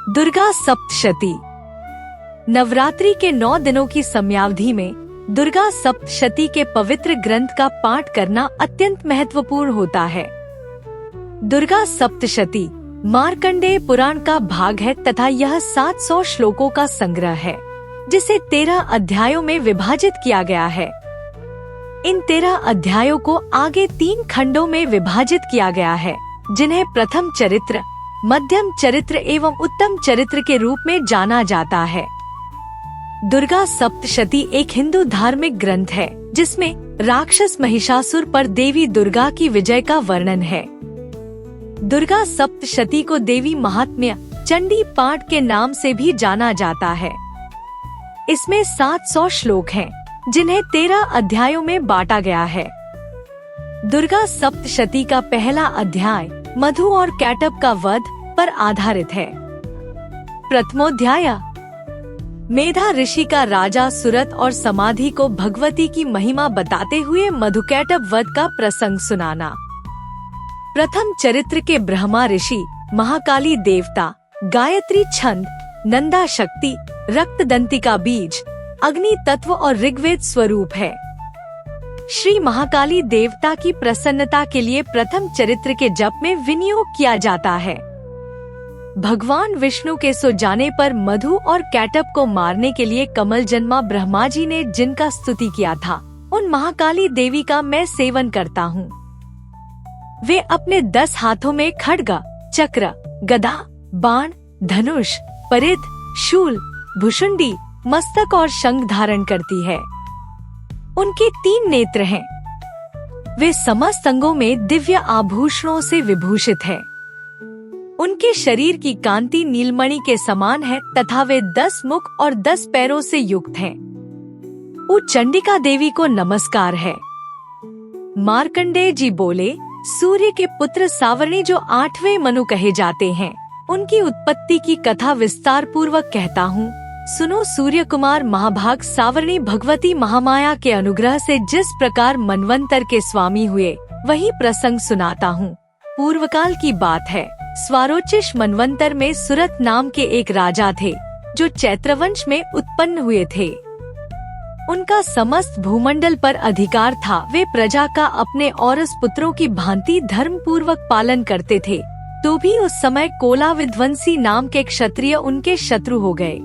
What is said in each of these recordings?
दुर्गा सप्तशती। नवरात्रि के 9 दिनों की समयावधि में दुर्गा सप्तशती के पवित्र ग्रंथ का पाठ करना अत्यंत महत्वपूर्ण होता है। दुर्गा सप्तशती मार्कंडेय पुराण का भाग है तथा यह 700 श्लोकों का संग्रह है, जिसे 13 अध्यायों में विभाजित किया गया है। इन 13 अध्यायों को आगे 3 खंडों में विभाजित किया गया है, जिन्हें प्रथम चरित्र, मध्यम चरित्र एवं उत्तम चरित्र के रूप में जाना जाता है। दुर्गा सप्तशती एक हिंदू धार्मिक ग्रंथ है, जिसमें राक्षस महिषासुर पर देवी दुर्गा की विजय का वर्णन है। दुर्गा सप्तशती को देवी महात्म्य चंडी पाठ के नाम से भी जाना जाता है। इसमें 700 श्लोक हैं, जिन्हें 13 अध्यायों में बांटा गया है। दुर्गा सप्तशती का पहला अध्याय मधु और कैटब का वध पर आधारित है। प्रथमोध्याय मेधा ऋषि का राजा सुरत और समाधि को भगवती की महिमा बताते हुए मधुकैटब वध का प्रसंग सुनाना। प्रथम चरित्र के ब्रह्मा ऋषि, महाकाली देवता, गायत्री छंद, नंदा शक्ति, रक्तदंतिका बीज, अग्नि तत्व और ऋग्वेद स्वरूप है। श्री महाकाली देवता की प्रसन्नता के लिए प्रथम चरित्र के जप में विनियोग किया जाता है। भगवान विष्णु के सो जाने पर मधु और कैटब को मारने के लिए कमल जन्मा ब्रह्मा जी ने जिनका स्तुति किया था, उन महाकाली देवी का मैं सेवन करता हूँ। वे अपने 10 हाथों में खड्ग, चक्र, गदा, बाण, धनुष, परिध, शूल, भुशुंडी, मस्तक और शंख धारण करती है। उनके 3 नेत्र हैं। वे समस्त अंगों में दिव्य आभूषणों से विभूषित है। उनके शरीर की कांति नीलमणि के समान है तथा वे 10 मुख और 10 पैरों से युक्त हैं। चंडिका देवी को नमस्कार है। मार्कंडेय जी बोले, सूर्य के पुत्र सावर्णी जो 8वें मनु कहे जाते हैं, उनकी उत्पत्ति की कथा विस्तार पूर्वक कहता हूँ। सुनो। सूर्य कुमार महाभाग सावर्णी भगवती महामाया के अनुग्रह से जिस प्रकार मनवंतर के स्वामी हुए, वही प्रसंग सुनाता हूँ। पूर्वकाल की बात है। स्वारोचिष मनवंतर में सुरत नाम के एक राजा थे, जो चैत्रवंश में उत्पन्न हुए थे। उनका समस्त भूमंडल पर अधिकार था। वे प्रजा का अपने औरस पुत्रों की भांति धर्म पूर्वक पालन करते थे। तो भी उस समय कोला विध्वंसी नाम के क्षत्रिय उनके शत्रु हो गए।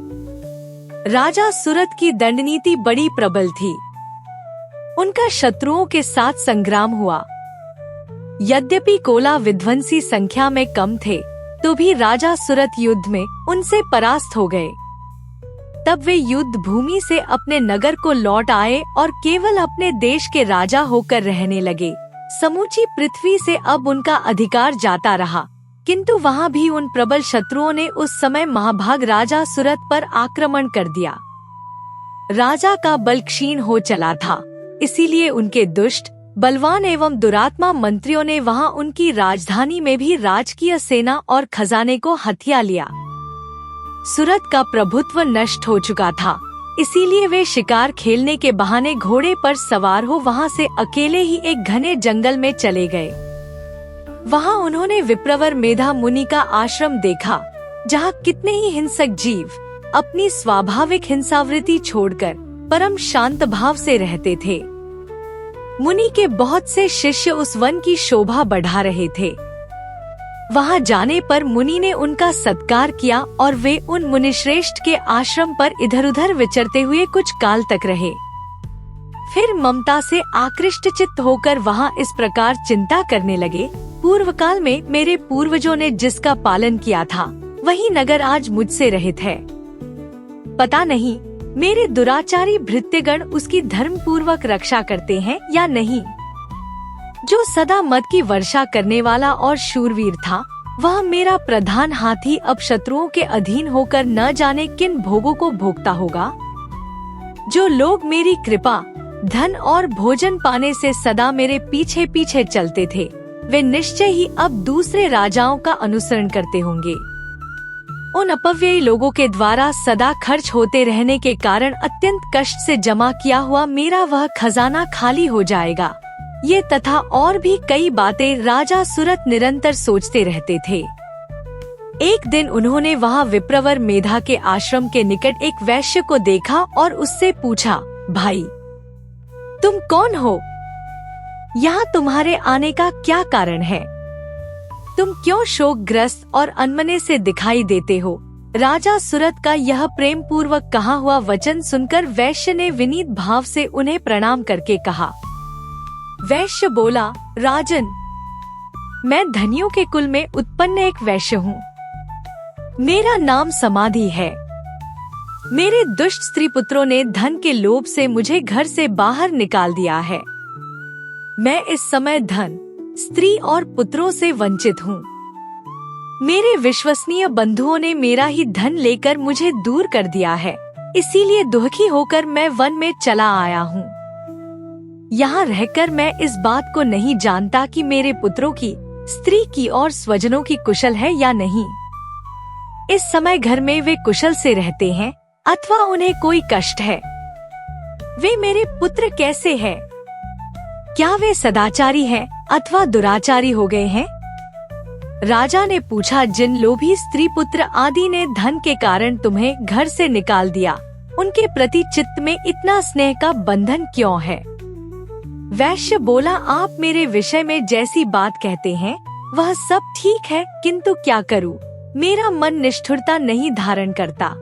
राजा सुरत की दंडनीति बड़ी प्रबल थी। उनका शत्रुओं के साथ संग्राम हुआ। यद्यपि कोला विध्वंसी संख्या में कम थे, तो भी राजा सुरत युद्ध में उनसे परास्त हो गए। तब वे युद्ध भूमि से अपने नगर को लौट आए और केवल अपने देश के राजा होकर रहने लगे। समूची पृथ्वी से अब उनका अधिकार जाता रहा, किंतु वहाँ भी उन प्रबल शत्रुओं ने उस समय महाभाग राजा सुरत पर आक्रमण कर दिया। राजा का बल क्षीण हो चला था, इसीलिए उनके दुष्ट, बलवान एवं दुरात्मा मंत्रियों ने वहाँ उनकी राजधानी में भी राजकीय सेना और खजाने को हथिया लिया। सुरत का प्रभुत्व नष्ट हो चुका था, इसीलिए वे शिकार खेलने के बहाने घोड़े पर सवार हो वहाँ से अकेले ही एक घने जंगल में चले गए। वहाँ उन्होंने विप्रवर मेधा मुनि का आश्रम देखा, जहाँ कितने ही हिंसक जीव अपनी स्वाभाविक हिंसावृत्ति छोड़कर परम शांत भाव से रहते थे। मुनि के बहुत से शिष्य उस वन की शोभा बढ़ा रहे थे। वहाँ जाने पर मुनि ने उनका सत्कार किया और वे उन मुनिश्रेष्ठ के आश्रम पर इधर उधर विचरते हुए कुछ काल तक रहे। फिर ममता से आकृष्ट चित्त होकर वहाँ इस प्रकार चिंता करने लगे, पूर्व काल में मेरे पूर्वजों ने जिसका पालन किया था, वही नगर आज मुझसे रहित है। पता नहीं मेरे दुराचारी भृत्यगण उसकी धर्म पूर्वक रक्षा करते हैं या नहीं। जो सदा मद की वर्षा करने वाला और शूरवीर था, वह मेरा प्रधान हाथी अब शत्रुओं के अधीन होकर न जाने किन भोगों को भोगता होगा। जो लोग मेरी कृपा, धन और भोजन पाने से सदा मेरे पीछे पीछे चलते थे, वे निश्चय ही अब दूसरे राजाओं का अनुसरण करते होंगे। उन अपव्ययी लोगों के द्वारा सदा खर्च होते रहने के कारण अत्यंत कष्ट से जमा किया हुआ मेरा वह खजाना खाली हो जाएगा। ये तथा और भी कई बातें राजा सुरत निरंतर सोचते रहते थे। एक दिन उन्होंने वहाँ विप्रवर मेधा के आश्रम के निकट एक वैश्य को देखा और उससे पूछा, भाई तुम कौन हो? यहाँ तुम्हारे आने का क्या कारण है? तुम क्यों शोकग्रस्त और अनमने से दिखाई देते हो? राजा सुरत का यह प्रेम पूर्वक कहा हुआ वचन सुनकर वैश्य ने विनीत भाव से उन्हें प्रणाम करके कहा। वैश्य बोला, राजन, मैं धनियों के कुल में उत्पन्न एक वैश्य हूँ। मेरा नाम समाधि है। मेरे दुष्ट स्त्री पुत्रों ने धन के लोभ से मुझे घर से बाहर निकाल दिया है। मैं इस समय धन, स्त्री और पुत्रों से वंचित हूँ। मेरे विश्वसनीय बंधुओं ने मेरा ही धन लेकर मुझे दूर कर दिया है, इसीलिए दुखी होकर मैं वन में चला आया हूँ। यहाँ रहकर मैं इस बात को नहीं जानता कि मेरे पुत्रों की, स्त्री की और स्वजनों की कुशल है या नहीं। इस समय घर में वे कुशल से रहते हैं अथवा उन्हें कोई कष्ट है। वे मेरे पुत्र कैसे हैं? क्या वे सदाचारी हैं अथवा दुराचारी हो गए हैं? राजा ने पूछा, जिन लोभी स्त्री पुत्र आदि ने धन के कारण तुम्हें घर से निकाल दिया, उनके प्रति चित्त में इतना स्नेह का बंधन क्यों है? वैश्य बोला, आप मेरे विषय में जैसी बात कहते हैं वह सब ठीक है, किंतु क्या करूं? मेरा मन निष्ठुरता नहीं धारण करता।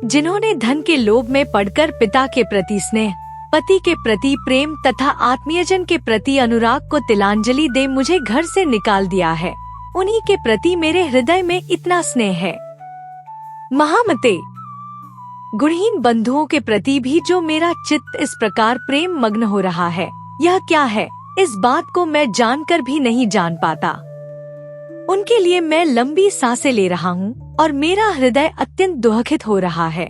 जिन्होंने धन के लोभ में पड़कर पिता के प्रति स्नेह, पति के प्रति प्रेम तथा आत्मीयजन के प्रति अनुराग को तिलांजलि दे मुझे घर से निकाल दिया है, उन्हीं के प्रति मेरे हृदय में इतना स्नेह है। महामते, गुणहीन बंधुओं के प्रति भी जो मेरा चित्त इस प्रकार प्रेम मग्न हो रहा है, यह क्या है? इस बात को मैं जानकर भी नहीं जान पाता। उनके लिए मैं लंबी सांसें ले रहा हूँ और मेरा हृदय अत्यंत दुखित हो रहा है।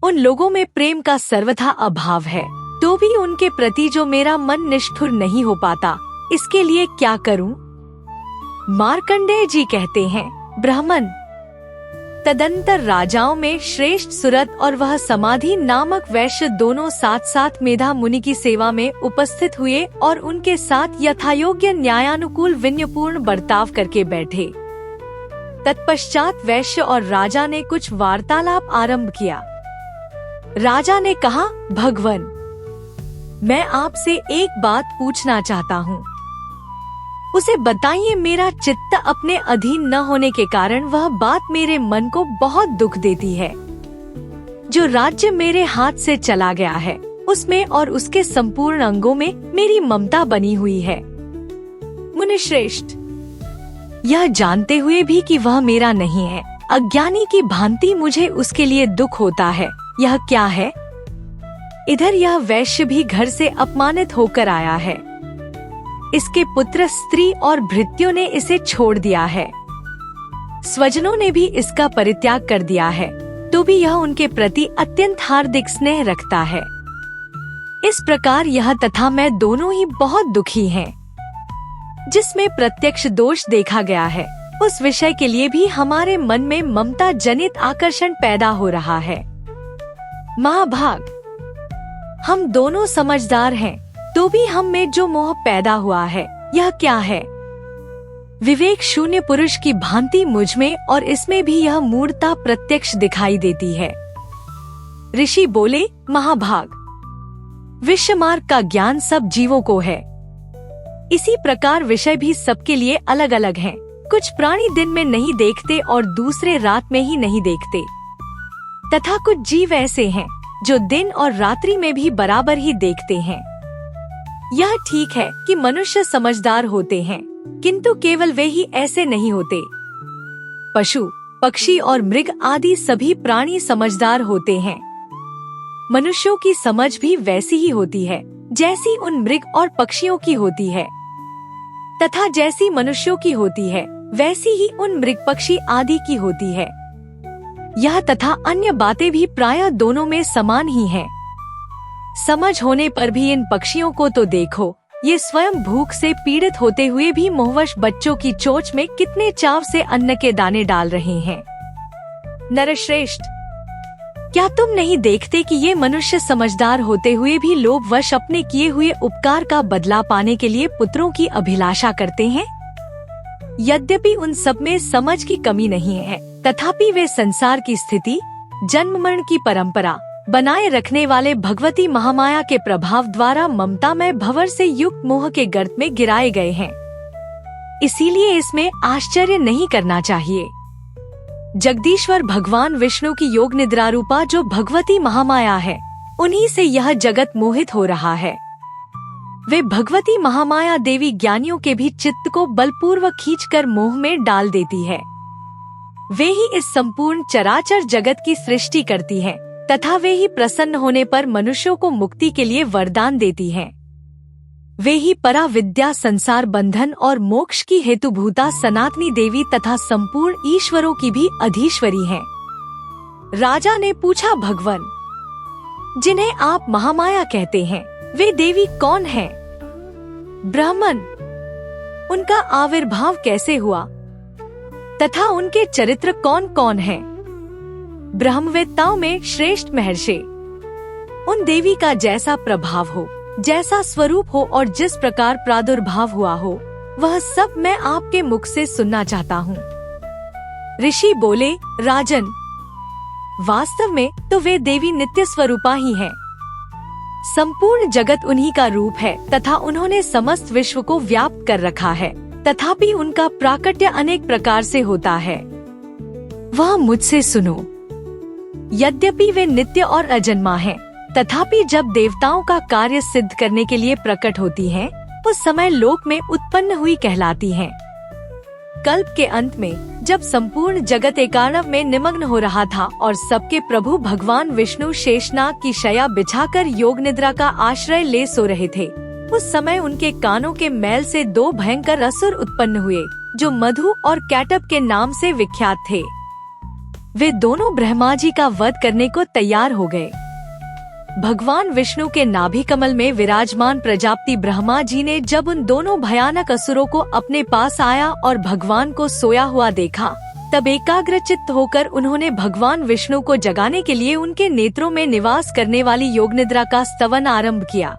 उन लोगों में प्रेम का सर्वथा अभाव है, तो भी उनके प्रति जो मेरा मन निष्ठुर नहीं हो पाता, इसके लिए क्या करूं? मार्कंडेय जी कहते हैं, ब्राह्मण, तदंतर राजाओं में श्रेष्ठ सुरत और वह समाधि नामक वैश्य दोनों साथ साथ मेधा मुनि की सेवा में उपस्थित हुए और उनके साथ यथायोग्य न्यायानुकूल विनयपूर्ण बर्ताव करके बैठे। तत्पश्चात वैश्य और राजा ने कुछ वार्तालाप आरंभ किया। राजा ने कहा, भगवन, मैं आपसे एक बात पूछना चाहता हूँ। उसे बताइए। मेरा चित्त अपने अधीन न होने के कारण वह बात मेरे मन को बहुत दुख देती है। जो राज्य मेरे हाथ से चला गया है, उसमें और उसके संपूर्ण अंगों में मेरी ममता बनी हुई है। मुनिश्रेष्ठ, यह जानते हुए भी कि वह मेरा नहीं है, अज्ञानी की भांति मुझे उसके लिए दुख होता है। यह क्या है? इधर यह वैश्य भी घर से अपमानित होकर आया है। इसके पुत्र, स्त्री और भृत्यों ने इसे छोड़ दिया है। स्वजनों ने भी इसका परित्याग कर दिया है, तो भी यह उनके प्रति अत्यंत हार्दिक स्नेह रखता है। इस प्रकार यह तथा मैं दोनों ही बहुत दुखी हैं। जिसमें प्रत्यक्ष दोष देखा गया है, उस विषय के लिए भी हमारे मन में ममता जनित आकर्षण पैदा हो रहा है। महाभाग, हम दोनों समझदार हैं, तो भी हम में जो मोह पैदा हुआ है, यह क्या है? विवेक शून्य पुरुष की भांति मुझ में और इसमें भी यह मूढ़ता प्रत्यक्ष दिखाई देती है। ऋषि बोले, महाभाग, विषय मार्ग का ज्ञान सब जीवों को है। इसी प्रकार विषय भी सबके लिए अलग अलग हैं। कुछ प्राणी दिन में नहीं देखते और दूसरे रात में ही नहीं देखते, तथा कुछ जीव ऐसे हैं जो दिन और रात्रि में भी बराबर ही देखते हैं। यह ठीक है कि मनुष्य समझदार होते हैं, किंतु केवल वे ही ऐसे नहीं होते। पशु, पक्षी और मृग आदि सभी प्राणी समझदार होते हैं। मनुष्यों की समझ भी वैसी ही होती है जैसी उन मृग और पक्षियों की होती है, तथा जैसी मनुष्यों की होती है वैसी ही उन मृग पक्षी आदि की होती है। यह तथा अन्य बातें भी प्रायः दोनों में समान ही हैं। समझ होने पर भी इन पक्षियों को तो देखो, ये स्वयं भूख से पीड़ित होते हुए भी मोहवश बच्चों की चोंच में कितने चाव से अन्न के दाने डाल रहे हैं। नरश्रेष्ठ, क्या तुम नहीं देखते कि ये मनुष्य समझदार होते हुए भी लोभवश अपने किए हुए उपकार का बदला पाने के लिए पुत्रों की अभिलाषा करते हैं? यद्यपि उन सब में समझ की कमी नहीं है, तथापि वे संसार की स्थिति, जन्म मरण की परंपरा बनाए रखने वाले भगवती महामाया के प्रभाव द्वारा ममता में भंवर से युक्त मोह के गर्त में गिराए गए हैं। इसीलिए इसमें आश्चर्य नहीं करना चाहिए। जगदीश्वर भगवान विष्णु की योग निद्रा रूपा जो भगवती महामाया है, उन्हीं से यह जगत मोहित हो रहा है। वे भगवती महामाया देवी ज्ञानियों के भी चित्त को बलपूर्वक खींचकर मोह में डाल देती है। वे ही इस संपूर्ण चराचर जगत की सृष्टि करती हैं, तथा वे ही प्रसन्न होने पर मनुष्यों को मुक्ति के लिए वरदान देती हैं। वे ही परा विद्या, संसार बंधन और मोक्ष की हेतुभूता सनातनी देवी तथा संपूर्ण ईश्वरों की भी अधीश्वरी हैं। राजा ने पूछा, भगवन, जिन्हें आप महामाया कहते हैं, वे देवी कौन हैं? ब्राह्मण, उनका आविर्भाव कैसे हुआ तथा उनके चरित्र कौन कौन हैं? ब्रह्मवेत्ताओं में श्रेष्ठ महर्षि। उन देवी का जैसा प्रभाव हो, जैसा स्वरूप हो और जिस प्रकार प्रादुर्भाव हुआ हो, वह सब मैं आपके मुख से सुनना चाहता हूँ। ऋषि बोले, राजन, वास्तव में तो वे देवी नित्य स्वरूपा ही हैं। संपूर्ण जगत उन्हीं का रूप है तथा उन्होंने समस्त विश्व को व्याप्त कर रखा है, तथापि उनका प्राकट्य अनेक प्रकार से होता है। वह मुझसे सुनो। यद्यपि वे नित्य और अजन्मा हैं, तथापि जब देवताओं का कार्य सिद्ध करने के लिए प्रकट होती हैं, उस समय लोक में उत्पन्न हुई कहलाती हैं। कल्प के अंत में जब संपूर्ण जगत एकार्णव में निमग्न हो रहा था और सबके प्रभु भगवान विष्णु शेषनाग की शया बिछाकर योग निद्रा का आश्रय ले सो रहे थे, उस समय उनके कानों के मैल से दो भयंकर असुर उत्पन्न हुए, जो मधु और कैटब के नाम से विख्यात थे। वे दोनों ब्रह्मा जी का वध करने को तैयार हो गए। भगवान विष्णु के नाभि कमल में विराजमान प्रजापति ब्रह्मा जी ने जब उन दोनों भयानक असुरों को अपने पास आया और भगवान को सोया हुआ देखा, तब एकाग्रचित्त होकर उन्होंने भगवान विष्णु को जगाने के लिए उनके नेत्रों में निवास करने वाली योग निद्रा का स्तवन आरंभ किया,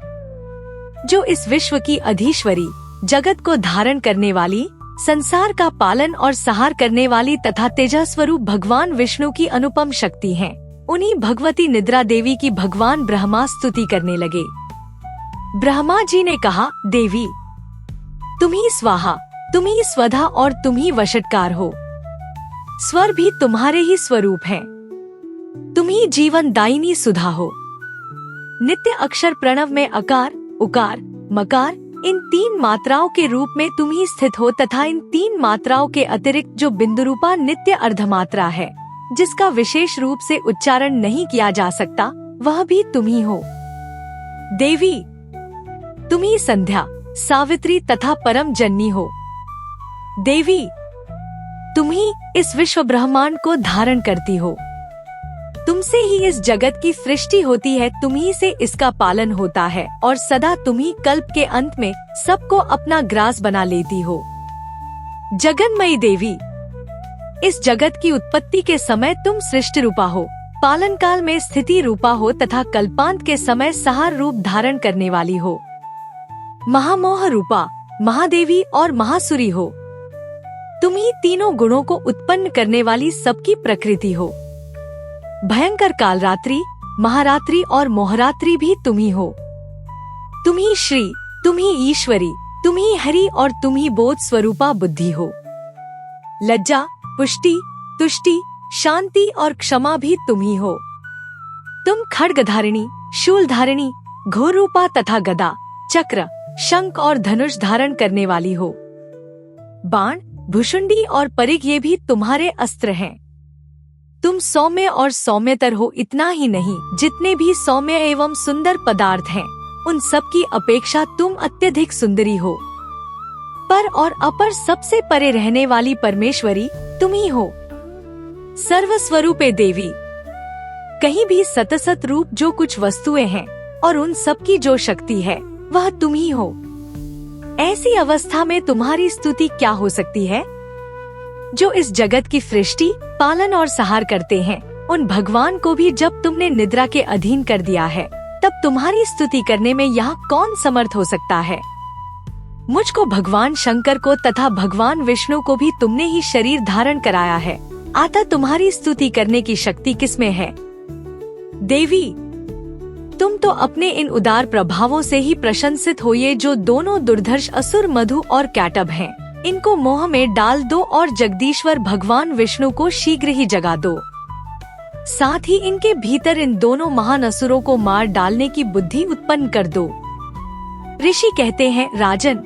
जो इस विश्व की अधीश्वरी, जगत को धारण करने वाली, संसार का पालन और सहार करने वाली तथा तेजस्वरूप भगवान विष्णु की अनुपम शक्ति है। उन्हीं भगवती निद्रा देवी की भगवान ब्रह्मा स्तुति करने लगे। ब्रह्मा जी ने कहा, देवी, तुम ही स्वाहा, तुम ही स्वधा और तुम ही वशटकार हो। स्वर भी तुम्हारे ही स्वरूप हैं। तुम ही जीवन दायिनी सुधा हो। नित्य अक्षर प्रणव में अकार, उकार, मकार, इन तीन मात्राओं के रूप में तुम ही स्थित हो तथा इन तीन मात्राओं के अतिरिक्त जो बिंदु रूपा नित्य अर्धमात्रा है, जिसका विशेष रूप से उच्चारण नहीं किया जा सकता, वह भी तुम ही हो। देवी, तुम ही संध्या, सावित्री तथा परम जननी हो। देवी, तुम ही इस विश्व ब्रह्मांड को धारण करती हो। तुमसे ही इस जगत की सृष्टि होती है, तुम ही से इसका पालन होता है और सदा तुम ही कल्प के अंत में सबको अपना ग्रास बना लेती हो। जगन्मयी देवी, इस जगत की उत्पत्ति के समय तुम सृष्टि रूपा हो, पालन काल में स्थिति रूपा हो तथा कल्पांत के समय सहार रूप धारण करने वाली हो। महामोह रूपा, महादेवी और महासुरी हो। तुम ही तीनों गुणों को उत्पन्न करने वाली सबकी प्रकृति हो। भयंकर कालरात्रि, महारात्रि और मोहरात्रि भी तुम ही हो। तुम ही श्री, तुम ही ईश्वरी, तुम ही हरि और तुम ही बोध स्वरूपा बुद्धि हो। लज्जा, पुष्टि, तुष्टि, शांति और क्षमा भी तुम ही हो। तुम खड्गधारिणी, शूलधारिणी, घोर रूपा तथा गदा, चक्र, शंख और धनुष धारण करने वाली हो। बाण, भुषुंडी और परिघ ये भी तुम्हारे अस्त्र हैं। तुम सौम्य और सौम्यतर हो। इतना ही नहीं, जितने भी सौम्य एवं सुंदर पदार्थ हैं, उन सब की अपेक्षा तुम अत्यधिक सुंदरी हो। पर और अपर सबसे परे रहने वाली परमेश्वरी तुम ही हो। सर्वस्वरूपे देवी, कहीं भी सतसत रूप जो कुछ वस्तुएं हैं और उन सब की जो शक्ति है, वह तुम ही हो। ऐसी अवस्था में तुम्हारी स्तुति क्या हो सकती है? जो इस जगत की सृष्टि, पालन और सहार करते हैं, उन भगवान को भी जब तुमने निद्रा के अधीन कर दिया है, तब तुम्हारी स्तुति करने में यहाँ कौन समर्थ हो सकता है? मुझको भगवान शंकर को तथा भगवान विष्णु को भी तुमने ही शरीर धारण कराया है, अतः तुम्हारी स्तुति करने की शक्ति किसमें है? देवी, तुम तो अपने इन उदार प्रभावों से ही प्रशंसित हो। ये जो दोनों दुर्धर्ष असुर मधु और कैटब हैं, इनको मोह में डाल दो और जगदीश्वर भगवान विष्णु को शीघ्र ही जगा दो। साथ ही इनके भीतर इन दोनों महान असुरों को मार डालने की बुद्धि उत्पन्न कर दो। ऋषि कहते हैं, राजन,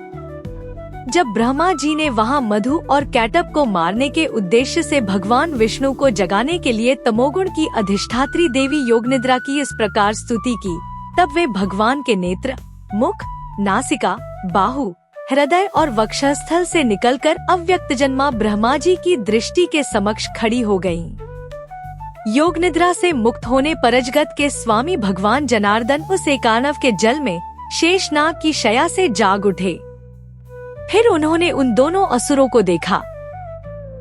जब ब्रह्मा जी ने वहाँ मधु और कैटब को मारने के उद्देश्य से भगवान विष्णु को जगाने के लिए तमोगुण की अधिष्ठात्री देवी योगनिद्रा की इस प्रकार स्तुति की, तब वे भगवान के नेत्र, मुख, नासिका, बाहु, हृदय और वक्षस्थल से निकलकर अव्यक्त जन्मा ब्रह्मा जी की दृष्टि के समक्ष खड़ी हो गयीं। योग निद्रा से मुक्त होने परजगत के स्वामी भगवान जनार्दन उस एकानव के जल में शेषनाग की शया से जाग उठे। फिर उन्होंने उन दोनों असुरों को देखा।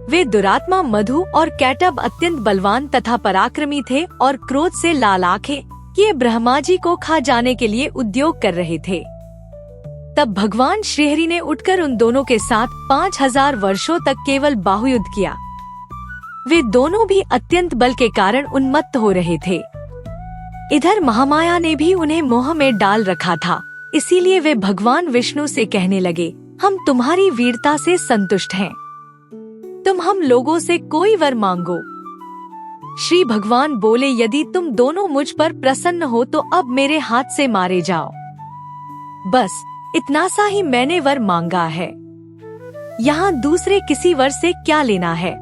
वे दुरात्मा मधु और कैटब अत्यंत बलवान तथा पराक्रमी थे और क्रोध से लाल आंखें किए ब्रह्मा जी को खा जाने के लिए उद्योग कर रहे थे। तब भगवान श्रीहरि ने उठकर उन दोनों के साथ 5000 वर्षों तक केवल बाहुयुद्ध किया। वे दोनों भी अत्यंत बल के कारण उन्मत्त हो रहे थे। इधर महामाया ने भी उन्हें मोह में डाल रखा था, इसीलिए वे भगवान विष्णु से कहने लगे, हम तुम्हारी वीरता से संतुष्ट हैं। तुम हम लोगों से कोई वर मांगो। श्री भगवान बोले, यदि तुम दोनों मुझ पर प्रसन्न हो तो अब मेरे हाथ से मारे जाओ। बस इतना सा ही मैंने वर मांगा है, यहाँ दूसरे किसी वर से क्या लेना है।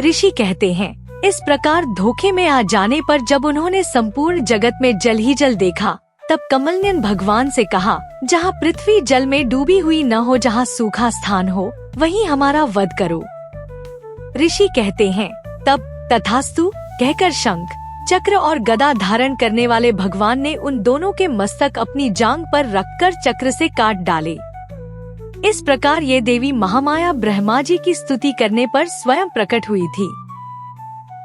ऋषि कहते हैं, इस प्रकार धोखे में आ जाने पर जब उन्होंने संपूर्ण जगत में जल ही जल देखा, तब कमलनयन भगवान से कहा, जहाँ पृथ्वी जल में डूबी हुई न हो, जहाँ सूखा स्थान हो, वहीं हमारा वध करो। ऋषि कहते हैं, तब तथास्तु कहकर शंख, चक्र और गदा धारण करने वाले भगवान ने उन दोनों के मस्तक अपनी जांग पर रखकर चक्र से काट डाले। इस प्रकार ये देवी महामाया ब्रह्मा जी की स्तुति करने पर स्वयं प्रकट हुई थी।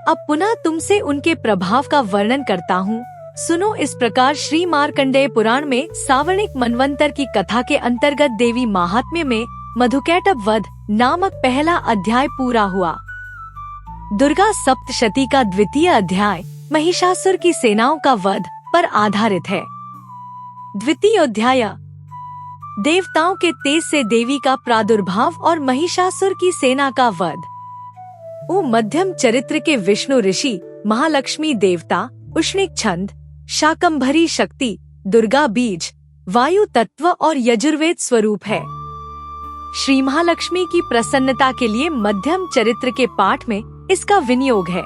अब पुनः तुमसे उनके प्रभाव का वर्णन करता हूँ, सुनो। इस प्रकार श्री मार्कंडेय पुराण में सावर्णिक मनवंतर की कथा के अंतर्गत देवी महात्म्य में मधुकैटभ वध नामक पहला अध्याय पूरा हुआ। दुर्गा सप्तशती का द्वितीय अध्याय महिषासुर की सेनाओं का वध पर आधारित है। द्वितीय अध्याय देवताओं के तेज से देवी का प्रादुर्भाव और महिषासुर की सेना का वध। मध्यम चरित्र के विष्णु ऋषि, महालक्ष्मी देवता, उष्णिक छंद, शाकंभरी शक्ति, दुर्गा बीज, वायु तत्व और यजुर्वेद स्वरूप है। श्री महालक्ष्मी की प्रसन्नता के लिए मध्यम चरित्र के पाठ में इसका विनियोग है।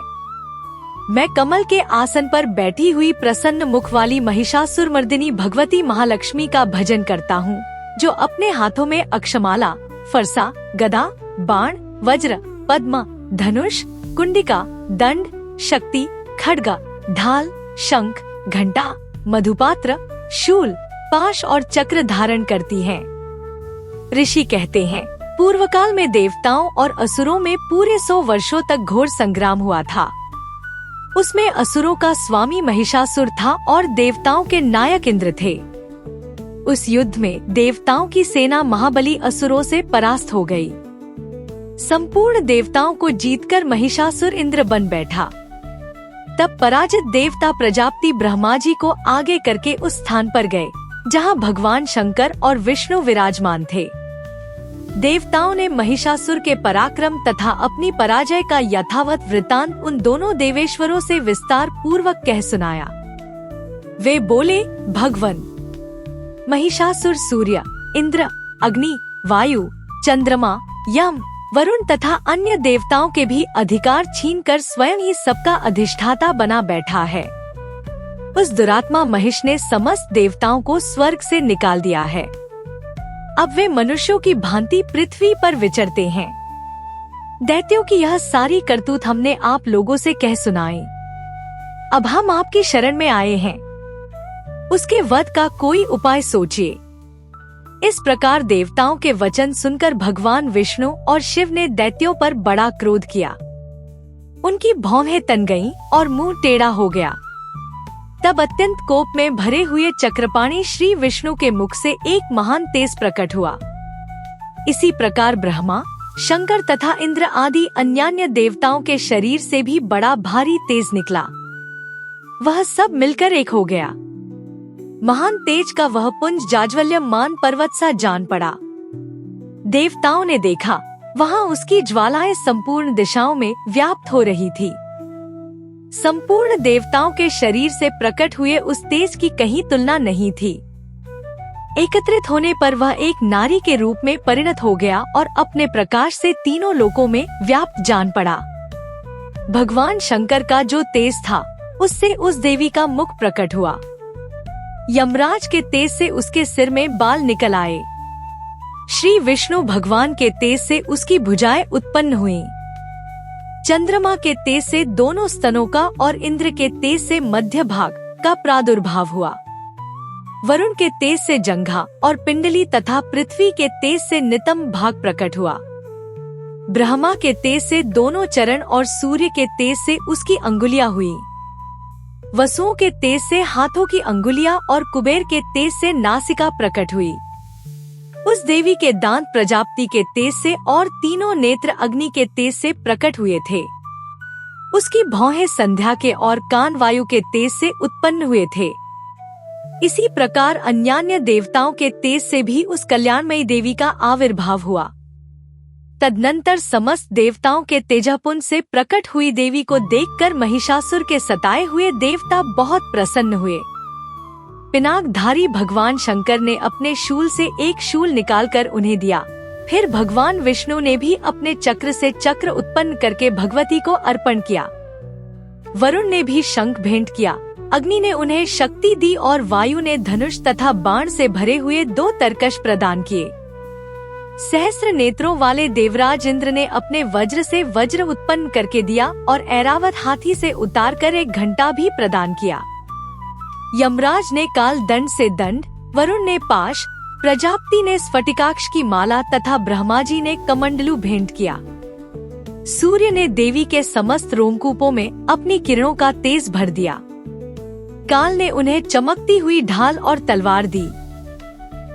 मैं कमल के आसन पर बैठी हुई प्रसन्न मुख वाली महिषासुरमर्दिनी भगवती महालक्ष्मी का भजन करता हूँ, जो अपने हाथों में अक्षमाला, फरसा, गदा, बाण, वज्र, पद्म, धनुष, कुंडिका, दंड, शक्ति, खड्गा, ढाल, शंख, घंटा, मधुपात्र, शूल, पाश और चक्र धारण करती हैं। ऋषि कहते हैं, पूर्व काल में देवताओं और असुरों में पूरे 100 वर्षों तक घोर संग्राम हुआ था। उसमें असुरों का स्वामी महिषासुर था और देवताओं के नायक इंद्र थे। उस युद्ध में देवताओं की सेना महाबली असुरों से परास्त हो गई। संपूर्ण देवताओं को जीतकर महिषासुर इंद्र बन बैठा। तब पराजित देवता प्रजापति ब्रह्मा जी को आगे करके उस स्थान पर गए जहां भगवान शंकर और विष्णु विराजमान थे। देवताओं ने महिषासुर के पराक्रम तथा अपनी पराजय का यथावत वृतांत उन दोनों देवेश्वरों से विस्तार पूर्वक कह सुनाया। वे बोले, भगवन, महिषासुर सूर्य, इंद्र, अग्नि, वायु, चंद्रमा, यम, वरुण तथा अन्य देवताओं के भी अधिकार छीनकर स्वयं ही सबका अधिष्ठाता बना बैठा है। उस दुरात्मा महिष ने समस्त देवताओं को स्वर्ग से निकाल दिया है। अब वे मनुष्यों की भांति पृथ्वी पर विचरते हैं। दैत्यों की यह सारी करतूत हमने आप लोगों से कह सुनाई। अब हम आपकी शरण में आए हैं, उसके वध का कोई उपाय सोचिए। इस प्रकार देवताओं के वचन सुनकर भगवान विष्णु और शिव ने दैत्यों पर बड़ा क्रोध किया। उनकी भौहें तन गईं और मुंह टेढ़ा हो गया। तब अत्यंत कोप में भरे हुए चक्रपाणी श्री विष्णु के मुख से एक महान तेज प्रकट हुआ। इसी प्रकार ब्रह्मा, शंकर तथा इंद्र आदि अन्यान्य देवताओं के शरीर से भी बड़ा भारी तेज निकला। वह सब मिलकर एक हो गया। महान तेज का वह पुंज जाज्वल्यमान पर्वत सा जान पड़ा। देवताओं ने देखा, वहाँ उसकी ज्वालाएं संपूर्ण दिशाओं में व्याप्त हो रही थी। संपूर्ण देवताओं के शरीर से प्रकट हुए उस तेज की कहीं तुलना नहीं थी। एकत्रित होने पर वह एक नारी के रूप में परिणत हो गया और अपने प्रकाश से तीनों लोकों में व्याप्त जान पड़ा। भगवान शंकर का जो तेज था, उससे उस देवी का मुख प्रकट हुआ। यमराज के तेज से उसके सिर में बाल निकल आए। श्री विष्णु भगवान के तेज से उसकी भुजाएं उत्पन्न हुईं। चंद्रमा के तेज से दोनों स्तनों का और इंद्र के तेज से मध्य भाग का प्रादुर्भाव हुआ। वरुण के तेज से जंघा और पिंडली तथा पृथ्वी के तेज से नितंब भाग प्रकट हुआ। ब्रह्मा के तेज से दोनों चरण और सूर्य के तेज से उसकी अंगुलियां हुई। वसुओं के तेज से हाथों की अंगुलियां और कुबेर के तेज से नासिका प्रकट हुई। उस देवी के दांत प्रजापति के तेज से और तीनों नेत्र अग्नि के तेज से प्रकट हुए थे। उसकी भौहें संध्या के और कान वायु के तेज से उत्पन्न हुए थे। इसी प्रकार अन्यान्य देवताओं के तेज से भी उस कल्याणमयी देवी का आविर्भाव हुआ। तदनंतर समस्त देवताओं के तेजपुंज से प्रकट हुई देवी को देखकर महिषासुर के सताए हुए देवता बहुत प्रसन्न हुए। पिनाकधारी भगवान शंकर ने अपने शूल से एक शूल निकालकर उन्हें दिया। फिर भगवान विष्णु ने भी अपने चक्र से चक्र उत्पन्न करके भगवती को अर्पण किया। वरुण ने भी शंख भेंट किया। अग्नि ने उन्हें शक्ति दी और वायु ने धनुष तथा बाण से भरे हुए 2 तरकश प्रदान किए। सहस्र नेत्रों वाले देवराज इंद्र ने अपने वज्र से वज्र उत्पन्न करके दिया और ऐरावत हाथी से उतारकर एक घंटा भी प्रदान किया। यमराज ने काल दंड से दंड, वरुण ने पाश, प्रजापति ने स्फटिकाक्ष की माला तथा ब्रह्मा जी ने कमंडलू भेंट किया। सूर्य ने देवी के समस्त रोमकूपों में अपनी किरणों का तेज भर दिया। काल ने उन्हें चमकती हुई ढाल और तलवार दी।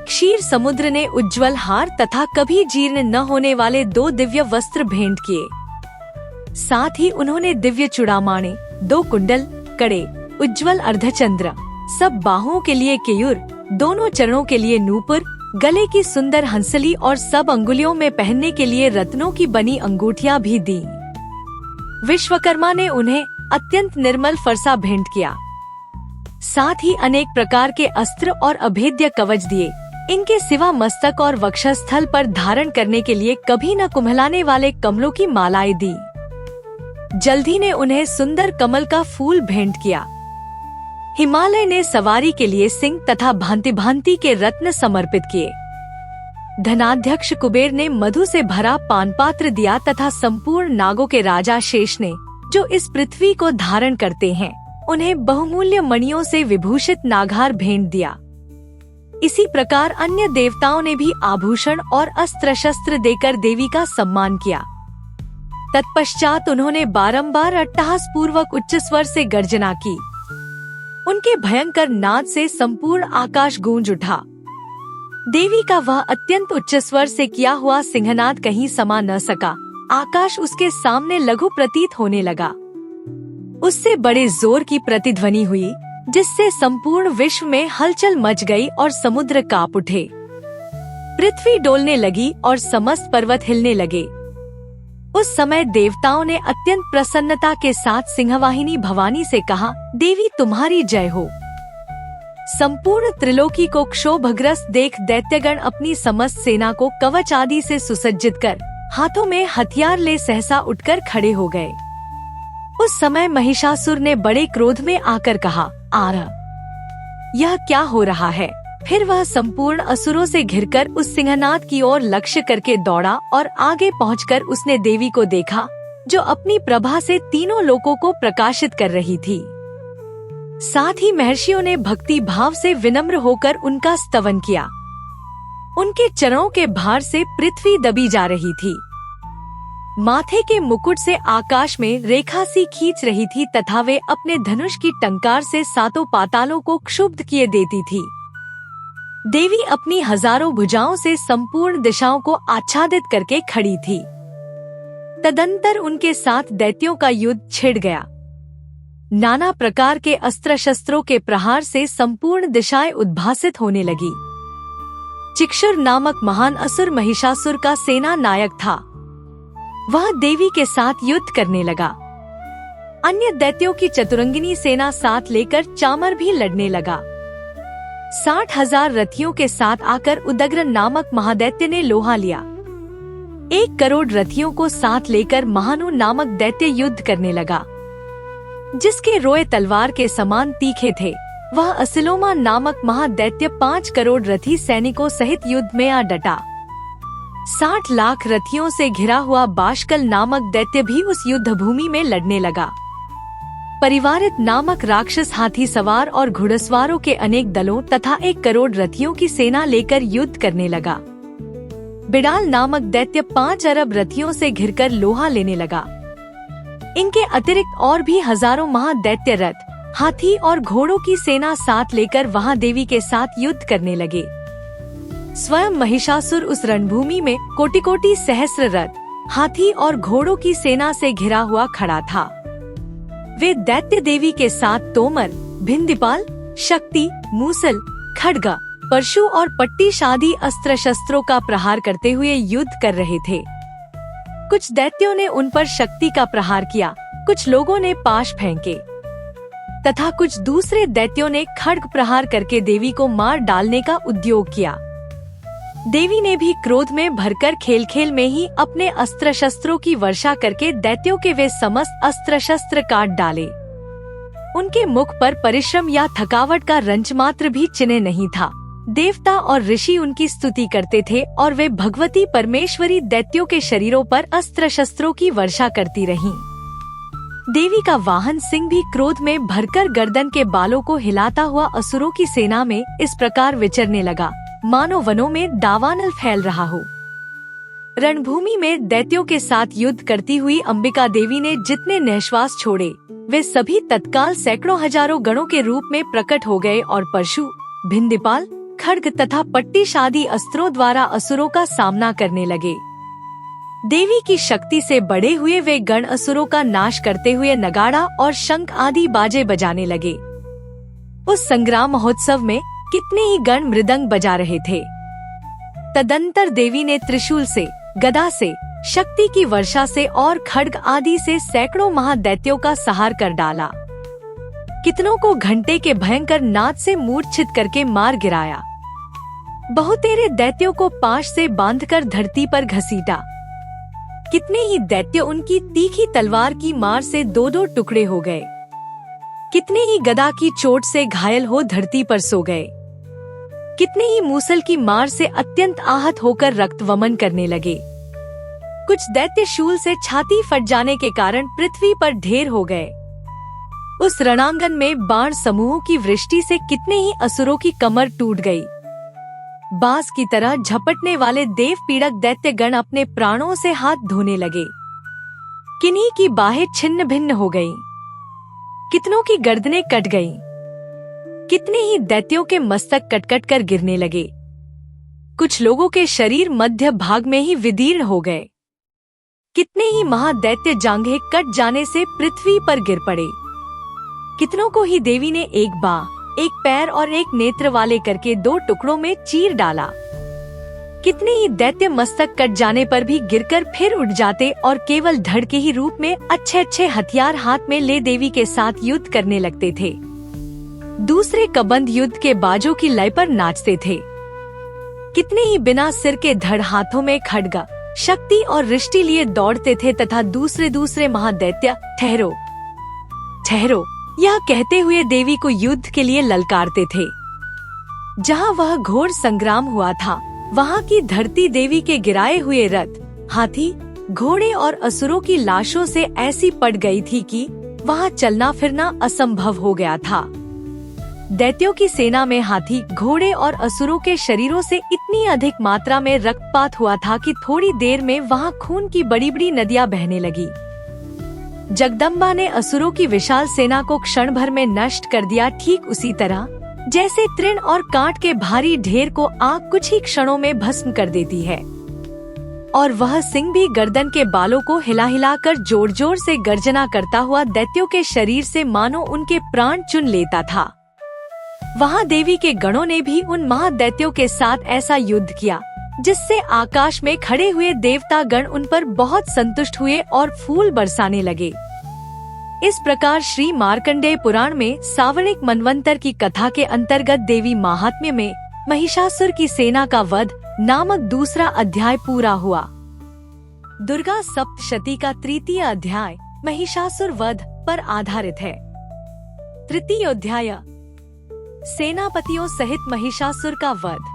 क्षीर समुद्र ने उज्ज्वल हार तथा कभी जीर्ण न होने वाले 2 दिव्य वस्त्र भेंट किए। साथ ही उन्होंने दिव्य चूड़ामाणे, 2 कुंडल, कड़े, उज्ज्वल अर्धचंद्र, सब बाहुओं के लिए केयूर, दोनों चरणों के लिए नूपुर, गले की सुंदर हंसली और सब अंगुलियों में पहनने के लिए रत्नों की बनी अंगूठियां भी दी। विश्वकर्मा ने उन्हें अत्यंत निर्मल फरसा भेंट किया। साथ ही अनेक प्रकार के अस्त्र और अभेद्य कवच दिए। इनके सिवा मस्तक और वक्षस्थल पर धारण करने के लिए कभी न कुम्हलाने वाले कमलों की मालाएं दी। जल्दी ने उन्हें सुंदर कमल का फूल भेंट किया। हिमालय ने सवारी के लिए सिंह तथा भांति भांति के रत्न समर्पित किए। धनाध्यक्ष कुबेर ने मधु से भरा पानपात्र दिया तथा संपूर्ण नागों के राजा शेष ने, जो इस पृथ्वी को धारण करते हैं, उन्हें बहुमूल्य मणियों से विभूषित नागहार भेंट दिया। इसी प्रकार अन्य देवताओं ने भी आभूषण और अस्त्र शस्त्र देकर देवी का सम्मान किया। तत्पश्चात उन्होंने बारंबार अट्टहास पूर्वक उच्च स्वर से गर्जना की। उनके भयंकर नाद से संपूर्ण आकाश गूंज उठा। देवी का वह अत्यंत उच्च स्वर से किया हुआ सिंहनाद कहीं समा न सका। आकाश उसके सामने लघु प्रतीत होने लगा। उससे बड़े जोर की प्रतिध्वनि हुई, जिससे संपूर्ण विश्व में हलचल मच गई और समुद्र कांप उठे। पृथ्वी डोलने लगी और समस्त पर्वत हिलने लगे। उस समय देवताओं ने अत्यंत प्रसन्नता के साथ सिंहवाहिनी भवानी से कहा, देवी तुम्हारी जय हो। संपूर्ण त्रिलोकी को क्षोभग्रस्त देख दैत्यगण अपनी समस्त सेना को कवच आदि से सुसज्जित कर हाथों में हथियार ले सहसा उठकर खड़े हो गए। उस समय महिषासुर ने बड़े क्रोध में आकर कहा, यह क्या हो रहा है? फिर वह संपूर्ण असुरों से घिरकर उस सिंहनाद की ओर लक्ष्य करके दौड़ा और आगे पहुंचकर उसने देवी को देखा, जो अपनी प्रभा से तीनों लोकों को प्रकाशित कर रही थी। साथ ही महर्षियों ने भक्ति भाव से विनम्र होकर उनका स्तवन किया। उनके चरणों के भार से पृथ्वी दबी जा रही थी। माथे के मुकुट से आकाश में रेखा सी खींच रही थी तथा वे अपने धनुष की टंकार से सातों पातालों को क्षुब्ध किए देती थी। देवी अपनी हजारों भुजाओं से संपूर्ण दिशाओं को आच्छादित करके खड़ी थी। तदंतर उनके साथ दैत्यों का युद्ध छिड़ गया। नाना प्रकार के अस्त्र शस्त्रों के प्रहार से संपूर्ण दिशाएं उद्भासित होने लगी। चिक्षुर नामक महान असुर महिषासुर का सेना नायक था। वह देवी के साथ युद्ध करने लगा। अन्य दैत्यों की चतुरंगिनी सेना साथ लेकर चामर भी लड़ने लगा। 60,000 रथियों के साथ आकर उदग्र नामक महादैत्य ने लोहा लिया। 1 करोड़ रथियों को साथ लेकर महानु नामक दैत्य युद्ध करने लगा, जिसके रोए तलवार के समान तीखे थे। वह असिलोमा नामक महादैत्य 5 करोड़ रथी सैनिकों सहित युद्ध में आ डटा। 60 लाख रथियों से घिरा हुआ बाशकल नामक दैत्य भी उस युद्ध भूमि में लड़ने लगा। परिवारित नामक राक्षस हाथी सवार और घुड़सवारों के अनेक दलों तथा 1 करोड़ रथियों की सेना लेकर युद्ध करने लगा। बिडाल नामक दैत्य 5 अरब रथियों से घिरकर लोहा लेने लगा। इनके अतिरिक्त और भी हजारों महादैत्य रथ, हाथी और घोड़ों की सेना साथ लेकर वहां देवी के साथ युद्ध करने लगे। स्वयं महिषासुर उस रणभूमि में कोटि-कोटि सहस्र रथ, हाथी और घोड़ों की सेना से घिरा हुआ खड़ा था। वे दैत्य देवी के साथ तोमर, भिंदीपाल, शक्ति, मूसल, खड्ग, परशु और पट्टिश आदि अस्त्र शस्त्रों का प्रहार करते हुए युद्ध कर रहे थे। कुछ दैत्यों ने उन पर शक्ति का प्रहार किया, कुछ लोगों ने पाश फेंके तथा कुछ दूसरे दैत्यों ने खड्ग प्रहार करके देवी को मार डालने का उद्योग किया। देवी ने भी क्रोध में भरकर खेल खेल में ही अपने अस्त्र शस्त्रों की वर्षा करके दैत्यों के वे समस्त अस्त्र शस्त्र काट डाले। उनके मुख पर परिश्रम या थकावट का रंच मात्र भी चिन्ह नहीं था। देवता और ऋषि उनकी स्तुति करते थे और वे भगवती परमेश्वरी दैत्यों के शरीरों पर अस्त्र शस्त्रों की वर्षा करती रहीं। देवी का वाहन सिंह भी क्रोध में भरकर गर्दन के बालों को हिलाता हुआ असुरों की सेना में इस प्रकार विचरने लगा, मानो वनों में दावानल फैल रहा हो। रणभूमि में दैत्यों के साथ युद्ध करती हुई अंबिका देवी ने जितने निश्वास छोड़े, वे सभी तत्काल सैकड़ों हजारों गणों के रूप में प्रकट हो गए और परशु, भिंदीपाल, खड्ग तथा पट्टिश आदि अस्त्रों द्वारा असुरों का सामना करने लगे। देवी की शक्ति से बढ़े हुए वे गण असुरों का नाश करते हुए नगाड़ा और शंख आदि बाजे बजाने लगे। उस संग्राम महोत्सव में कितने ही गण मृदंग बजा रहे थे। तदंतर देवी ने त्रिशूल से, गदा से, शक्ति की वर्षा से और खड्ग आदि से सैकड़ों महादैत्यों का संहार कर डाला। कितनों को घंटे के भयंकर नाद से मूर्छित करके मार गिराया। बहुतेरे दैत्यों को पाश से बांधकर धरती पर घसीटा। कितने ही दैत्य उनकी तीखी तलवार की मार से 2-2 टुकड़े हो गए। कितने ही गदा की चोट से घायल हो धरती पर सो गए। कितने ही मूसल की मार से अत्यंत आहत होकर रक्त वमन करने लगे। कुछ दैत्य शूल से छाती फट जाने के कारण पृथ्वी पर ढेर हो गए। उस रणांगन में बाण समूहों की वृष्टि से कितने ही असुरों की कमर टूट गई। बाज की तरह झपटने वाले देव पीड़क दैत्य गण अपने प्राणों से हाथ धोने लगे। किन्हीं की बाहें छिन्न भिन्न हो गईं। कितनों की गर्दनें कट गईं। कितने ही दैत्यों के मस्तक कट-कट कर गिरने लगे। कुछ लोगों के शरीर मध्य भाग में ही विदीर्ण हो गए। कितने ही महादैत्य जांघें कट जाने से पृथ्वी पर गिर पड़े। कितनों को ही देवी ने एक बाह, एक पैर और एक नेत्र वाले करके 2 टुकड़ों में चीर डाला। कितने ही दैत्य मस्तक कट जाने पर भी गिरकर फिर उठ जाते और केवल धड़ के ही रूप में अच्छे हथियार हाथ में ले देवी के साथ युद्ध करने लगते थे। दूसरे कबंध युद्ध के बाजों की लय पर नाचते थे। कितने ही बिना सिर के धड़ हाथों में खड्ग, शक्ति और रिष्टि लिए दौड़ते थे तथा दूसरे महादैत्य ठहरो ठहरो यह कहते हुए देवी को युद्ध के लिए ललकारते थे। जहाँ वह घोर संग्राम हुआ था, वहाँ की धरती देवी के गिराए हुए रथ, हाथी, घोड़े और असुरों की लाशों से ऐसी पड़ गई थी कि वहाँ चलना फिरना असंभव हो गया था। दैत्यों की सेना में हाथी, घोड़े और असुरों के शरीरों से इतनी अधिक मात्रा में रक्तपात हुआ था कि थोड़ी देर में वहां खून की बड़ी बड़ी नदियां बहने लगी। जगदम्बा ने असुरों की विशाल सेना को क्षण भर में नष्ट कर दिया, ठीक उसी तरह जैसे तृण और कांट के भारी ढेर को आग कुछ ही क्षणों में भस्म कर देती है। और वह सिंह भी गर्दन के बालों को हिला हिला कर जोर जोर से गर्जना करता हुआ दैत्यों के शरीर से मानो उनके प्राण चुन लेता था। वहां देवी के गणों ने भी उन महादैत्यों के साथ ऐसा युद्ध किया जिससे आकाश में खड़े हुए देवता गण उन पर बहुत संतुष्ट हुए और फूल बरसाने लगे। इस प्रकार श्री मार्कंडेय पुराण में सावर्णिक मनवंतर की कथा के अंतर्गत देवी महात्म्य में महिषासुर की सेना का वध नामक दूसरा अध्याय पूरा हुआ। दुर्गा सप्तशती का तृतीय अध्याय महिषासुर वध पर आधारित है। तृतीय अध्याय सेनापतियों सहित महिषासुर का वध।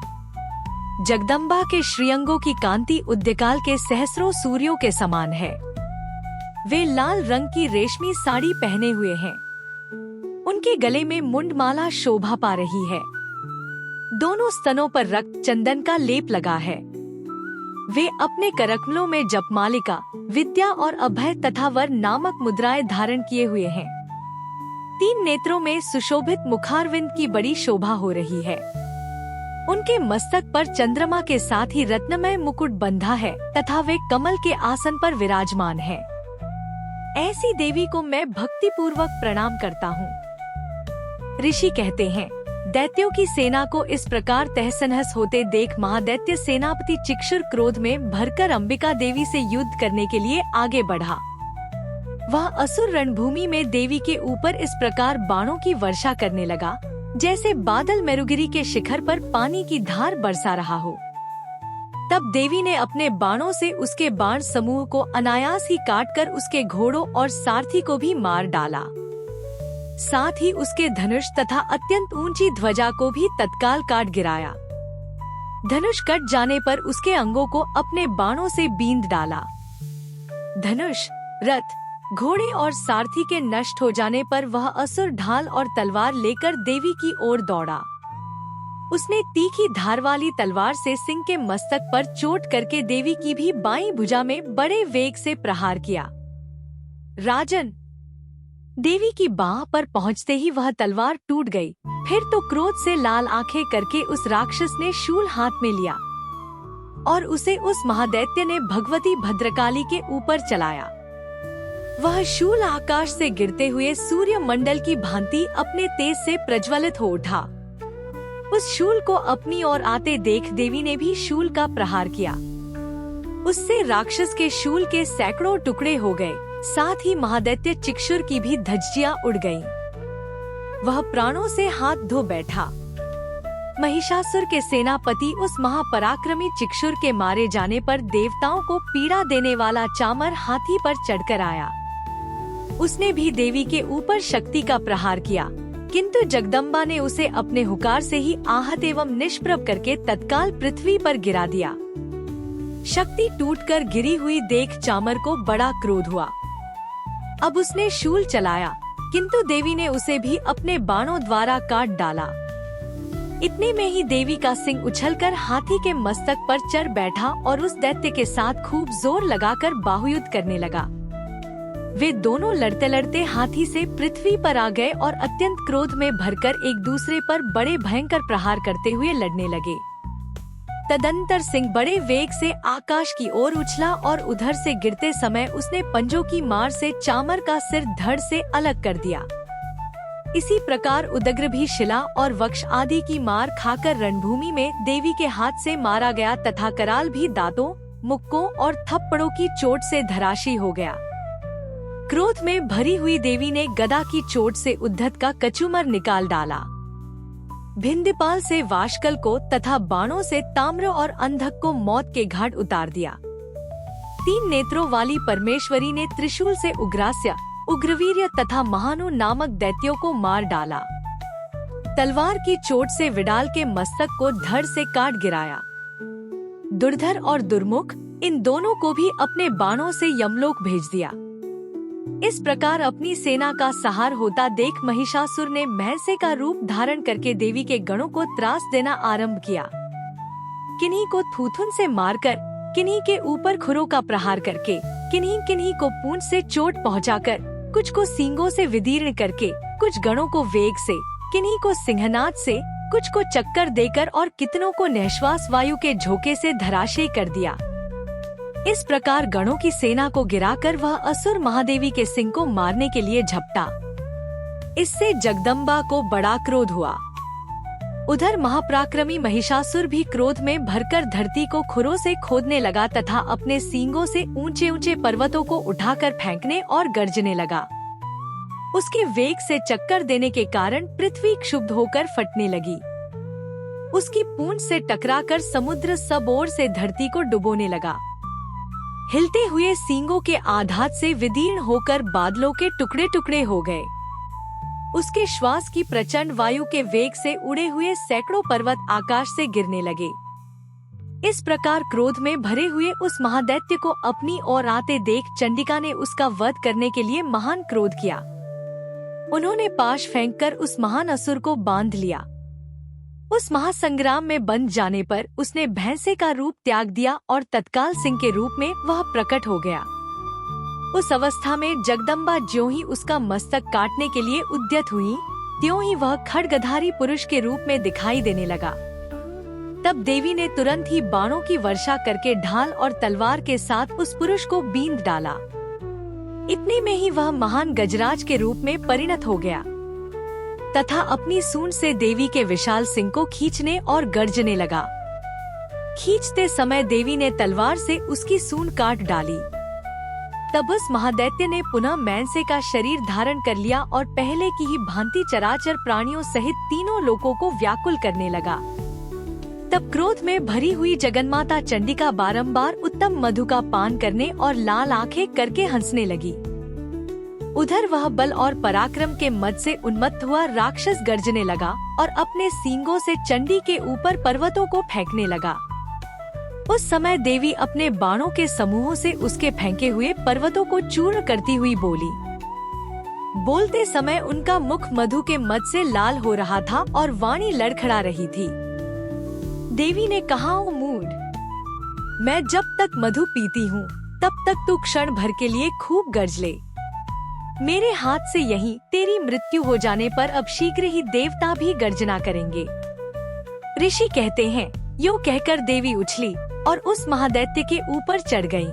जगदम्बा के श्रीअंगों की कांति उद्यकाल के सहस्रों सूर्यों के समान है। वे लाल रंग की रेशमी साड़ी पहने हुए हैं। उनके गले में मुंडमाला शोभा पा रही है। दोनों स्तनों पर रक्त चंदन का लेप लगा है। वे अपने करकमलों में जपमालिका, विद्या और अभय तथा वर नामक मुद्राएं धारण किए हुए हैं। 3 नेत्रों में सुशोभित मुखारविंद की बड़ी शोभा हो रही है। उनके मस्तक पर चंद्रमा के साथ ही रत्नमय मुकुट बंधा है तथा वे कमल के आसन पर विराजमान है। ऐसी देवी को मैं भक्ति पूर्वक प्रणाम करता हूँ। ऋषि कहते हैं, दैत्यों की सेना को इस प्रकार तहस-नहस होते देख महादैत्य सेनापति चिक्षुर क्रोध में भरकर अंबिका देवी से युद्ध करने के लिए आगे बढ़ा। वह असुर रणभूमि में देवी के ऊपर इस प्रकार बाणों की वर्षा करने लगा जैसे बादल मेरुगिरी के शिखर पर पानी की धार बरसा रहा हो। तब देवी ने अपने बाणों से उसके बाण समूह को अनायास ही काटकर उसके घोड़ों और सारथी को भी मार डाला। साथ ही उसके धनुष तथा अत्यंत ऊंची ध्वजा को भी तत्काल काट गिराया। धनुष कट जाने पर उसके अंगों को अपने बाणों से बींध डाला। धनुष, रथ, घोड़े और सारथी के नष्ट हो जाने पर वह असुर ढाल और तलवार लेकर देवी की ओर दौड़ा। उसने तीखी धार वाली तलवार से सिंह के मस्तक पर चोट करके देवी की भी बाईं भुजा में बड़े वेग से प्रहार किया। राजन, देवी की बाह पर पहुंचते ही वह तलवार टूट गई। फिर तो क्रोध से लाल आंखें करके उस राक्षस ने शूल हाथ में लिया और उसे उस महादैत्य ने भगवती भद्रकाली के ऊपर चलाया। वह शूल आकाश से गिरते हुए सूर्य मंडल की भांति अपने तेज से प्रज्वलित हो उठा। उस शूल को अपनी ओर आते देख देवी ने भी शूल का प्रहार किया। उससे राक्षस के शूल के सैकड़ों टुकड़े हो गए। साथ ही महादैत्य चिक्षुर की भी धज्जियां उड़ गईं। वह प्राणों से हाथ धो बैठा। महिषासुर के सेनापति उस महापराक्रमी चिक्षुर के मारे जाने पर देवताओं को पीड़ा देने वाला चामर हाथी पर चढ़कर आया। उसने भी देवी के ऊपर शक्ति का प्रहार किया, किंतु जगदम्बा ने उसे अपने हुकार से ही आहत एवं निष्प्रभ करके तत्काल पृथ्वी पर गिरा दिया। शक्ति टूटकर गिरी हुई देख चामर को बड़ा क्रोध हुआ। अब उसने शूल चलाया, किंतु देवी ने उसे भी अपने बाणों द्वारा काट डाला। इतने में ही देवी का सिंह उछलकर हाथी के मस्तक पर चढ़ बैठा और उस दैत्य के साथ खूब जोर लगाकर बाहुयुद्ध करने लगा। वे दोनों लड़ते लड़ते हाथी से पृथ्वी पर आ गए और अत्यंत क्रोध में भरकर एक दूसरे पर बड़े भयंकर प्रहार करते हुए लड़ने लगे। तदंतर सिंह बड़े वेग से आकाश की ओर उछला और उधर से गिरते समय उसने पंजों की मार से चामर का सिर धड़ से अलग कर दिया। इसी प्रकार उदग्र भी शिला और वक्ष आदि की मार खाकर रणभूमि में देवी के हाथ से मारा गया तथा कराल भी दांतों, मुक्कों और थप्पड़ों की चोट से धराशी हो गया। क्रोध में भरी हुई देवी ने गदा की चोट से उद्धत का कचूमर निकाल डाला। भिंदपाल से वाशकल को तथा बाणों से ताम्र और अंधक को मौत के घाट उतार दिया। 3 नेत्रों वाली परमेश्वरी ने त्रिशूल से उग्रास्य, उग्रवीर्य तथा महानु नामक दैत्यों को मार डाला। तलवार की चोट से विडाल के मस्तक को धड़ से काट गिराया। दुर्धर और दुर्मुख इन दोनों को भी अपने बाणों से यमलोक भेज दिया। इस प्रकार अपनी सेना का सहार होता देख महिषासुर ने भैंसे का रूप धारण करके देवी के गणों को त्रास देना आरंभ किया। किन्हीं को थूथुन से मारकर, किन्हीं के ऊपर खुरों का प्रहार करके, किन्हीं को पूंछ से चोट पहुंचाकर, कुछ को सींगों से विदीर्ण करके, कुछ गणों को वेग से, किन्हीं को सिंहनाद से, कुछ को चक्कर देकर और कितनों को निश्वास वायु के झोंके से धराशयी कर दिया। इस प्रकार गणों की सेना को गिराकर वह असुर महादेवी के सिंह को मारने के लिए झपटा। इससे जगदम्बा को बड़ा क्रोध हुआ। उधर महापराक्रमी महिषासुर भी क्रोध में भरकर धरती को खुरों से खोदने लगा तथा अपने सींगों से ऊंचे ऊंचे पर्वतों को उठाकर फेंकने और गर्जने लगा। उसके वेग से चक्कर देने के कारण पृथ्वी क्षुब्ध होकर फटने लगी। उसकी पूंछ से टकराकर समुद्र सब ओर से धरती को डुबोने लगा। हिलते हुए सींगों के आघात से विदीर्ण होकर बादलों के टुकड़े टुकड़े हो गए। उसके श्वास की प्रचंड वायु के वेग से उड़े हुए सैकड़ों पर्वत आकाश से गिरने लगे। इस प्रकार क्रोध में भरे हुए उस महादैत्य को अपनी ओर आते देख चंडिका ने उसका वध करने के लिए महान क्रोध किया। उन्होंने पाश फेंककर उस महान असुर को बांध लिया। उस महासंग्राम में बंध जाने पर उसने भैंसे का रूप त्याग दिया और तत्काल सिंह के रूप में वह प्रकट हो गया। उस अवस्था में जगदम्बा ज्यों ही उसका मस्तक काटने के लिए उद्यत हुई, त्यों ही वह खड्गधारी पुरुष के रूप में दिखाई देने लगा। तब देवी ने तुरंत ही बाणों की वर्षा करके ढाल और तलवार के साथ उस पुरुष को बींध डाला। इतने में ही वह महान गजराज के रूप में परिणत हो गया तथा अपनी सूंड से देवी के विशाल सिंह को खींचने और गर्जने लगा। खींचते समय देवी ने तलवार से उसकी सूंड काट डाली। तब उस महादैत्य ने पुनः मैंसे का शरीर धारण कर लिया और पहले की ही भांति चराचर प्राणियों सहित तीनों लोकों को व्याकुल करने लगा। तब क्रोध में भरी हुई जगन्माता चंडिका बारंबार उत्तम मधु का पान करने और लाल आंखें करके हंसने लगी। उधर वह बल और पराक्रम के मद से उन्मत्त हुआ राक्षस गर्जने लगा और अपने सींगों से चंडी के ऊपर पर्वतों को फेंकने लगा। उस समय देवी अपने बाणों के समूहों से उसके फेंके हुए पर्वतों को चूर्ण करती हुई बोली। बोलते समय उनका मुख मधु के मद से लाल हो रहा था और वाणी लड़खड़ा रही थी। देवी ने कहा, ओ मूढ़, मैं जब तक मधु पीती हूँ तब तक तू क्षण भर के लिए खूब गर्ज ले। मेरे हाथ से यहीं तेरी मृत्यु हो जाने पर अब शीघ्र ही देवता भी गर्जना करेंगे। ऋषि कहते हैं, यो कहकर देवी उछली और उस महादैत्य के ऊपर चढ़ गईं।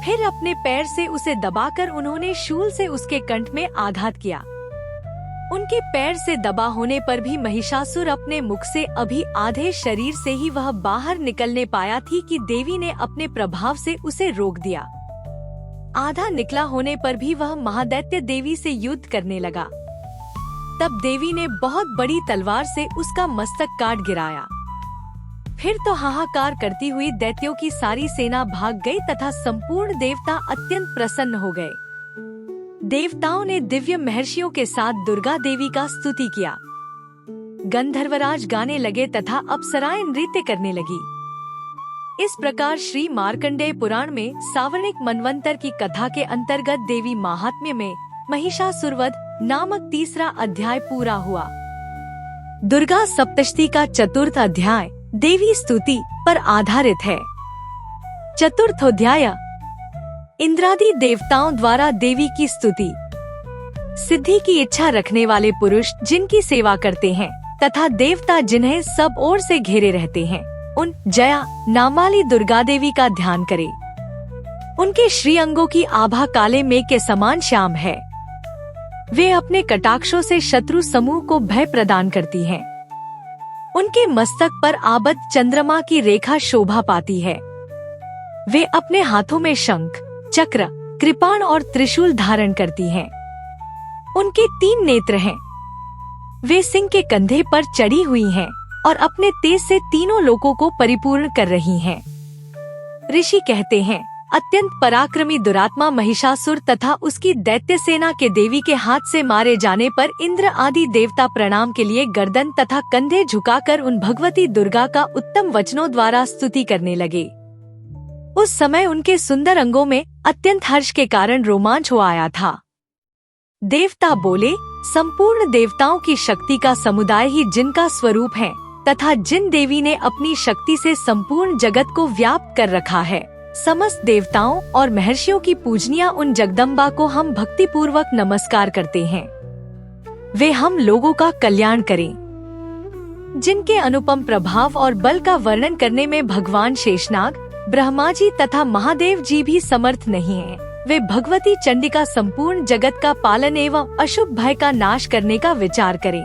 फिर अपने पैर से उसे दबाकर उन्होंने शूल से उसके कंठ में आघात किया। उनके पैर से दबा होने पर भी महिषासुर अपने मुख से अभी आधे शरीर से ही वह बाहर निकलने पाया थी कि देवी ने अपने प्रभाव से उसे रोक दिया। आधा निकला होने पर भी वह महादैत्य देवी से युद्ध करने लगा। तब देवी ने बहुत बड़ी तलवार से उसका मस्तक काट गिराया। फिर तो हाहाकार करती हुई दैत्यों की सारी सेना भाग गई तथा संपूर्ण देवता अत्यंत प्रसन्न हो गए। देवताओं ने दिव्य महर्षियों के साथ दुर्गा देवी का स्तुति किया। गंधर्वराज गाने लगे तथा अप्सराएं नृत्य करने लगी। इस प्रकार श्री मार्कंडेय पुराण में सावर्णिक मनवंतर की कथा के अंतर्गत देवी महात्म्य में महिषासुरवध नामक तीसरा अध्याय पूरा हुआ। दुर्गा सप्तशती का चतुर्थ अध्याय देवी स्तुति पर आधारित है। चतुर्थोध्याय इंद्रादि देवताओं द्वारा देवी की स्तुति। सिद्धि की इच्छा रखने वाले पुरुष जिनकी सेवा करते हैं तथा देवता जिन्हें सब ओर से घेरे रहते हैं, उन जया नाम वाली दुर्गा देवी का ध्यान करें। उनके श्री अंगों की आभा काले मेघ के समान श्याम है। वे अपने कटाक्षों से शत्रु समूह को भय प्रदान करती हैं। उनके मस्तक पर आबद्ध चंद्रमा की रेखा शोभा पाती है। वे अपने हाथों में शंख, चक्र, कृपाण और त्रिशूल धारण करती हैं। उनके 3 नेत्र हैं। वे सिंह के कंधे पर चढ़ी हुई हैं और अपने तेज से तीनों लोकों को परिपूर्ण कर रही हैं। ऋषि कहते हैं, अत्यंत पराक्रमी दुरात्मा महिषासुर तथा उसकी दैत्य सेना के देवी के हाथ से मारे जाने पर इंद्र आदि देवता प्रणाम के लिए गर्दन तथा कंधे झुकाकर उन भगवती दुर्गा का उत्तम वचनों द्वारा स्तुति करने लगे। उस समय उनके सुंदर अंगों में अत्यंत हर्ष के कारण रोमांच हो आया था। देवता बोले, संपूर्ण देवताओं की शक्ति का समुदाय ही जिनका स्वरूप है तथा जिन देवी ने अपनी शक्ति से संपूर्ण जगत को व्याप्त कर रखा है, समस्त देवताओं और महर्षियों की पूजनिया उन जगदम्बा को हम भक्ति पूर्वक नमस्कार करते हैं। वे हम लोगों का कल्याण करें। जिनके अनुपम प्रभाव और बल का वर्णन करने में भगवान शेषनाग, ब्रह्मा जी तथा महादेव जी भी समर्थ नहीं हैं। वे भगवती चंडिका संपूर्ण जगत का पालन एवं अशुभ भय का नाश करने का विचार करें।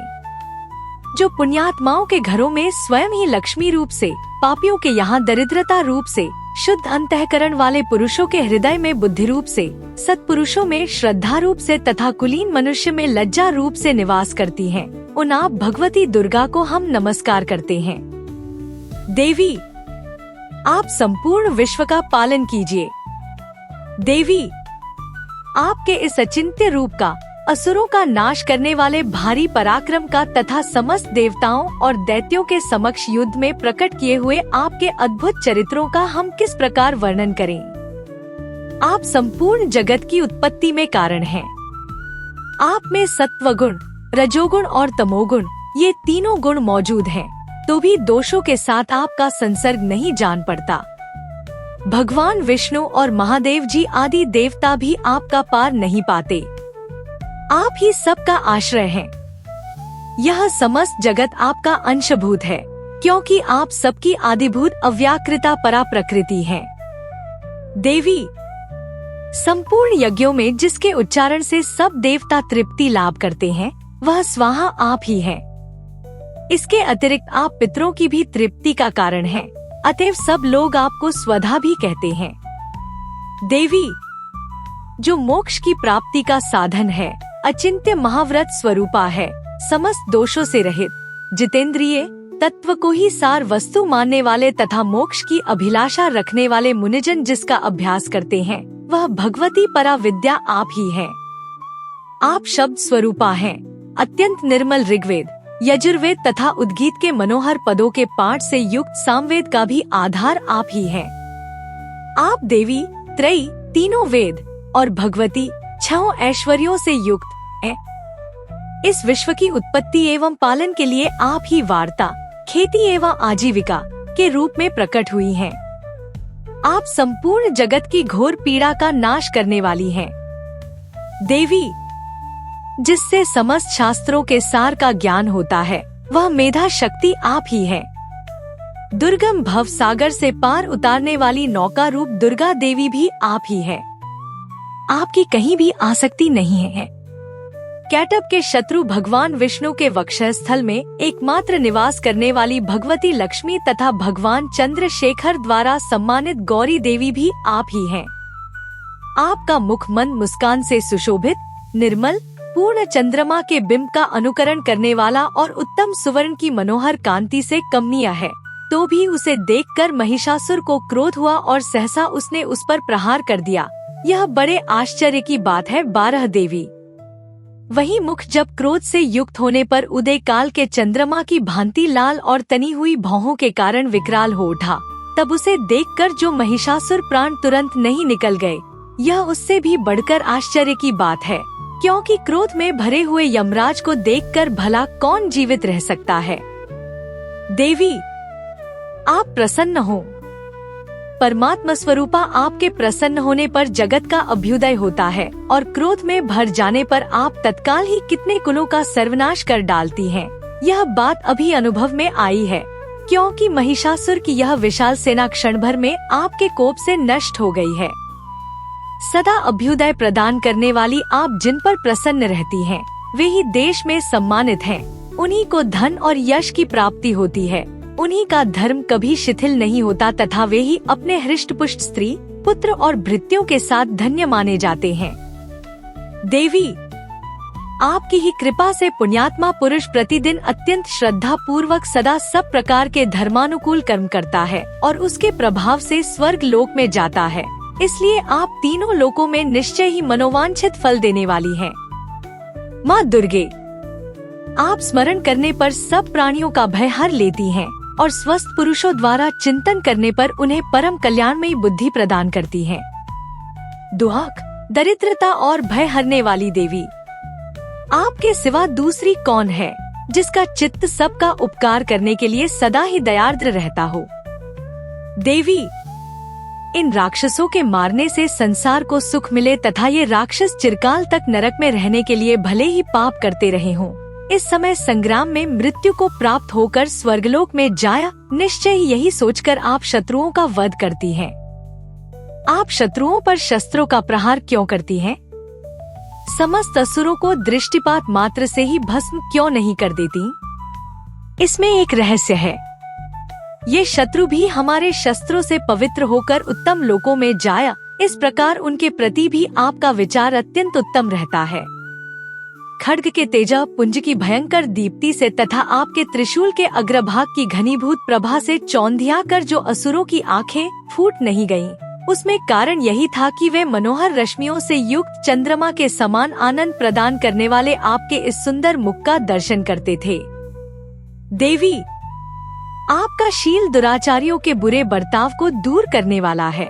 जो पुण्यात्माओं के घरों में स्वयं ही लक्ष्मी रूप से, पापियों के यहाँ दरिद्रता रूप से, शुद्ध अंतःकरण वाले पुरुषों के हृदय में बुद्धि रूप से, सत्पुरुषों में श्रद्धा रूप से तथा कुलीन मनुष्य में लज्जा रूप से निवास करती हैं, उन आप भगवती दुर्गा को हम नमस्कार करते हैं। देवी, आप संपूर्ण विश्व का पालन कीजिए। देवी, आपके इस अचिंत्य रूप का, असुरों का नाश करने वाले भारी पराक्रम का तथा समस्त देवताओं और दैत्यों के समक्ष युद्ध में प्रकट किए हुए आपके अद्भुत चरित्रों का हम किस प्रकार वर्णन करें। आप संपूर्ण जगत की उत्पत्ति में कारण हैं। आप में सत्वगुण, रजोगुण और तमोगुण, ये तीनों गुण मौजूद हैं, तो भी दोषों के साथ आपका संसर्ग नहीं जान पड़ता। भगवान विष्णु और महादेव जी आदि देवता भी आपका पार नहीं पाते। आप ही सबका आश्रय हैं। यह समस्त जगत आपका अंशभूत है, क्योंकि आप सबकी आदिभूत अव्याकृता परा प्रकृति हैं। देवी, संपूर्ण यज्ञों में जिसके उच्चारण से सब देवता तृप्ति लाभ करते हैं, वह स्वाहा आप ही हैं। इसके अतिरिक्त आप पितरों की भी तृप्ति का कारण हैं, अतएव सब लोग आपको स्वधा भी कहते हैं। देवी, जो मोक्ष की प्राप्ति का साधन है, अचिंत्य महाव्रत स्वरूपा है, समस्त दोषों से रहित, जितेंद्रिय, तत्व को ही सार वस्तु मानने वाले तथा मोक्ष की अभिलाषा रखने वाले मुनिजन जिसका अभ्यास करते हैं, वह भगवती परा विद्या आप ही हैं। आप शब्द स्वरूपा हैं। अत्यंत निर्मल ऋग्वेद, यजुर्वेद तथा उद्गीत के मनोहर पदों के पाठ से युक्त सामवेद का भी आधार आप ही हैं। आप देवी, त्रयी, तीनों वेद और भगवती छहों ऐश्वर्यों से युक्त हैं। इस विश्व की उत्पत्ति एवं पालन के लिए आप ही वार्ता, खेती एवं आजीविका के रूप में प्रकट हुई हैं। आप संपूर्ण जगत की घोर पीड़ा का नाश करने वाली हैं। देवी, जिससे समस्त शास्त्रों के सार का ज्ञान होता है, वह मेधा शक्ति आप ही है। दुर्गम भव सागर से पार उतारने वाली नौका रूप दुर्गा देवी भी आप ही है। आपकी कहीं भी आसक्ति नहीं है। कैटब के शत्रु भगवान विष्णु के वक्षस्थल में एकमात्र निवास करने वाली भगवती लक्ष्मी तथा भगवान चंद्रशेखर द्वारा सम्मानित गौरी देवी भी आप ही हैं। आपका मुख मंद मुस्कान से सुशोभित, निर्मल, पूर्ण चंद्रमा के बिंब का अनुकरण करने वाला और उत्तम सुवर्ण की मनोहर कांति से कमनीय है, तो भी उसे देखकर महिषासुर को क्रोध हुआ और सहसा उसने उस पर प्रहार कर दिया। यह बड़े आश्चर्य की बात है। 12 देवी। वही मुख जब क्रोध से युक्त होने पर उदय काल के चंद्रमा की भांति लाल और तनी हुई भौहों के कारण विकराल हो उठा, तब उसे देखकर जो महिषासुर प्राण तुरंत नहीं निकल गए, यह उससे भी बढ़कर आश्चर्य की बात है, क्योंकि क्रोध में भरे हुए यमराज को देखकर भला कौन जीवित रह सकता है। देवी, आप प्रसन्न हो। परमात्मा स्वरूपा आपके प्रसन्न होने पर जगत का अभ्युदय होता है और क्रोध में भर जाने पर आप तत्काल ही कितने कुलों का सर्वनाश कर डालती हैं। यह बात अभी अनुभव में आई है, क्योंकि महिषासुर की यह विशाल सेना क्षण भर में आपके कोप से नष्ट हो गई है। सदा अभ्युदय प्रदान करने वाली आप जिन पर प्रसन्न रहती हैं, वे ही देश में सम्मानित हैं। उन्हीं को धन और यश की प्राप्ति होती है। उन्हीं का धर्म कभी शिथिल नहीं होता तथा वे ही अपने हृष्ट-पुष्ट स्त्री, पुत्र और भृत्यों के साथ धन्य माने जाते हैं। देवी, आपकी ही कृपा से पुण्यात्मा पुरुष प्रतिदिन अत्यंत श्रद्धा पूर्वक सदा सब प्रकार के धर्मानुकूल कर्म करता है और उसके प्रभाव से स्वर्ग लोक में जाता है। इसलिए आप तीनों लोकों में निश्चय ही मनोवांछित फल देने वाली हैं। माँ दुर्गे, आप स्मरण करने पर सब प्राणियों का भय हर लेती हैं और स्वस्थ पुरुषों द्वारा चिंतन करने पर उन्हें परम कल्याणमयी बुद्धि प्रदान करती हैं। दुख, दरिद्रता और भय हरने वाली देवी। आपके सिवा दूसरी कौन है जिसका चित्त सबका उपकार करने के लिए सदा ही दयार्द्र रहता हो। देवी, इन राक्षसों के मारने से संसार को सुख मिले तथा ये राक्षस चिरकाल तक नरक में रहने के लिए भले ही पाप करते रहे हों, इस समय संग्राम में मृत्यु को प्राप्त होकर स्वर्गलोक में जाया, निश्चय यही सोचकर आप शत्रुओं का वध करती हैं। आप शत्रुओं पर शस्त्रों का प्रहार क्यों करती हैं? समस्त असुरों को दृष्टिपात मात्र से ही भस्म क्यों नहीं कर देती? इसमें एक रहस्य है। ये शत्रु भी हमारे शस्त्रों से पवित्र होकर उत्तम लोकों में जाया, इस प्रकार उनके प्रति भी आपका विचार अत्यंत उत्तम रहता है। खड्ग के तेजा पुंज की भयंकर दीप्ति से तथा आपके त्रिशूल के अग्रभाग की घनीभूत प्रभा से चौंधिया कर जो असुरों की आंखें फूट नहीं गईं, उसमें कारण यही था कि वे मनोहर रश्मियों से युक्त चंद्रमा के समान आनंद प्रदान करने वाले आपके इस सुंदर मुख का दर्शन करते थे। देवी, आपका शील दुराचारियों के बुरे बर्ताव को दूर करने वाला है।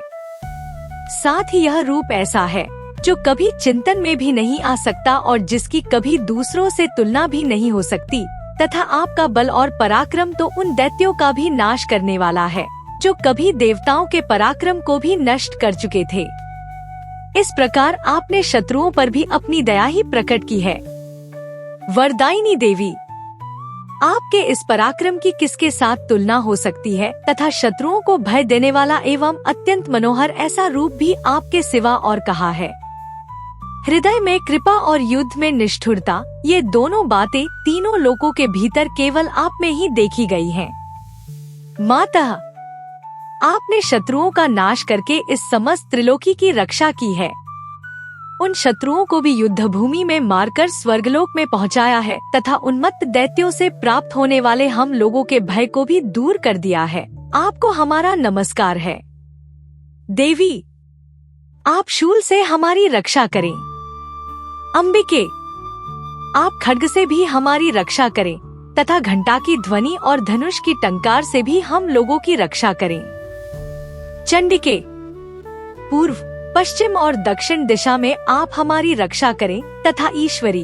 साथ ही यह रूप ऐसा है जो कभी चिंतन में भी नहीं आ सकता और जिसकी कभी दूसरों से तुलना भी नहीं हो सकती, तथा आपका बल और पराक्रम तो उन दैत्यों का भी नाश करने वाला है जो कभी देवताओं के पराक्रम को भी नष्ट कर चुके थे। इस प्रकार आपने शत्रुओं पर भी अपनी दया ही प्रकट की है। वरदायिनी देवी, आपके इस पराक्रम की किसके साथ तुलना हो सकती है तथा शत्रुओं को भय देने वाला एवं अत्यंत मनोहर ऐसा रूप भी आपके सिवा और कहा है। हृदय में कृपा और युद्ध में निष्ठुरता, ये दोनों बातें तीनों लोकों के भीतर केवल आप में ही देखी गई हैं। माता, आपने शत्रुओं का नाश करके इस समस्त त्रिलोकी की रक्षा की है। उन शत्रुओं को भी युद्ध भूमि में मारकर स्वर्गलोक में पहुंचाया है तथा उन्मत्त दैत्यों से प्राप्त होने वाले हम लोगों के भय को भी दूर कर दिया है। आपको हमारा नमस्कार है। देवी, आप शूल से हमारी रक्षा करें। अंबिके, आप खड्ग से भी हमारी रक्षा करें तथा घंटा की ध्वनि और धनुष की टंकार से भी हम लोगों की रक्षा करें। चंडिके, पूर्व, पश्चिम और दक्षिण दिशा में आप हमारी रक्षा करें तथा ईश्वरी,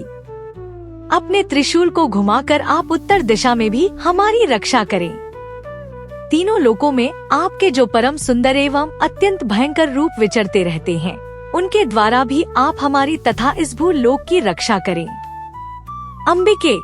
अपने त्रिशूल को घुमाकर आप उत्तर दिशा में भी हमारी रक्षा करें। तीनों लोकों में आपके जो परम सुंदर एवं अत्यंत भयंकर रूप विचरते रहते हैं, उनके द्वारा भी आप हमारी तथा इस भूलोक की रक्षा करें। अंबिके,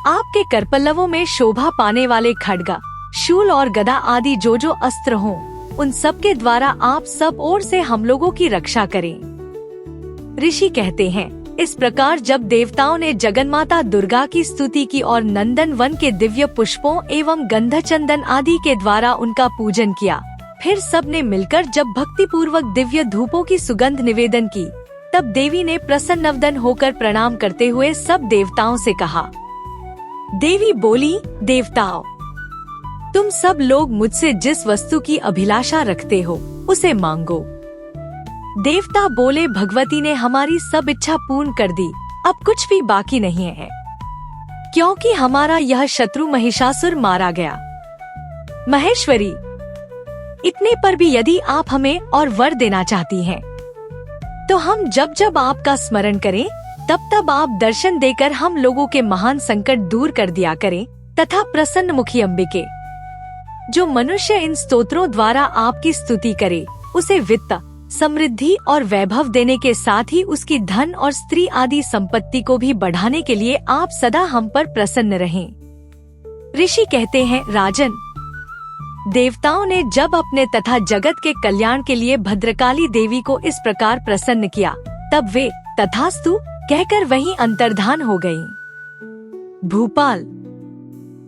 आपके करपल्लवों में शोभा पाने वाले खड्गा, शूल और गदा आदि जो जो अस्त्र हों, उन सब के द्वारा आप सब ओर से हम लोगों की रक्षा करें। ऋषि कहते हैं, इस प्रकार जब देवताओं ने जगन्माता दुर्गा की स्तुति की और नंदन वन के दिव्य पुष्पों एवं गंध चंदन आदि के द्वारा उनका पूजन किया, फिर सब ने मिलकर जब भक्ति पूर्वक दिव्य धूपों की सुगंध निवेदन की, तब देवी ने प्रसन्नवदन होकर प्रणाम करते हुए सब देवताओं से कहा। देवी बोली, देवताओं, तुम सब लोग मुझसे जिस वस्तु की अभिलाषा रखते हो उसे मांगो। देवता बोले, भगवती ने हमारी सब इच्छा पूर्ण कर दी, अब कुछ भी बाकी नहीं है, क्योंकि हमारा यह शत्रु महिषासुर मारा गया। महेश्वरी, इतने पर भी यदि आप हमें और वर देना चाहती हैं, तो हम जब जब आपका स्मरण करें तब तब आप दर्शन देकर हम लोगों के महान संकट दूर कर दिया करें तथा प्रसन्न मुखी अंबिके, जो मनुष्य इन स्तोत्रों द्वारा आपकी स्तुति करे, उसे वित्त, समृद्धि और वैभव देने के साथ ही उसकी धन और स्त्री आदि संपत्ति को भी बढ़ाने के लिए आप सदा हम पर प्रसन्न रहें। ऋषि कहते हैं, राजन, देवताओं ने जब अपने तथा जगत के कल्याण के लिए भद्रकाली देवी को इस प्रकार प्रसन्न किया, तब वे तथास्तु कहकर वहीं अंतर्धान हो गयीं। भूपाल,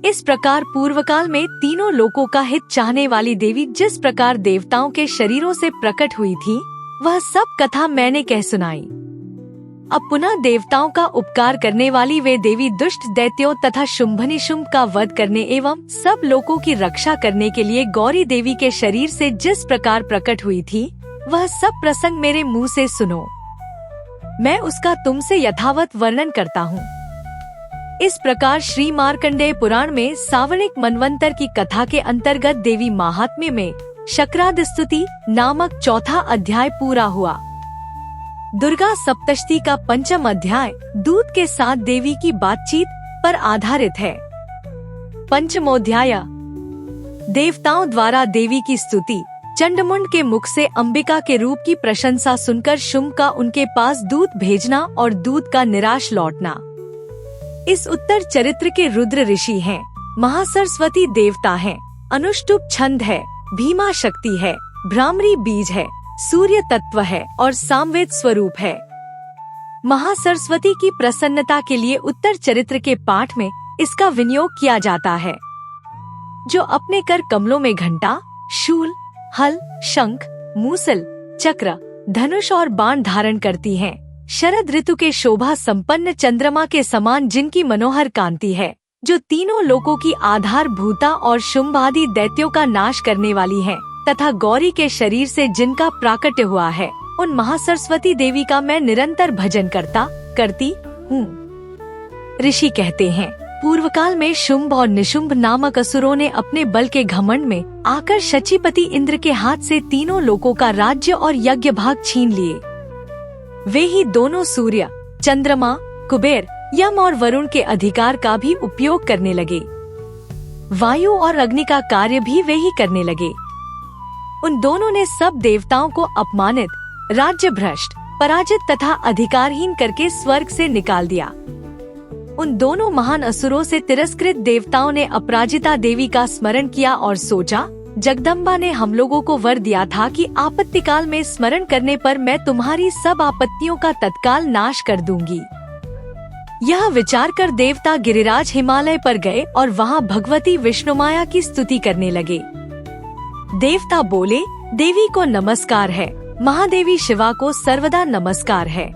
इस प्रकार पूर्वकाल में तीनों लोकों का हित चाहने वाली देवी जिस प्रकार देवताओं के शरीरों से प्रकट हुई थी, वह सब कथा मैंने कह सुनाई। अब पुनः देवताओं का उपकार करने वाली वे देवी दुष्ट दैत्यों तथा शुंभनिशुंभ का वध करने एवं सब लोगों की रक्षा करने के लिए गौरी देवी के शरीर से जिस प्रकार प्रकट हुई थी, वह सब प्रसंग मेरे मुंह से सुनो। मैं उसका तुमसे यथावत वर्णन करता हूँ। इस प्रकार श्री मार्कंडेय पुराण में सावर्णिक मनवंतर की कथा के अंतर्गत देवी महात्म्य में शक्रादिस्तुति नामक चौथा अध्याय पूरा हुआ। दुर्गा सप्तशती का पंचम अध्याय दूत के साथ देवी की बातचीत पर आधारित है। पंचमोध्याय देवताओं द्वारा देवी की स्तुति। चंडमुंड के मुख से अंबिका के रूप की प्रशंसा सुनकर शुंभ का उनके पास दूत भेजना और दूत का निराश लौटना। इस उत्तर चरित्र के रुद्र ऋषि हैं, महासरस्वती देवता हैं, अनुष्टुप छंद है, भीमा शक्ति है, भ्रामरी बीज है, सूर्य तत्व है और सामवेद स्वरूप है। महासरस्वती की प्रसन्नता के लिए उत्तर चरित्र के पाठ में इसका विनियोग किया जाता है, जो अपने कर कमलों में घंटा, शूल, हल, शंख, मूसल, चक्र, धनुष और बाण धारण करती हैं। शरद ऋतु के शोभा संपन्न चंद्रमा के समान जिनकी मनोहर कांति है, जो तीनों लोकों की आधार भूता और शुंभ आदि दैत्यों का नाश करने वाली है, तथा गौरी के शरीर से जिनका प्राकट्य हुआ है, उन महासरस्वती देवी का मैं निरंतर भजन करती हूँ। ऋषि कहते हैं, पूर्व काल में शुंभ और निशुंभ नामक असुरों ने अपने बल के घमंड में आकर शचीपति इंद्र के हाथ से तीनों लोकों का राज्य और यज्ञ भाग छीन लिए। वे ही दोनों सूर्य, चंद्रमा, कुबेर, यम और वरुण के अधिकार का भी उपयोग करने लगे। वायु और अग्नि का कार्य भी वे ही करने लगे। उन दोनों ने सब देवताओं को अपमानित, राज्य भ्रष्ट, पराजित तथा अधिकारहीन करके स्वर्ग से निकाल दिया। उन दोनों महान असुरों से तिरस्कृत देवताओं ने अपराजिता देवी का स्मरण किया और सोचा, जगदम्बा ने हम लोगों को वर दिया था कि आपत्ति काल में स्मरण करने पर मैं तुम्हारी सब आपत्तियों का तत्काल नाश कर दूंगी। यह विचार कर देवता गिरिराज हिमालय पर गए और वहाँ भगवती विष्णुमाया की स्तुति करने लगे। देवता बोले, देवी को नमस्कार है, महादेवी शिवा को सर्वदा नमस्कार है,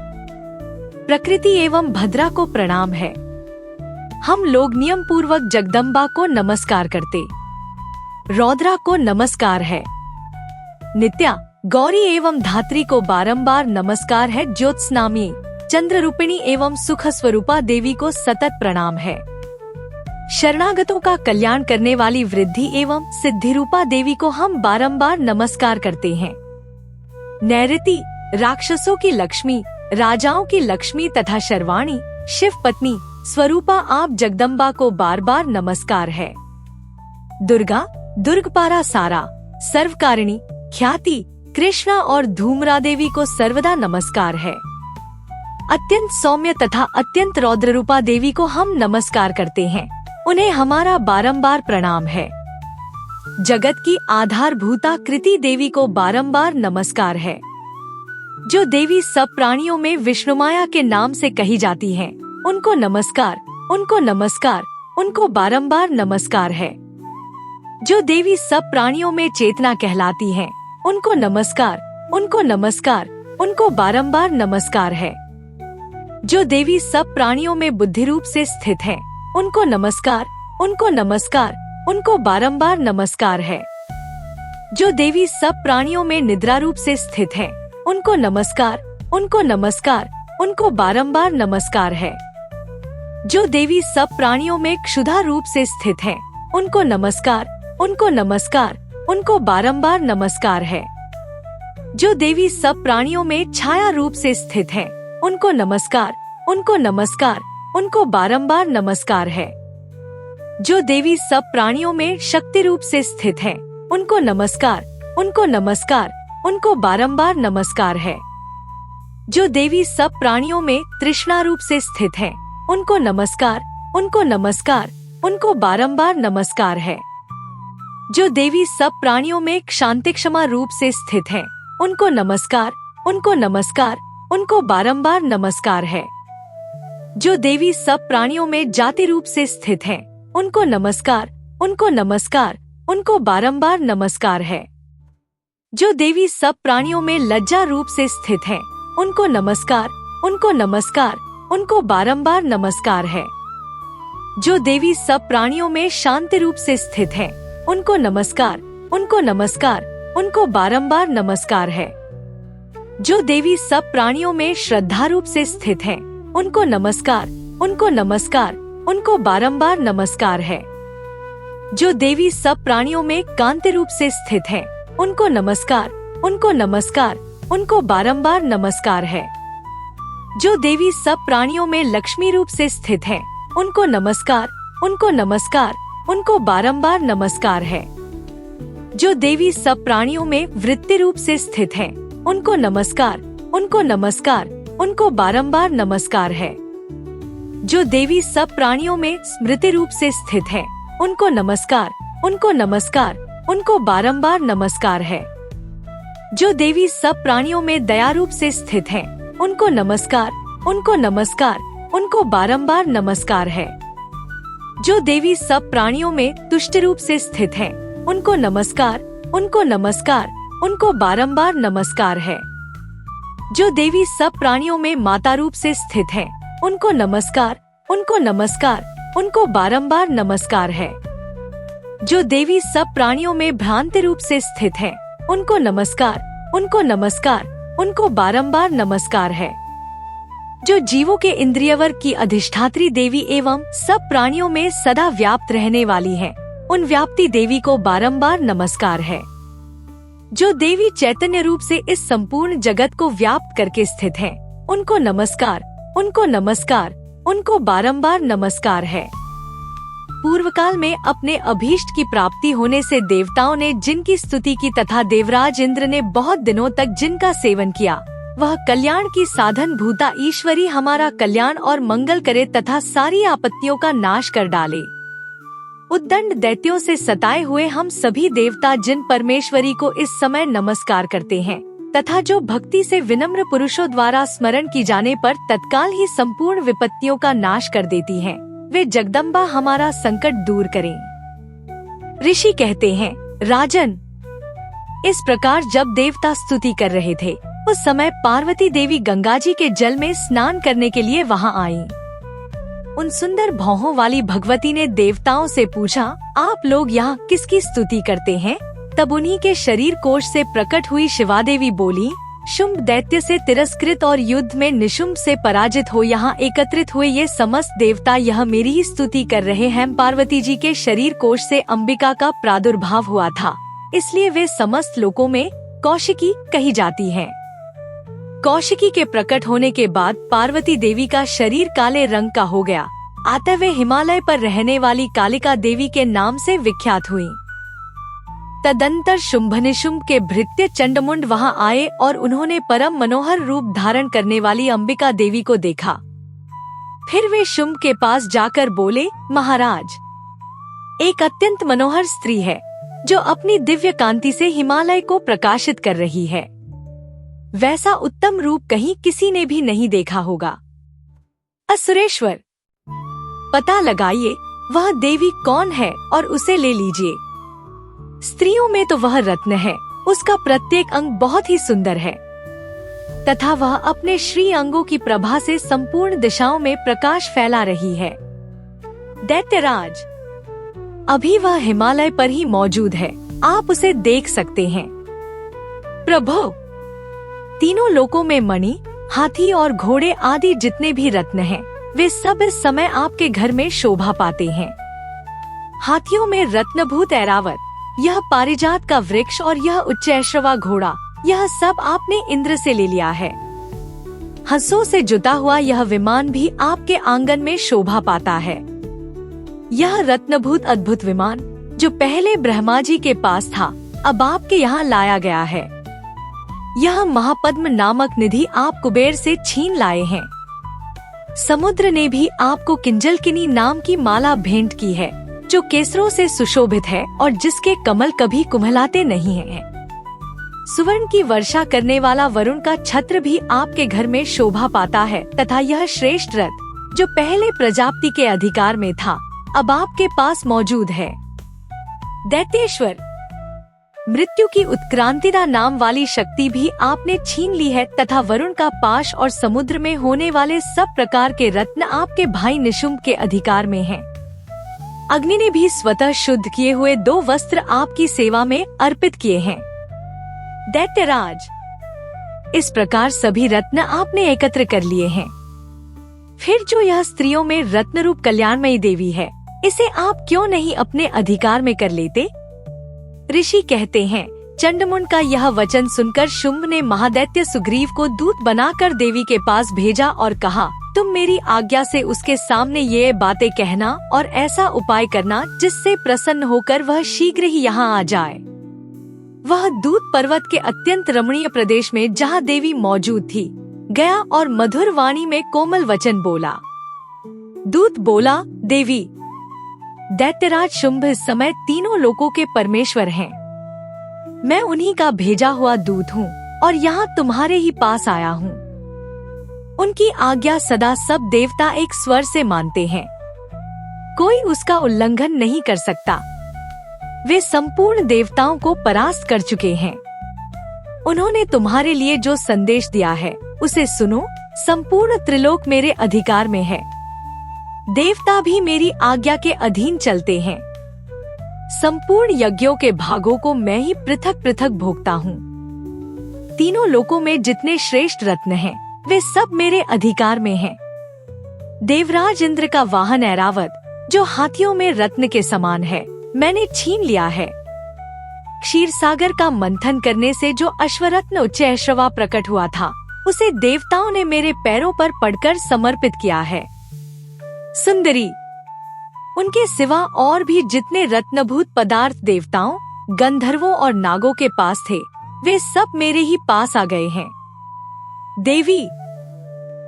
प्रकृति एवं भद्रा को प्रणाम है। हम लोग नियम पूर्वक जगदम्बा को नमस्कार करते, रौद्रा को नमस्कार है, नित्या, गौरी एवं धात्री को बारंबार नमस्कार है, ज्योत्स्नामी, चंद्र रूपिणी एवं सुख स्वरूपा देवी को सतत प्रणाम है। शरणागतों का कल्याण करने वाली वृद्धि एवं सिद्धि रूपा देवी को हम बारंबार नमस्कार करते हैं। नैऋति, राक्षसों की लक्ष्मी, राजाओं की लक्ष्मी तथा शर्वाणी, शिव पत्नी स्वरूपा आप जगदम्बा को बार बार नमस्कार है। दुर्गा, दुर्गपारा सारा, सर्वकारिणी, ख्याति, कृष्णा और धूमरा देवी को सर्वदा नमस्कार है। अत्यंत सौम्य तथा अत्यंत रौद्र रूपा देवी को हम नमस्कार करते हैं, उन्हें हमारा बारंबार प्रणाम है। जगत की आधारभूता कृति देवी को बारंबार नमस्कार है। जो देवी सब प्राणियों में विष्णुमाया के नाम से कही जाती हैं, उनको नमस्कार, उनको नमस्कार, उनको बारंबार नमस्कार है। जो देवी सब प्राणियों में चेतना कहलाती हैं, उनको नमस्कार, उनको नमस्कार, उनको बारंबार नमस्कार है। जो देवी सब प्राणियों में बुद्धि रूप से स्थित हैं, उनको नमस्कार, उनको नमस्कार, उनको बारंबार नमस्कार है। जो देवी सब प्राणियों में निद्रा रूप से स्थित हैं, उनको नमस्कार, उनको नमस्कार, उनको बारंबार नमस्कार है। जो देवी सब प्राणियों में क्षुधा रूप से स्थित हैं, उनको नमस्कार, उनको नमस्कार, उनको बारंबार नमस्कार है। जो देवी सब प्राणियों में छाया रूप से स्थित हैं, उनको नमस्कार, उनको नमस्कार, उनको बारंबार नमस्कार है। जो देवी सब प्राणियों में शक्ति रूप से स्थित हैं, उनको नमस्कार, उनको नमस्कार, उनको बारंबार नमस्कार है। जो देवी सब प्राणियों में तृष्णा रूप से स्थित हैं, उनको नमस्कार, उनको नमस्कार, उनको बारंबार नमस्कार है। जो देवी सब प्राणियों में शांति क्षमा रूप से स्थित हैं, उनको नमस्कार, उनको नमस्कार, उनको बारंबार नमस्कार है। जो देवी सब प्राणियों में जाति रूप से स्थित हैं, उनको नमस्कार, उनको नमस्कार, उनको बारंबार नमस्कार है। जो देवी सब प्राणियों में लज्जा रूप से स्थित हैं, उनको नमस्कार, उनको नमस्कार, उनको बारंबार नमस्कार है। जो देवी सब प्राणियों में शांति रूप से स्थित हैं, उनको नमस्कार, उनको नमस्कार, उनको बारंबार नमस्कार है। जो देवी सब प्राणियों में श्रद्धा रूप से स्थित हैं, उनको नमस्कार, उनको नमस्कार, उनको बारंबार नमस्कार है। जो देवी सब प्राणियों में कांति रूप से स्थित हैं, उनको नमस्कार, उनको नमस्कार, उनको बारंबार नमस्कार है। जो देवी सब प्राणियों में लक्ष्मी रूप से स्थित है, उनको नमस्कार, उनको नमस्कार, उनको बारंबार नमस्कार है। जो देवी सब प्राणियों में वृत्ति रूप से स्थित है, उनको नमस्कार, उनको नमस्कार, उनको बारंबार नमस्कार है। जो देवी सब प्राणियों में स्मृति रूप से स्थित है, उनको नमस्कार, उनको नमस्कार, उनको बारंबार नमस्कार है। जो देवी सब प्राणियों में दया रूप से स्थित है, उनको नमस्कार, उनको नमस्कार, उनको बारंबार नमस्कार है। जो देवी सब प्राणियों में तुष्ट रूप से स्थित है, उनको नमस्कार, उनको नमस्कार, उनको बारंबार नमस्कार है। जो देवी सब प्राणियों में माता रूप से स्थित है, उनको नमस्कार, उनको नमस्कार, उनको बारंबार नमस्कार है। जो देवी सब प्राणियों में भ्रांति रूप से स्थित है, उनको नमस्कार, उनको नमस्कार, उनको बारंबार नमस्कार है। जो जीवों के इंद्रियवर की अधिष्ठात्री देवी एवं सब प्राणियों में सदा व्याप्त रहने वाली है, उन व्याप्ति देवी को बारंबार नमस्कार है। जो देवी चैतन्य रूप से इस संपूर्ण जगत को व्याप्त करके स्थित है, उनको नमस्कार, उनको नमस्कार, उनको बारंबार नमस्कार है। पूर्व काल में अपने अभीष्ट की प्राप्ति होने से देवताओं ने जिनकी स्तुति की तथा देवराज इंद्र ने बहुत दिनों तक जिनका सेवन किया, वह कल्याण की साधन भूता ईश्वरी हमारा कल्याण और मंगल करे तथा सारी आपत्तियों का नाश कर डाले। उद्दंड दैत्यों से सताए हुए हम सभी देवता जिन परमेश्वरी को इस समय नमस्कार करते हैं तथा जो भक्ति से विनम्र पुरुषों द्वारा स्मरण की जाने पर तत्काल ही संपूर्ण विपत्तियों का नाश कर देती हैं, वे जगदम्बा हमारा संकट दूर करें। ऋषि कहते हैं, राजन, इस प्रकार जब देवता स्तुति कर रहे थे, उस समय पार्वती देवी गंगा जी के जल में स्नान करने के लिए वहां आईं। उन सुंदर भौहों वाली भगवती ने देवताओं से पूछा, आप लोग यहाँ किसकी स्तुति करते हैं? तब उन्हीं के शरीर कोश से प्रकट हुई शिवादेवी बोली, शुंभ दैत्य से तिरस्कृत और युद्ध में निशुंभ से पराजित हो यहाँ एकत्रित हुए ये समस्त देवता यह मेरी ही स्तुति कर रहे हैं। पार्वती जी के शरीर कोश से अंबिका का प्रादुर्भाव हुआ था, इसलिए वे समस्त लोकों में कौशिकी कही जाती हैं। कौशिकी के प्रकट होने के बाद पार्वती देवी का शरीर काले रंग का हो गया, अतः वे हिमालय पर रहने वाली कालिका देवी के नाम से विख्यात हुई। तदंतर शुंभ निशुंभ के भृत्य चंडमुंड वहां आए और उन्होंने परम मनोहर रूप धारण करने वाली अंबिका देवी को देखा। फिर वे शुंभ के पास जाकर बोले, महाराज, एक अत्यंत मनोहर स्त्री है जो अपनी दिव्य कांति से हिमालय को प्रकाशित कर रही है। वैसा उत्तम रूप कहीं किसी ने भी नहीं देखा होगा। असुरेश्वर, पता लगाइए वह देवी कौन है और उसे ले लीजिए। स्त्रियों में तो वह रत्न है, उसका प्रत्येक अंग बहुत ही सुंदर है तथा वह अपने श्री अंगों की प्रभा से संपूर्ण दिशाओं में प्रकाश फैला रही है। दैत्यराज, अभी वह हिमालय पर ही मौजूद है, आप उसे देख सकते हैं। प्रभु, तीनों लोकों में मणि, हाथी और घोड़े आदि जितने भी रत्न हैं, वे सब इस समय आपके घर में शोभा पाते हैं। हाथियों में रत्नभूत ऐरावत, यह पारिजात का वृक्ष और यह उच्चैश्रवा घोड़ा, यह सब आपने इंद्र से ले लिया है। हंसों से जुता हुआ यह विमान भी आपके आंगन में शोभा पाता है। यह रत्नभूत अद्भुत विमान जो पहले ब्रह्मा जी के पास था, अब आपके यहाँ लाया गया है। यह महापद्म नामक निधि आप कुबेर से छीन लाए हैं। समुद्र ने भी आपको किंजलकिनी नाम की माला भेंट की है जो केसरों से सुशोभित है और जिसके कमल कभी कुम्हलाते नहीं हैं। सुवर्ण की वर्षा करने वाला वरुण का छत्र भी आपके घर में शोभा पाता है तथा यह श्रेष्ठ रथ जो पहले प्रजापति के अधिकार में था, अब आपके पास मौजूद है। दैत्येश्वर, मृत्यु की उत्क्रांतिदा नाम वाली शक्ति भी आपने छीन ली है तथा वरुण का पाश और समुद्र में होने वाले सब प्रकार के रत्न आपके भाई निशुंभ के अधिकार में हैं। अग्नि ने भी स्वतः शुद्ध किए हुए 2 वस्त्र आपकी सेवा में अर्पित किए हैं। दैत्यराज, इस प्रकार सभी रत्न आपने एकत्र कर लिए हैं। फिर जो यह स्त्रियों में रत्न रूप कल्याणमयी देवी है, इसे आप क्यों नहीं अपने अधिकार में कर लेते? ऋषि कहते हैं, चंडमुंड का यह वचन सुनकर शुंभ ने महादैत्य सुग्रीव को दूत बनाकर देवी के पास भेजा और कहा, तुम मेरी आज्ञा से उसके सामने ये बातें कहना और ऐसा उपाय करना जिससे प्रसन्न होकर वह शीघ्र ही यहाँ आ जाए। वह दूत पर्वत के अत्यंत रमणीय प्रदेश में जहाँ देवी मौजूद थी गया और मधुर वाणी में कोमल वचन बोला। दूत बोला, देवी, दैत्यराज शुंभ इस समय तीनों लोकों के परमेश्वर हैं। मैं उन्हीं का भेजा हुआ दूत हूँ और यहाँ तुम्हारे ही पास आया हूँ। उनकी आज्ञा सदा सब देवता एक स्वर से मानते हैं, कोई उसका उल्लंघन नहीं कर सकता। वे संपूर्ण देवताओं को परास्त कर चुके हैं। उन्होंने तुम्हारे लिए जो संदेश दिया है उसे सुनो। संपूर्ण त्रिलोक मेरे अधिकार में है। देवता भी मेरी आज्ञा के अधीन चलते हैं। संपूर्ण यज्ञों के भागों को मैं ही पृथक पृथक भोगता हूँ। तीनों लोकों में जितने श्रेष्ठ रत्न हैं, वे सब मेरे अधिकार में हैं। देवराज इंद्र का वाहन ऐरावत, जो हाथियों में रत्न के समान है, मैंने छीन लिया है। क्षीर सागर का मंथन करने से जो अश्वरत्न उच्चैश्रवा प्रकट हुआ था, उसे देवताओं ने मेरे पैरों पर पड़कर समर्पित किया है। सुंदरी, उनके सिवा और भी जितने रत्नभूत पदार्थ देवताओं, गंधर्वों और नागों के पास थे, वे सब मेरे ही पास आ गए हैं। देवी,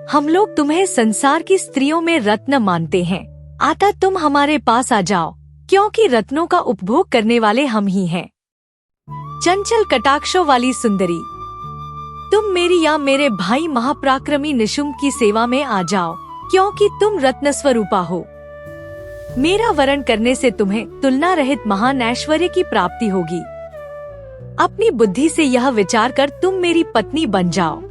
हम लोग तुम्हें संसार की स्त्रियों में रत्न मानते हैं, अतः तुम हमारे पास आ जाओ, क्योंकि रत्नों का उपभोग करने वाले हम ही हैं। चंचल कटाक्षों वाली सुंदरी, तुम मेरी या मेरे भाई महापराक्रमी निशुंभ की सेवा में आ जाओ, क्योंकि तुम रत्न स्वरूपा हो। मेरा वरण करने से तुम्हें तुलना रहित महान ऐश्वर्य की प्राप्ति होगी। अपनी बुद्धि से यह विचार कर तुम मेरी पत्नी बन जाओ।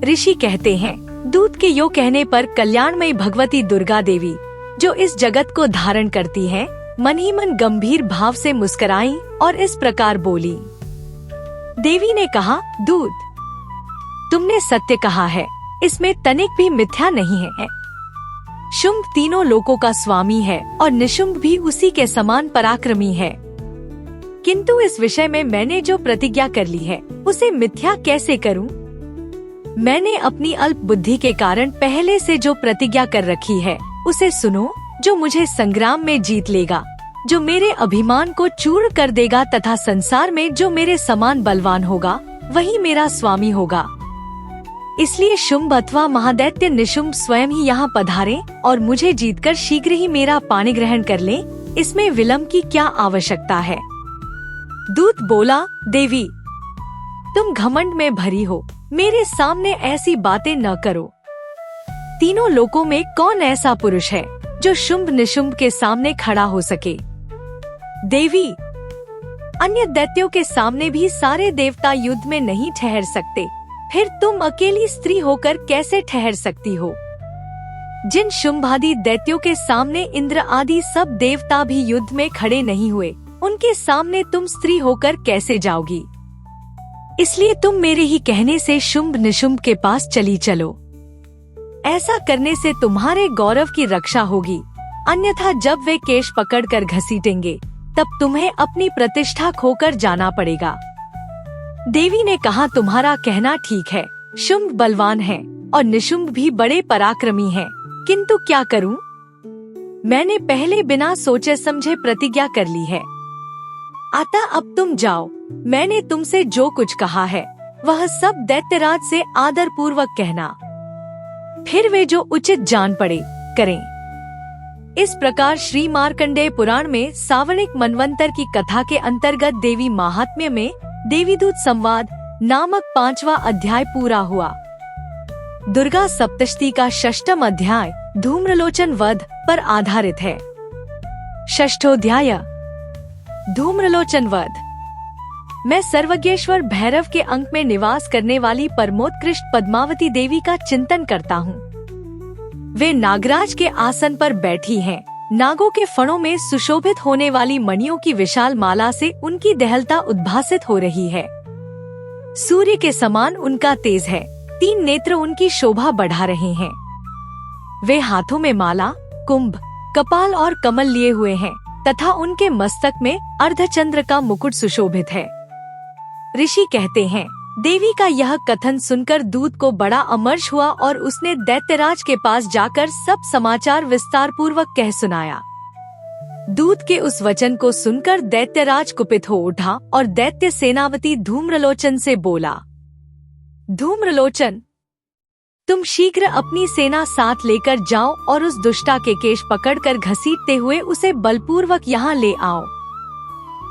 ऋषि कहते हैं, दूत के यो कहने पर कल्याणमयी भगवती दुर्गा देवी, जो इस जगत को धारण करती है, मन ही मन गंभीर भाव से मुस्कुराई और इस प्रकार बोली। देवी ने कहा, दूत, तुमने सत्य कहा है, इसमें तनिक भी मिथ्या नहीं है। शुंभ तीनों लोकों का स्वामी है और निशुंभ भी उसी के समान पराक्रमी है। किंतु इस विषय में मैंने जो प्रतिज्ञा कर ली है, उसे मिथ्या कैसे करूं? मैंने अपनी अल्प बुद्धि के कारण पहले से जो प्रतिज्ञा कर रखी है, उसे सुनो। जो मुझे संग्राम में जीत लेगा, जो मेरे अभिमान को चूर्ण कर देगा तथा संसार में जो मेरे समान बलवान होगा, वही मेरा स्वामी होगा। इसलिए शुंभ अथवा महादैत्य निशुंभ स्वयं ही यहाँ पधारे और मुझे जीतकर शीघ्र ही मेरा पाणी ग्रहण कर ले। इसमें विलंब की क्या आवश्यकता है? दूत बोला, देवी, तुम घमंड में भरी हो, मेरे सामने ऐसी बातें न करो। तीनों लोकों में कौन ऐसा पुरुष है जो शुंभ निशुंभ के सामने खड़ा हो सके? देवी, अन्य दैत्यों के सामने भी सारे देवता युद्ध में नहीं ठहर सकते, फिर तुम अकेली स्त्री होकर कैसे ठहर सकती हो? जिन शुंभादि दैत्यों के सामने इंद्र आदि सब देवता भी युद्ध में खड़े नहीं हुए, उनके सामने तुम स्त्री होकर कैसे जाओगी? इसलिए तुम मेरे ही कहने से शुंभ निशुंभ के पास चली चलो। ऐसा करने से तुम्हारे गौरव की रक्षा होगी, अन्यथा जब वे केश पकड़कर घसीटेंगे, तब तुम्हें अपनी प्रतिष्ठा खोकर जाना पड़ेगा। देवी ने कहा, तुम्हारा कहना ठीक है, शुंभ बलवान है और निशुंभ भी बड़े पराक्रमी हैं, किंतु क्या करूं? मैंने पहले बिना सोचे समझे प्रतिज्ञा कर ली है। अतः अब तुम जाओ। मैंने तुमसे जो कुछ कहा है, वह सब दैत्यराज से आदर पूर्वक कहना, फिर वे जो उचित जान पड़े करें। इस प्रकार श्री मार्कंडेय पुराण में सावर्णिक मनवंतर की कथा के अंतर्गत देवी महात्म्य में देवीदूत संवाद नामक 5वां अध्याय पूरा हुआ। दुर्गा सप्तशती का 6वां अध्याय धूम्रलोचन वध पर आधारित है। 6वां अध्याय धूम्रलोचन वध। मैं सर्वज्ञेश्वर भैरव के अंक में निवास करने वाली परमोत्कृष्ट पद्मावती देवी का चिंतन करता हूँ। वे नागराज के आसन पर बैठी हैं। नागों के फणों में सुशोभित होने वाली मणियों की विशाल माला से उनकी दहलता उद्भासित हो रही है। सूर्य के समान उनका तेज है। 3 नेत्र उनकी शोभा बढ़ा रहे हैं। वे हाथों में माला, कुंभ, कपाल और कमल लिए हुए हैं तथा उनके मस्तक में अर्धचंद्र का मुकुट सुशोभित है। ऋषि कहते हैं, देवी का यह कथन सुनकर दूत को बड़ा अमर्ष हुआ और उसने दैत्यराज के पास जाकर सब समाचार विस्तार पूर्वक कह सुनाया। दूत के उस वचन को सुनकर दैत्यराज कुपित हो उठा और दैत्य सेनापति धूम्रलोचन से बोला, धूम्रलोचन, तुम शीघ्र अपनी सेना साथ लेकर जाओ और उस दुष्टा के केश पकड़कर घसीटते हुए उसे बलपूर्वक यहाँ ले आओ।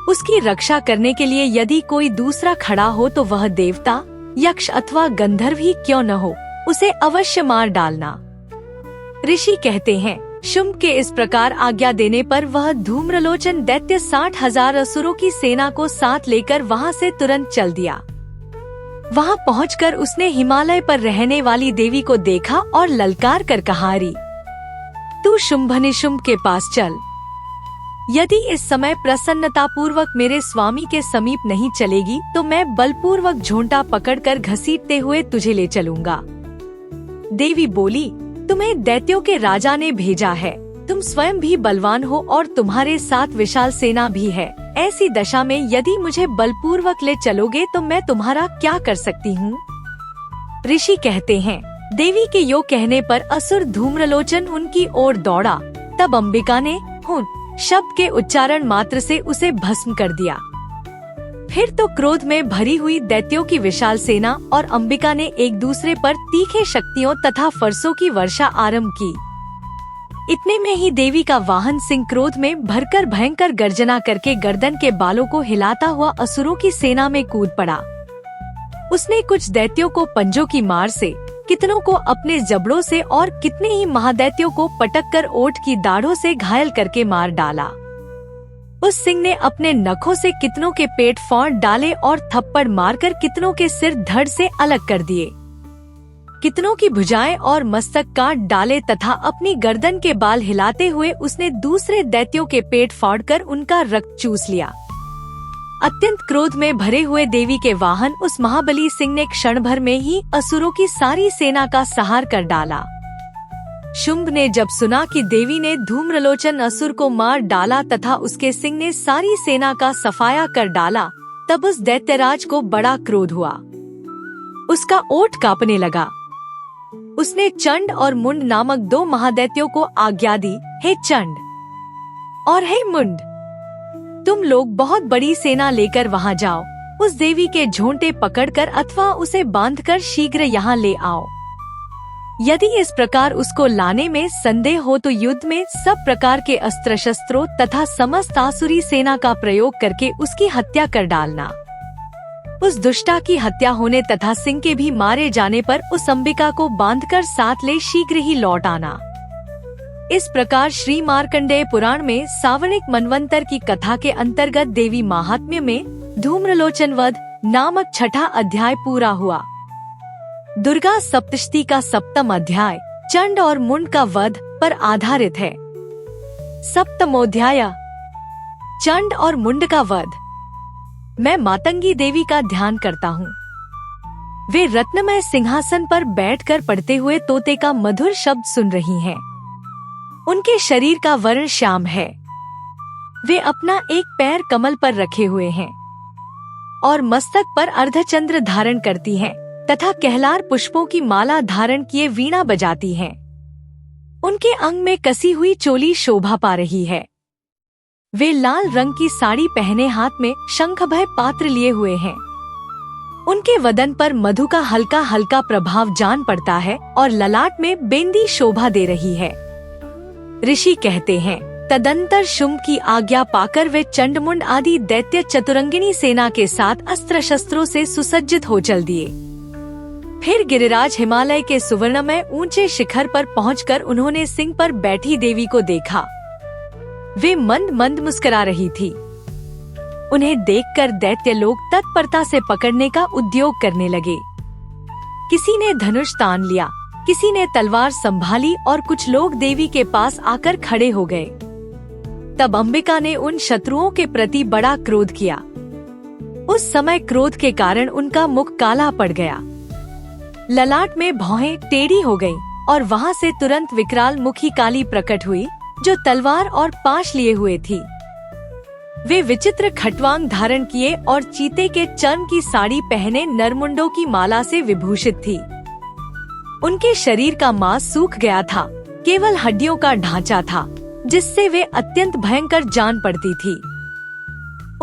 उसकी रक्षा करने के लिए यदि कोई दूसरा खड़ा हो तो वह देवता, यक्ष अथवा गंधर्व ही क्यों न हो, उसे अवश्य मार डालना। ऋषि कहते हैं, शुंभ के इस प्रकार आज्ञा देने पर वह धूम्रलोचन दैत्य 60,000 असुरों की सेना को साथ लेकर वहाँ से तुरंत चल दिया। वहाँ पहुंचकर उसने हिमालय पर रहने वाली देवी को देखा और ललकार कर कहा, तू शुंभ के पास चल। यदि इस समय प्रसन्नता पूर्वक मेरे स्वामी के समीप नहीं चलेगी तो मैं बलपूर्वक झोंटा पकड़कर घसीटते हुए तुझे ले चलूंगा। देवी बोली, तुम्हें दैत्यों के राजा ने भेजा है, तुम स्वयं भी बलवान हो और तुम्हारे साथ विशाल सेना भी है। ऐसी दशा में यदि मुझे बलपूर्वक ले चलोगे तो मैं तुम्हारा क्या कर सकती हूँ। ऋषि कहते हैं, देवी के यो कहने पर असुर धूम्रलोचन उनकी ओर दौड़ा। तब अंबिका ने हुन शब्द के उच्चारण मात्र से उसे भस्म कर दिया। फिर तो क्रोध में भरी हुई दैत्यों की विशाल सेना और अंबिका ने एक दूसरे पर तीखे शक्तियों तथा फरसों की वर्षा आरंभ की। इतने में ही देवी का वाहन सिंह क्रोध में भरकर भयंकर गर्जना करके गर्दन के बालों को हिलाता हुआ असुरों की सेना में कूद पड़ा। उसने कुछ दैत्यों को पंजों की मार से, कितनों को अपने जबड़ों से और कितने ही महादैत्यों को पटक कर ओठ की दाढ़ों से घायल करके मार डाला। उस सिंह ने अपने नखों से कितनों के पेट फाड़ डाले और थप्पड़ मारकर कितनों के सिर धड़ से अलग कर दिए। कितनों की भुजाएं और मस्तक काट डाले तथा अपनी गर्दन के बाल हिलाते हुए उसने दूसरे दैत्यों के पेट फाड़कर उनका रक्त चूस लिया। अत्यंत क्रोध में भरे हुए देवी के वाहन उस महाबली सिंह ने क्षण भर में ही असुरों की सारी सेना का संहार कर डाला। शुंभ ने जब सुना कि देवी ने धूम्रलोचन असुर को मार डाला तथा उसके सिंह ने सारी सेना का सफाया कर डाला, तब उस दैत्यराज को बड़ा क्रोध हुआ। उसका ओठ कांपने लगा। उसने चंड और मुंड नामक 2 महादैत्यों को आज्ञा दी, हे चंड और हे मुंड, तुम लोग बहुत बड़ी सेना लेकर वहां जाओ, उस देवी के झोंटे पकड़कर अथवा उसे बांधकर शीघ्र यहाँ ले आओ। यदि इस प्रकार उसको लाने में संदेह हो तो युद्ध में सब प्रकार के अस्त्र शस्त्रों तथा समस्त आसुरी सेना का प्रयोग करके उसकी हत्या कर डालना। उस दुष्टा की हत्या होने तथा सिंह के भी मारे जाने पर उस अंबिका को बांधकर साथ ले शीघ्र ही लौट आना। इस प्रकार श्री मार्कंडेय पुराण में सावर्णिक मनवंतर की कथा के अंतर्गत देवी महात्म्य में धूम्रलोचन वध नामक 6ठा अध्याय पूरा हुआ। दुर्गा सप्तशती का 7वां अध्याय चंड और मुंड का वध पर आधारित है। 7वां चंड और मुंड का वध। मैं मातंगी देवी का ध्यान करता हूँ। वे रत्नमय सिंहासन पर बैठकर पढ़ते हुए तोते का मधुर शब्द सुन रही हैं। उनके शरीर का वर्ण श्याम है। वे अपना एक पैर कमल पर रखे हुए हैं और मस्तक पर अर्धचंद्र धारण करती हैं तथा कहलार पुष्पों की माला धारण किए वीणा बजाती हैं। उनके अंग में कसी हुई चोली शोभा पा रही है। वे लाल रंग की साड़ी पहने हाथ में शंखभय पात्र लिए हुए हैं। उनके वदन पर मधु का हल्का हल्का प्रभाव जान पड़ता है और ललाट में बेंदी शोभा दे रही है। ऋषि कहते हैं, तदंतर शुंभ की आज्ञा पाकर वे चंडमुंड आदि दैत्य चतुरंगिनी सेना के साथ अस्त्र शस्त्रों से सुसज्जित हो चल दिए। फिर गिरिराज हिमालय के सुवर्णमय ऊंचे शिखर पर पहुंचकर उन्होंने सिंह पर बैठी देवी को देखा। वे मंद मंद मुस्कुरा रही थी। उन्हें देखकर दैत्य लोग तत्परता से पकड़ने का उद्योग करने लगे। किसी ने धनुष तान लिया, किसी ने तलवार संभाली और कुछ लोग देवी के पास आकर खड़े हो गए। तब अंबिका ने उन शत्रुओं के प्रति बड़ा क्रोध किया। उस समय क्रोध के कारण उनका मुख काला पड़ गया, ललाट में भौहें टेढ़ी हो गईं और वहाँ से तुरंत विकराल मुखी काली प्रकट हुई जो तलवार और पाश लिए हुए थी। वे विचित्र खटवांग धारण किए और चीते के चर्म की साड़ी पहने नरमुंडों की माला से विभूषित थी। उनके शरीर का मांस सूख गया था, केवल हड्डियों का ढांचा था, जिससे वे अत्यंत भयंकर जान पड़ती थी।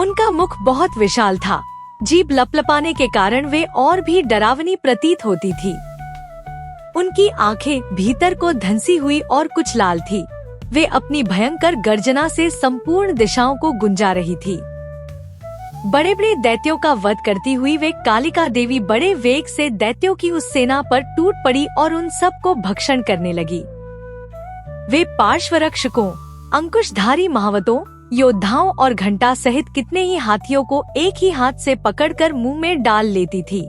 उनका मुख बहुत विशाल था, जीभ लपलपाने के कारण वे और भी डरावनी प्रतीत होती थी। उनकी आंखें भीतर को धंसी हुई और कुछ लाल थी। वे अपनी भयंकर गर्जना से संपूर्ण दिशाओं को गुंजा रही थी। बड़े बड़े दैत्यों का वध करती हुई वे कालिका देवी बड़े वेग से दैत्यों की उस सेना पर टूट पड़ी और उन सब को भक्षण करने लगी। वे पार्श्वरक्षकों, अंकुशधारी महावतों, योद्धाओं और घंटा सहित कितने ही हाथियों को एक ही हाथ से पकड़कर मुंह में डाल लेती थी।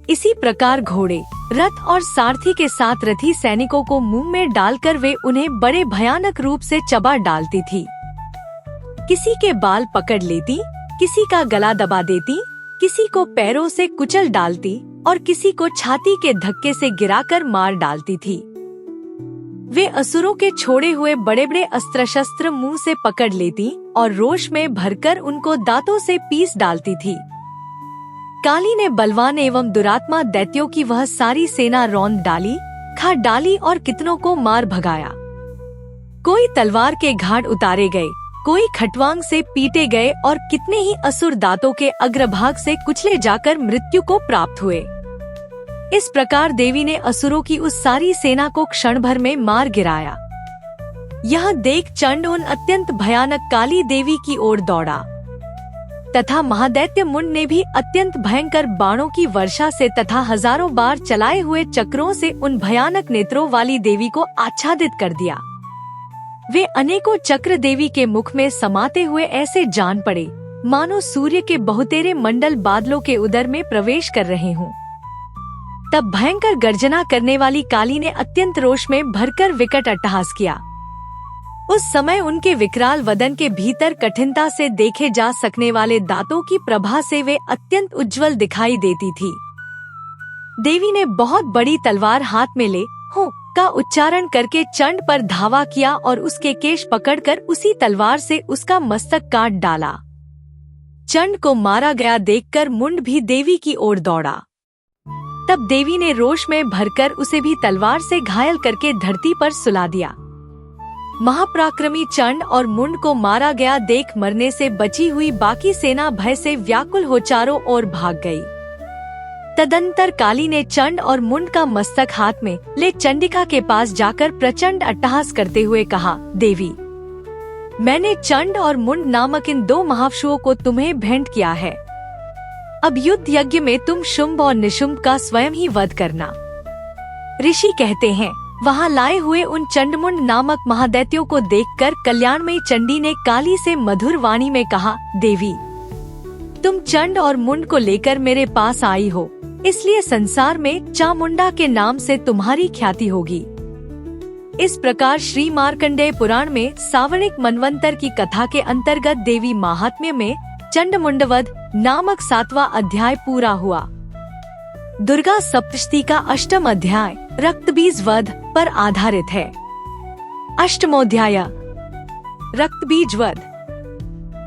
इसी प्रकार घोड़े, रथ और सारथी के साथ रथी सैनिकों को मुंह में डालकर वे उन्हें बड़े भयानक रूप से चबा डालती थी। किसी के बाल पकड़ लेती, किसी का गला दबा देती, किसी को पैरों से कुचल डालती और किसी को छाती के धक्के से गिराकर मार डालती थी। वे असुरों के छोड़े हुए बड़े बड़े अस्त्र शस्त्र मुंह से पकड़ लेती और रोष में भरकर उनको दांतों से पीस डालती थी। काली ने बलवान एवं दुरात्मा दैत्यों की वह सारी सेना रौंद डाली, खा डाली और कितनों को मार भगाया। कोई तलवार के घाट उतारे गए, कोई खटवांग से पीटे गए और कितने ही असुर दांतों के अग्रभाग से कुचले जाकर मृत्यु को प्राप्त हुए। इस प्रकार देवी ने असुरों की उस सारी सेना को क्षण भर में मार गिराया। यह देख चंड उन अत्यंत भयानक काली देवी की ओर दौड़ा तथा महादैत्य मुंड ने भी अत्यंत भयंकर बाणों की वर्षा से तथा हजारों बार चलाए हुए चक्रों से उन भयानक नेत्रों वाली देवी को आच्छादित कर दिया। वे अनेकों चक्र देवी के मुख में समाते हुए ऐसे जान पड़े मानो सूर्य के बहुतेरे मंडल बादलों के उदर में प्रवेश कर रहे हों। तब भयंकर गर्जना करने वाली काली ने अत्यंत रोष में भरकर विकट अट्टहास किया। उस समय उनके विकराल वदन के भीतर कठिनता से देखे जा सकने वाले दांतों की प्रभा से वे अत्यंत उज्जवल दिखाई देती थी। देवी ने बहुत बड़ी तलवार हाथ में ले हो का उच्चारण करके चंड पर धावा किया और उसके केश पकड़कर उसी तलवार से उसका मस्तक काट डाला। चंड को मारा गया देखकर मुंड भी देवी की ओर दौड़ा। तब देवी ने रोष में भरकर उसे भी तलवार से घायल करके धरती पर सुला दिया। महापराक्रमी चंड और मुंड को मारा गया देख मरने से बची हुई बाकी सेना भय से व्याकुल हो चारों ओर भाग गई। तदंतर काली ने चंड और मुंड का मस्तक हाथ में ले चंडिका के पास जाकर प्रचंड अट्टहास करते हुए कहा, देवी, मैंने चंड और मुंड नामक इन दो महावशुओं को तुम्हें भेंट किया है। अब युद्ध यज्ञ में तुम शुंभ और निशुंभ का स्वयं ही वध करना। ऋषि कहते हैं, वहाँ लाए हुए उन चंडमुंड नामक महादैत्यों को देखकर कल्याणमयी चंडी ने काली से मधुर वाणी में कहा, देवी, तुम चंड और मुंड को लेकर मेरे पास आई हो, इसलिए संसार में चामुंडा के नाम से तुम्हारी ख्याति होगी। इस प्रकार श्री मार्कंडेय पुराण में सावर्णिक मनवंतर की कथा के अंतर्गत देवी महात्म्य में चंडमुंडवध नामक 7वां अध्याय पूरा हुआ। दुर्गा सप्तशती का 8वां अध्याय रक्तबीज वध पर आधारित है। 8वां रक्तबीज वध।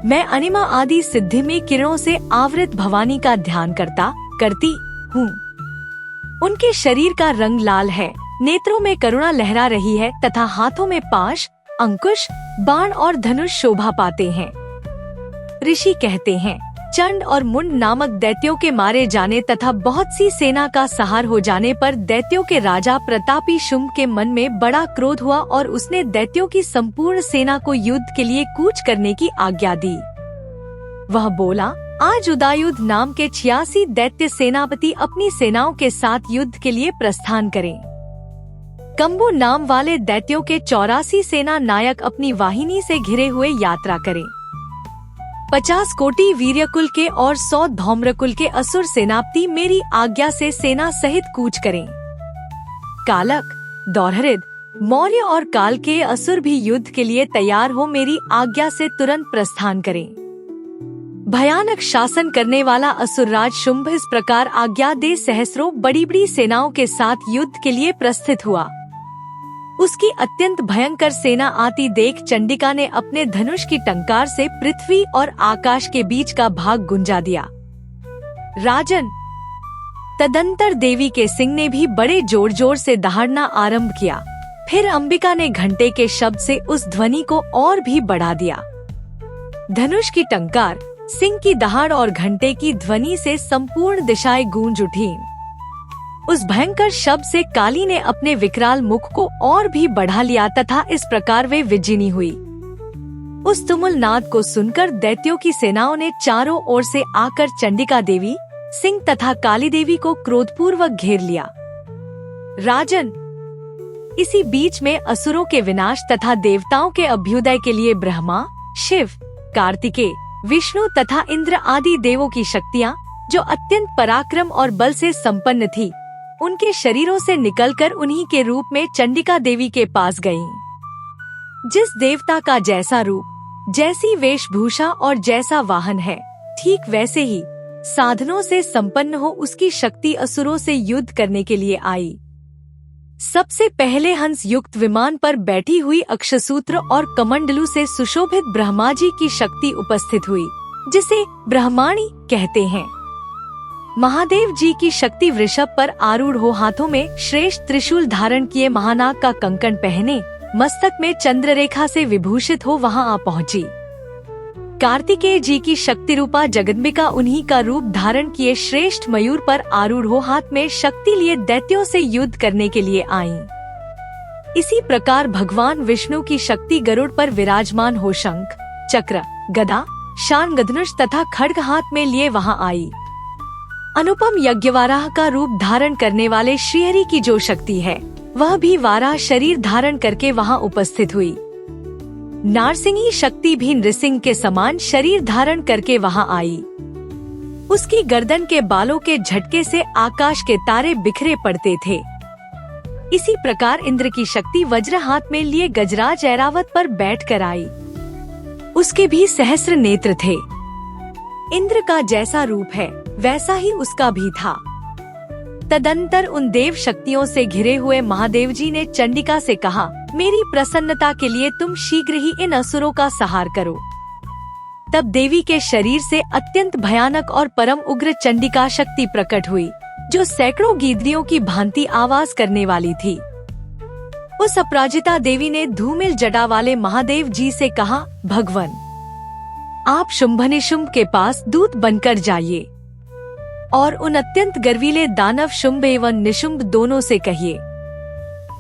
मैं अनिमा आदि सिद्धि में किरणों से आवृत भवानी का ध्यान करती हूँ। उनके शरीर का रंग लाल है, नेत्रों में करुणा लहरा रही है तथा हाथों में पाश, अंकुश, बाण और धनुष शोभा पाते हैं। ऋषि कहते हैं, चंड और मुंड नामक दैत्यों के मारे जाने तथा बहुत सी सेना का सहार हो जाने पर दैत्यों के राजा प्रतापी शुंभ के मन में बड़ा क्रोध हुआ और उसने दैत्यों की संपूर्ण सेना को युद्ध के लिए कूच करने की आज्ञा दी। वह बोला, आज उदायुध नाम के 86 दैत्य सेनापति अपनी सेनाओं के साथ युद्ध के लिए प्रस्थान करें। कंबु नाम वाले दैत्यों के 84 सेना नायक अपनी वाहिनी से घिरे हुए यात्रा करें। 50 कोटि वीर्यकुल के और 100 धौम्रकुल के असुर सेनापति मेरी आज्ञा से सेना सहित कूच करें। कालक, दौरहृद, मौर्य और काल के असुर भी युद्ध के लिए तैयार हो मेरी आज्ञा से तुरंत प्रस्थान करें। भयानक शासन करने वाला असुरराज शुंभ इस प्रकार आज्ञा दे सहस्रों बड़ी बड़ी सेनाओं के साथ युद्ध के लिए प्रस्थित हुआ। उसकी अत्यंत भयंकर सेना आती देख चंडिका ने अपने धनुष की टंकार से पृथ्वी और आकाश के बीच का भाग गुंजा दिया। राजन, तदंतर देवी के सिंह ने भी बड़े जोर जोर से दहाड़ना आरंभ किया। फिर अंबिका ने घंटे के शब्द से उस ध्वनि को और भी बढ़ा दिया। धनुष की टंकार, सिंह की दहाड़ और घंटे की ध्वनि से संपूर्ण दिशाएं गूंज उठीं। उस भयंकर शब्द से काली ने अपने विकराल मुख को और भी बढ़ा लिया तथा इस प्रकार वे विजिनी हुई। उस तुमुल नाद को सुनकर दैत्यों की सेनाओं ने चारों ओर से आकर चंडिका देवी, सिंह तथा काली देवी को क्रोधपूर्वक घेर लिया। राजन, इसी बीच में असुरों के विनाश तथा देवताओं के अभ्युदय के लिए ब्रह्मा, शिव, कार्तिकेय, विष्णु तथा इंद्र आदि देवों की शक्तियाँ, जो अत्यंत पराक्रम और बल से संपन्न थी, उनके शरीरों से निकलकर उन्हीं के रूप में चंडिका देवी के पास गईं। जिस देवता का जैसा रूप, जैसी वेशभूषा और जैसा वाहन है, ठीक वैसे ही साधनों से संपन्न हो उसकी शक्ति असुरों से युद्ध करने के लिए आई। सबसे पहले हंस युक्त विमान पर बैठी हुई अक्षसूत्र और कमंडलू से सुशोभित ब्रह्मा जी की शक्ति उपस्थित हुई, जिसे ब्रह्माणी कहते हैं। महादेव जी की शक्ति वृषभ पर आरूढ़ हो, हाथों में श्रेष्ठ त्रिशूल धारण किए, महानाग का कंकण पहने, मस्तक में चंद्ररेखा से विभूषित हो वहां आ पहुंची। कार्तिकेय जी की शक्ति रूपा जगदम्बिका उन्हीं का रूप धारण किए श्रेष्ठ मयूर पर आरूढ़ हो, हाथ में शक्ति लिए दैत्यों से युद्ध करने के लिए आईं। इसी प्रकार भगवान विष्णु की शक्ति गरुड़ पर विराजमान हो शंख, चक्र, गदा, शार्ङ्गधनुष तथा खड्ग हाथ में लिए वहां आई। अनुपम यज्ञवाराह का रूप धारण करने वाले श्रीहरि की जो शक्ति है, वह भी वाराह शरीर धारण करके वहां उपस्थित हुई। नारसिंही शक्ति भी नृसिंह के समान शरीर धारण करके वहां आई। उसकी गर्दन के बालों के झटके से आकाश के तारे बिखरे पड़ते थे। इसी प्रकार इंद्र की शक्ति वज्र हाथ में लिए गजराज ऐरावत पर बैठकर आई। उसके भी सहस्र नेत्र थे। इंद्र का जैसा रूप है, वैसा ही उसका भी था। तदंतर उन देव शक्तियों से घिरे हुए महादेव जी ने चंडिका से कहा, मेरी प्रसन्नता के लिए तुम शीघ्र ही इन असुरों का संहार करो। तब देवी के शरीर से अत्यंत भयानक और परम उग्र चंडिका शक्ति प्रकट हुई, जो सैकड़ों गीदड़ियों की भांति आवाज करने वाली थी। उस अपराजिता देवी ने धूमिल जटा वाले महादेव जी से कहा, भगवन, आप शुंभनिशुंभ के पास दूत बनकर जाइए और उन अत्यंत गर्वीले दानव शुंभ एवं निशुंभ दोनों से कहिए,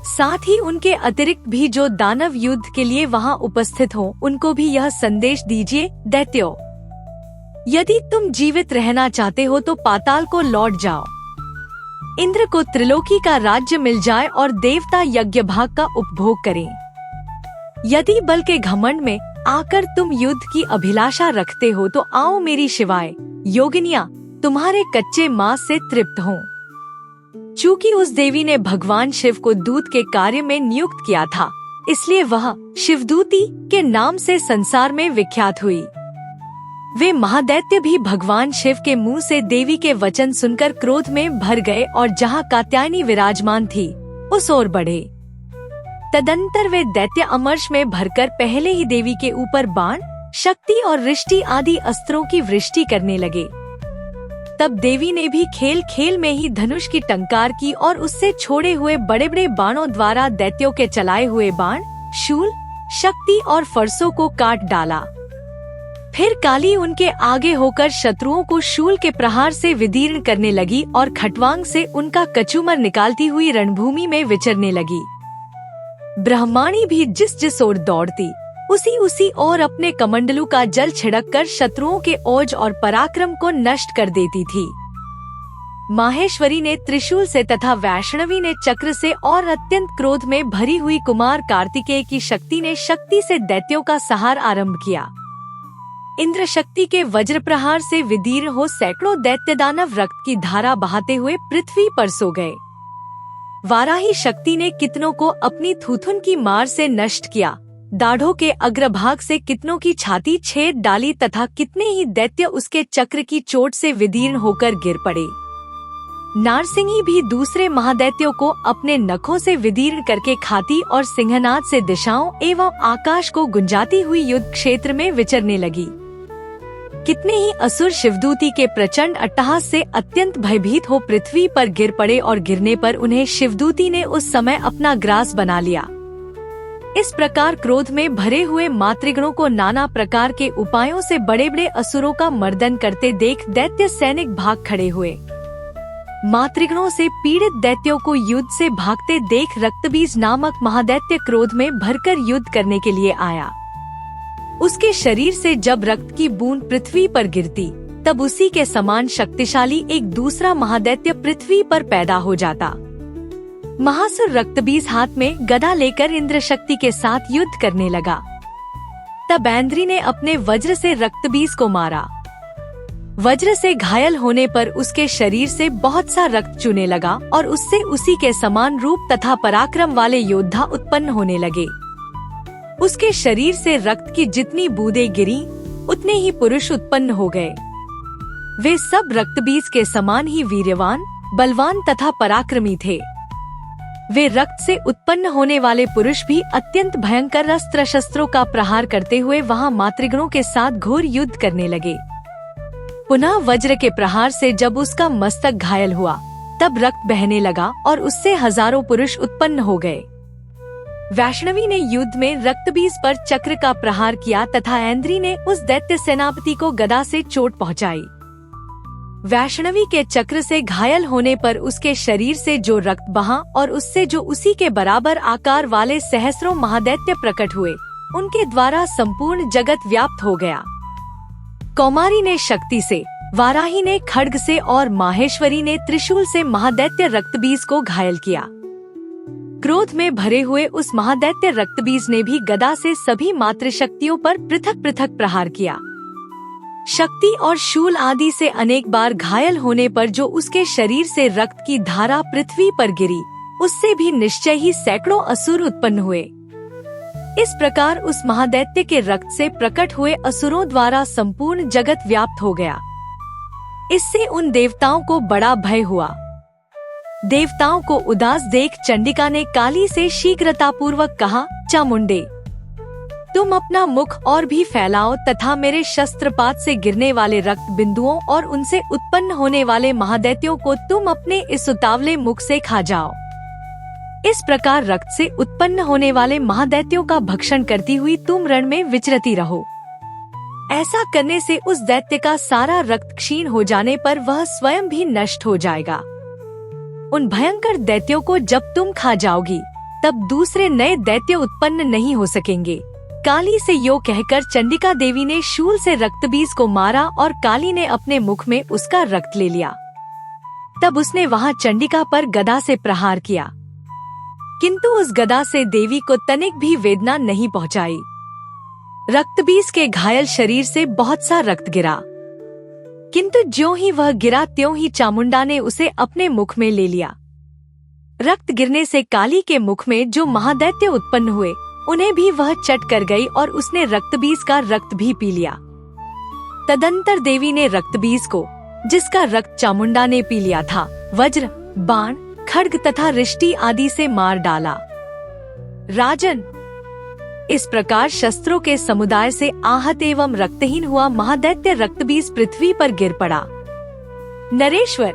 साथ ही उनके अतिरिक्त भी जो दानव युद्ध के लिए वहां उपस्थित हों, उनको भी यह संदेश दीजिए, दैत्यों, यदि तुम जीवित रहना चाहते हो तो पाताल को लौट जाओ। इंद्र को त्रिलोकी का राज्य मिल जाए और देवता यज्ञ भाग का उपभोग करें। यदि बल के घमंड में आकर तुम युद्ध की अभिलाषा रखते हो तो आओ, मेरी शिवाय योगिनियां तुम्हारे कच्चे मांस से तृप्त हों। चूँकि उस देवी ने भगवान शिव को दूत के कार्य में नियुक्त किया था, इसलिए वह शिवदूती के नाम से संसार में विख्यात हुई। वे महादैत्य भी भगवान शिव के मुंह से देवी के वचन सुनकर क्रोध में भर गए और जहां कात्यायनी विराजमान थी, उस ओर बढ़े। तदंतर वे दैत्य अमर्ष में भरकर पहले ही देवी के ऊपर बाण, शक्ति और रिष्टि आदि अस्त्रों की वृष्टि करने लगे। तब देवी ने भी खेल खेल में ही धनुष की टंकार की और उससे छोड़े हुए बड़े बड़े बाणों द्वारा दैत्यों के चलाए हुए बाण, शूल, शक्ति और फरसों को काट डाला। फिर काली उनके आगे होकर शत्रुओं को शूल के प्रहार से विदीर्ण करने लगी और खटवांग से उनका कचूमर निकालती हुई रणभूमि में विचरने लगी। ब्रह्माणी भी जिस जिस ओर दौड़ती, उसी ओर अपने कमंडलू का जल छिड़ककर शत्रुओं के ओज और पराक्रम को नष्ट कर देती थी। माहेश्वरी ने त्रिशूल से तथा वैष्णवी ने चक्र से और अत्यंत क्रोध में भरी हुई कुमार कार्तिकेय की शक्ति ने शक्ति से दैत्यों का संहार आरंभ किया। इंद्र शक्ति के वज्र प्रहार से विदीर्ण हो सैकड़ों दैत्य दानव रक्त की धारा बहाते हुए पृथ्वी पर सो गए। वाराही शक्ति ने कितनों को अपनी थूथुन की मार से नष्ट किया, दाढ़ों के अग्रभाग से कितनों की छाती छेद डाली तथा कितने ही दैत्य उसके चक्र की चोट से विदीर्ण होकर गिर पड़े। नारसिंही भी दूसरे महादैत्यों को अपने नखों से विदीर्ण करके खाती और सिंहनाद से दिशाओं एवं आकाश को गुंजाती हुई युद्ध क्षेत्र में विचरने लगी। कितने ही असुर शिवदूती के प्रचंड अट्टहास से अत्यंत भयभीत हो पृथ्वी पर गिर पड़े और गिरने पर उन्हें शिवदूती ने उस समय अपना ग्रास बना लिया। इस प्रकार क्रोध में भरे हुए मातृगणों को नाना प्रकार के उपायों से बड़े बड़े असुरों का मर्दन करते देख दैत्य सैनिक भाग खड़े हुए। मातृगणों से पीड़ित दैत्यों को युद्ध से भागते देख रक्तबीज नामक महादैत्य क्रोध में भरकर युद्ध करने के लिए आया। उसके शरीर से जब रक्त की बूंद पृथ्वी पर गिरती तब उसी के समान शक्तिशाली एक दूसरा महादैत्य पृथ्वी पर पैदा हो जाता। महासुर रक्तबीज हाथ में गदा लेकर इंद्र शक्ति के साथ युद्ध करने लगा। तब ऐंद्री ने अपने वज्र से रक्तबीज को मारा। वज्र से घायल होने पर उसके शरीर से बहुत सा रक्त चूने लगा और उससे उसी के समान रूप तथा पराक्रम वाले योद्धा उत्पन्न होने लगे। उसके शरीर से रक्त की जितनी बूंदें गिरी उतने ही पुरुष उत्पन्न हो गए। वे सब रक्तबीज के समान ही वीर्यवान, बलवान तथा पराक्रमी थे। वे रक्त से उत्पन्न होने वाले पुरुष भी अत्यंत भयंकर अस्त्र शस्त्रों का प्रहार करते हुए वहां मातृगणों के साथ घोर युद्ध करने लगे। पुनः वज्र के प्रहार से जब उसका मस्तक घायल हुआ तब रक्त बहने लगा और उससे हजारों पुरुष उत्पन्न हो गए। वैष्णवी ने युद्ध में रक्तबीज पर चक्र का प्रहार किया तथा ऐंद्री ने उस दैत्य सेनापति को गदा से चोट पहुंचाई। वैष्णवी के चक्र से घायल होने पर उसके शरीर से जो रक्त बहा और उससे जो उसी के बराबर आकार वाले सहस्रों महादैत्य प्रकट हुए, उनके द्वारा संपूर्ण जगत व्याप्त हो गया। कौमारी ने शक्ति से, वाराही ने खड्ग से और माहेश्वरी ने त्रिशूल से महादैत्य रक्तबीज को घायल किया। क्रोध में भरे हुए उस महादैत्य रक्तबीज ने भी गदा से सभी मातृशक्तियों पर पृथक पृथक प्रहार किया। शक्ति और शूल आदि से अनेक बार घायल होने पर जो उसके शरीर से रक्त की धारा पृथ्वी पर गिरी, उससे भी निश्चय ही सैकड़ों असुर उत्पन्न हुए। इस प्रकार उस महादैत्य के रक्त से प्रकट हुए असुरों द्वारा संपूर्ण जगत व्याप्त हो गया। इससे उन देवताओं को बड़ा भय हुआ। देवताओं को उदास देख चंडिका ने काली से शीघ्रतापूर्वक कहा, चामुंडे, तुम अपना मुख और भी फैलाओ तथा मेरे शस्त्रपात से गिरने वाले रक्त बिंदुओं और उनसे उत्पन्न होने वाले महादैत्यों को तुम अपने इस उतावले मुख से खा जाओ। इस प्रकार रक्त से उत्पन्न होने वाले महादैत्यों का भक्षण करती हुई तुम रण में विचरती रहो। ऐसा करने से उस दैत्य का सारा रक्त क्षीण हो जाने पर वह स्वयं भी नष्ट हो जाएगा। उन भयंकर दैत्यों को जब तुम खा जाओगी तब दूसरे नए दैत्य उत्पन्न नहीं हो सकेंगे। काली से यो कहकर चंडिका देवी ने शूल से रक्तबीज को मारा और काली ने अपने मुख में उसका रक्त ले लिया। तब उसने वहां चंडिका पर गदा से प्रहार किया, किंतु उस गदा से देवी को तनिक भी वेदना नहीं पहुंचाई। रक्तबीज के घायल शरीर से बहुत सा रक्त गिरा, किंतु ज्यों ही वह गिरा त्यों ही चामुंडा ने उसे अपने मुख में ले लिया। रक्त गिरने से काली के मुख में जो महादैत्य उत्पन्न हुए, उन्हें भी वह चट कर गई और उसने रक्तबीज का रक्त भी पी लिया। तदंतर देवी ने रक्तबीज को, जिसका रक्त चामुंडा ने पी लिया था, वज्र, बाण, खड्ग तथा रिष्टि आदि से मार डाला। राजन, इस प्रकार शस्त्रों के समुदाय से आहत एवं रक्तहीन हुआ महादैत्य रक्तबीज पृथ्वी पर गिर पड़ा। नरेश्वर,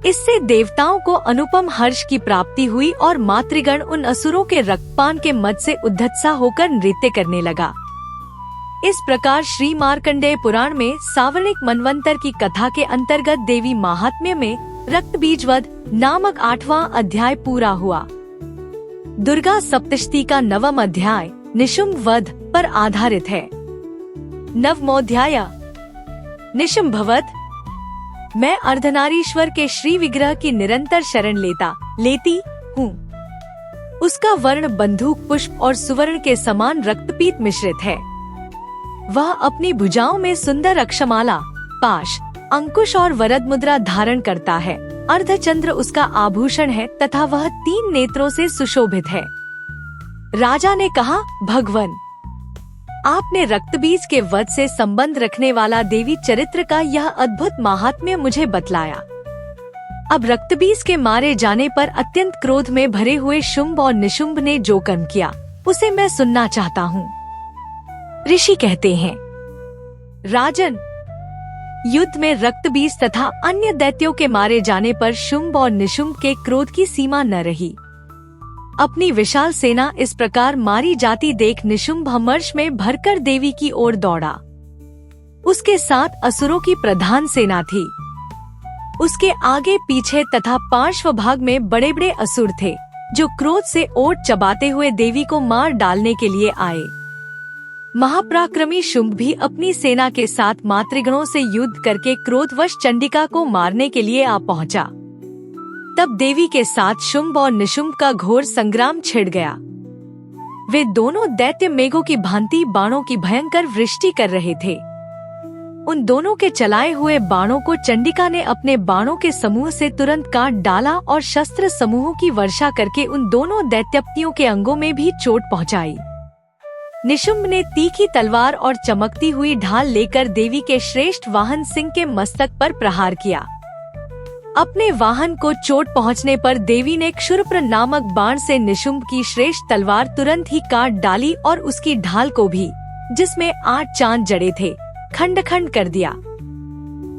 इससे देवताओं को अनुपम हर्ष की प्राप्ति हुई और मातृगण उन असुरों के रक्तपान के मद से उद्धत्सा होकर नृत्य करने लगा। इस प्रकार श्री मार्कंडेय पुराण में सावर्णिक मनवंतर की कथा के अंतर्गत देवी महात्म्य में रक्तबीजवध नामक 8वां अध्याय पूरा हुआ। दुर्गा सप्तशती का 9वां अध्याय निशुंभ वध पर आधारित है। 9वां निशुंभवध। मैं अर्धनारीश्वर के श्री विग्रह की निरंतर शरण लेती हूँ। उसका वर्ण बंदूक पुष्प और सुवर्ण के समान रक्तपीत मिश्रित है। वह अपनी भुजाओं में सुंदर अक्षमाला, पाश, अंकुश और वरद मुद्रा धारण करता है। अर्धचंद्र उसका आभूषण है तथा वह 3 नेत्रों से सुशोभित है। राजा ने कहा, भगवन, आपने रक्तबीज के वध से संबंध रखने वाला देवी चरित्र का यह अद्भुत महात्म्य मुझे बतलाया। अब रक्तबीज के मारे जाने पर अत्यंत क्रोध में भरे हुए शुंभ और निशुंभ ने जो कर्म किया उसे मैं सुनना चाहता हूँ। ऋषि कहते हैं, राजन, युद्ध में रक्तबीज तथा अन्य दैत्यों के मारे जाने पर शुंभ और निशुंभ के क्रोध की सीमा न रही। अपनी विशाल सेना इस प्रकार मारी जाती देख निशुंभ हर्ष में भरकर देवी की ओर दौड़ा। उसके साथ असुरों की प्रधान सेना थी। उसके आगे पीछे तथा पार्श्व भाग में बड़े बड़े असुर थे, जो क्रोध से ओट चबाते हुए देवी को मार डालने के लिए आए। महापराक्रमी शुंभ भी अपनी सेना के साथ मातृगणों से युद्ध करके क्रोधवश चंडिका को मारने के लिए आ पहुंचा। तब देवी के साथ शुंभ और निशुंभ का घोर संग्राम छिड़ गया। वे दोनों दैत्य मेघों की भांति बाणों की भयंकर वृष्टि कर रहे थे। उन दोनों के चलाए हुए बाणों को चंडिका ने अपने बाणों के समूह से तुरंत काट डाला और शस्त्र समूहों की वर्षा करके उन दोनों दैत्यपतियों के अंगों में भी चोट पहुंचाई। निशुंभ ने तीखी तलवार और चमकती हुई ढाल लेकर देवी के श्रेष्ठ वाहन सिंह के मस्तक पर प्रहार किया। अपने वाहन को चोट पहुंचने पर देवी ने क्षुरप्र नामक बाण से निशुंभ की श्रेष्ठ तलवार तुरंत ही काट डाली और उसकी ढाल को भी, जिसमें 8 चांद जड़े थे, खंड खंड कर दिया।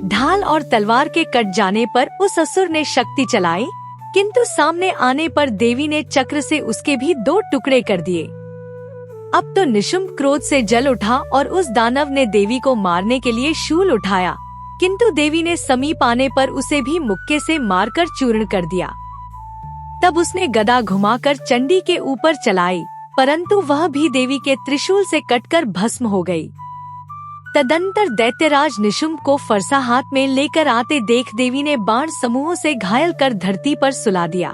ढाल और तलवार के कट जाने पर उस असुर ने शक्ति चलाई, किंतु सामने आने पर देवी ने चक्र से उसके भी 2 टुकड़े कर दिए। अब तो निशुंभ क्रोध से जल उठा और उस दानव ने देवी को मारने के लिए शूल उठाया, किंतु देवी ने समीप आने पर उसे भी मुक्के से मारकर चूर्ण कर दिया। तब उसने गदा घुमाकर चंडी के ऊपर चलाई, परंतु वह भी देवी के त्रिशूल से कटकर भस्म हो गई। तदंतर दैत्यराज निशुंभ को फरसा हाथ में लेकर आते देख देवी ने बाण समूहों से घायल कर धरती पर सुला दिया।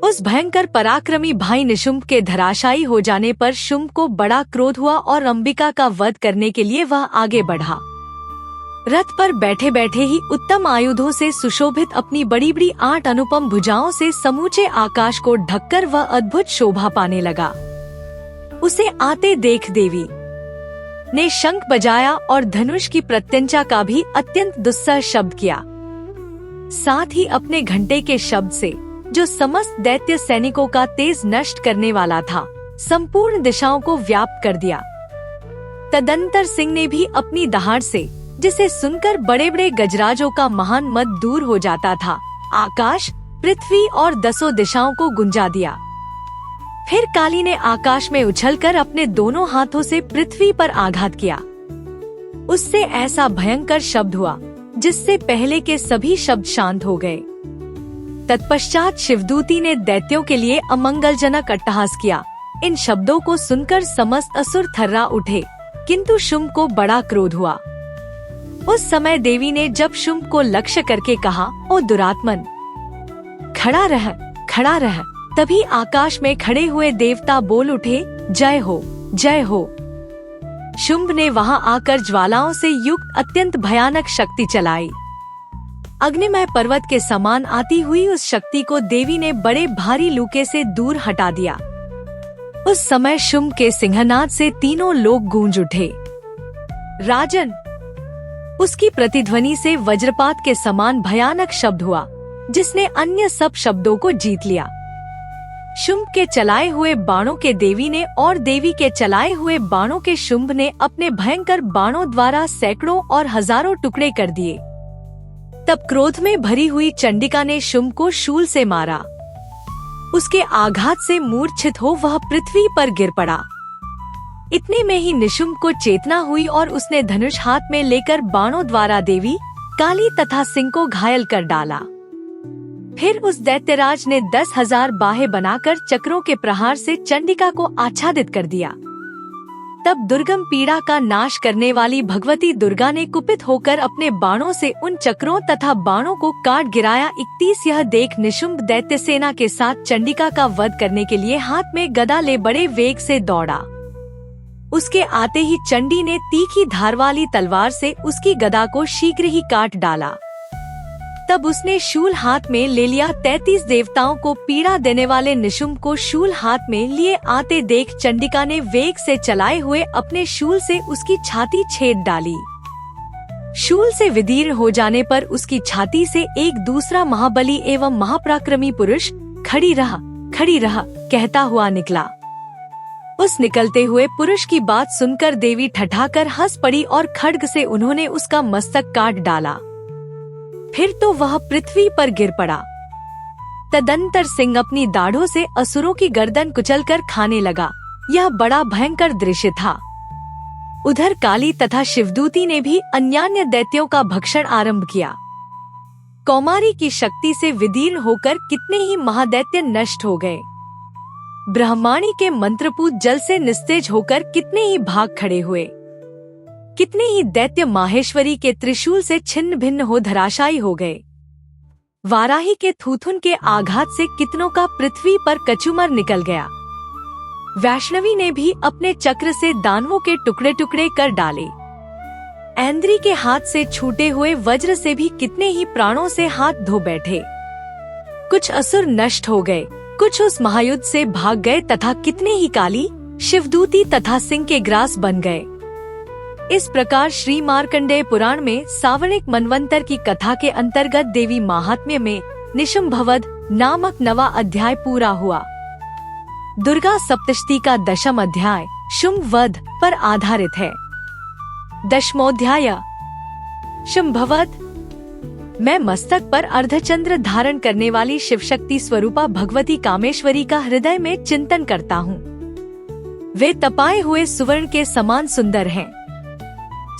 उस भयंकर पराक्रमी भाई निशुंभ के धराशायी हो जाने पर शुंभ को बड़ा क्रोध हुआ और अंबिका का वध करने के लिए वह आगे बढ़ा। रथ पर बैठे बैठे ही उत्तम आयुधों से सुशोभित अपनी बड़ी बड़ी 8 अनुपम भुजाओं से समूचे आकाश को ढककर वह अद्भुत शोभा पाने लगा। उसे आते देख देवी ने शंख बजाया और धनुष की प्रत्यंचा का भी अत्यंत दुस्सह शब्द किया। साथ ही अपने घंटे के शब्द से, जो समस्त दैत्य सैनिकों का तेज नष्ट करने वाला था, संपूर्ण दिशाओं को व्याप्त कर दिया। तदंतर सिंह ने भी अपनी दहाड़ से, जिसे सुनकर बड़े बड़े गजराजों का महान मद दूर हो जाता था, आकाश, पृथ्वी और 10 दिशाओं को गुंजा दिया। फिर काली ने आकाश में उछलकर अपने दोनों हाथों से पृथ्वी पर आघात किया। उससे ऐसा भयंकर शब्द हुआ जिससे पहले के सभी शब्द शांत हो गए। तत्पश्चात शिवदूती ने दैत्यों के लिए अमंगलजनक अट्टहास किया। इन शब्दों को सुनकर समस्त असुर थर्रा उठे, किंतु शुंभ को बड़ा क्रोध हुआ। उस समय देवी ने जब शुंभ को लक्ष्य करके कहा, ओ दुरात्मन, खड़ा रह, खड़ा रह। तभी आकाश में खड़े हुए देवता बोल उठे, जय हो, जय हो। शुंभ ने वहां आकर ज्वालाओं से युक्त अत्यंत भयानक शक्ति चलाई। अग्निमय पर्वत के समान आती हुई उस शक्ति को देवी ने बड़े भारी लूके से दूर हटा दिया। उस समय शुंभ के सिंहनाद से तीनों लोग गूंज उठे। राजन, उसकी प्रतिध्वनि से वज्रपात के समान भयानक शब्द हुआ, जिसने अन्य सब शब्दों को जीत लिया। शुंभ के चलाए हुए बाणों के देवी ने और देवी के चलाए हुए बाणों के शुंभ ने अपने भयंकर बाणों द्वारा सैकड़ों और हजारों टुकड़े कर दिए। तब क्रोध में भरी हुई चंडिका ने शुंभ को शूल से मारा। उसके आघात से मूर्छित हो वह पृथ्वी पर गिर पड़ा। इतने में ही निशुंभ को चेतना हुई और उसने धनुष हाथ में लेकर बाणों द्वारा देवी, काली तथा सिंह को घायल कर डाला। फिर उस दैत्यराज ने 10,000 बाहें बनाकर चक्रों के प्रहार से चंडिका को आच्छादित कर दिया। तब दुर्गम पीड़ा का नाश करने वाली भगवती दुर्गा ने कुपित होकर अपने बाणों से उन चक्रों तथा बाणों को काट गिराया। 31 यह देख निशुंभ दैत्य सेना के साथ चंडिका का वध करने के लिए हाथ में गदा ले बड़े वेग से दौड़ा। उसके आते ही चंडी ने तीखी धार वाली तलवार से उसकी गदा को शीघ्र ही काट डाला। तब उसने शूल हाथ में ले लिया। 33 देवताओं को पीड़ा देने वाले निशुंभ को शूल हाथ में लिए आते देख चंडिका ने वेग से चलाए हुए अपने शूल से उसकी छाती छेद डाली। शूल से विदीर्ण हो जाने पर उसकी छाती से एक दूसरा महाबली एवं महापराक्रमी पुरुष खड़ी रहा कहता हुआ निकला। उस निकलते हुए पुरुष की बात सुनकर देवी ठठाकर हंस पड़ी और खड्ग से उन्होंने उसका मस्तक काट डाला। फिर तो वह पृथ्वी पर गिर पड़ा। तदंतर सिंह अपनी दाढ़ों से असुरों की गर्दन कुचलकर खाने लगा। यह बड़ा भयंकर दृश्य था। उधर काली तथा शिवदूती ने भी अन्यान्य दैत्यों का भक्षण आरंभ किया। कौमारी की शक्ति से विदीर्ण होकर कितने ही महादैत्य नष्ट हो गए। ब्रह्माणी के मंत्रपूत जल से निस्तेज होकर कितने ही भाग खड़े हुए। कितने ही दैत्य माहेश्वरी के त्रिशूल से छिन्न भिन्न हो धराशायी हो गए। वाराही के थूथुन के आघात से कितनों का पृथ्वी पर कचूमर निकल गया। वैष्णवी ने भी अपने चक्र से दानवों के टुकड़े टुकड़े कर डाले। ऐन्द्री के हाथ से छूटे हुए वज्र से भी कितने ही प्राणों से हाथ धो बैठे। कुछ असुर नष्ट हो गए, कुछ उस महायुद्ध से भाग गए तथा कितने ही काली, शिवदूती तथा सिंह के ग्रास बन गए। इस प्रकार श्री मार्कंडेय पुराण में सावर्णिक मनवंतर की कथा के अंतर्गत देवी महात्म्य में निशुम्भवध नामक 9वां अध्याय पूरा हुआ। दुर्गा सप्तशती का 10वां अध्याय शुंभ वध पर आधारित है। 10वां शुंभवध। मैं मस्तक पर अर्धचंद्र धारण करने वाली शिवशक्ति स्वरूपा भगवती कामेश्वरी का हृदय में चिंतन करता हूँ। वे तपाए हुए सुवर्ण के समान सुंदर हैं।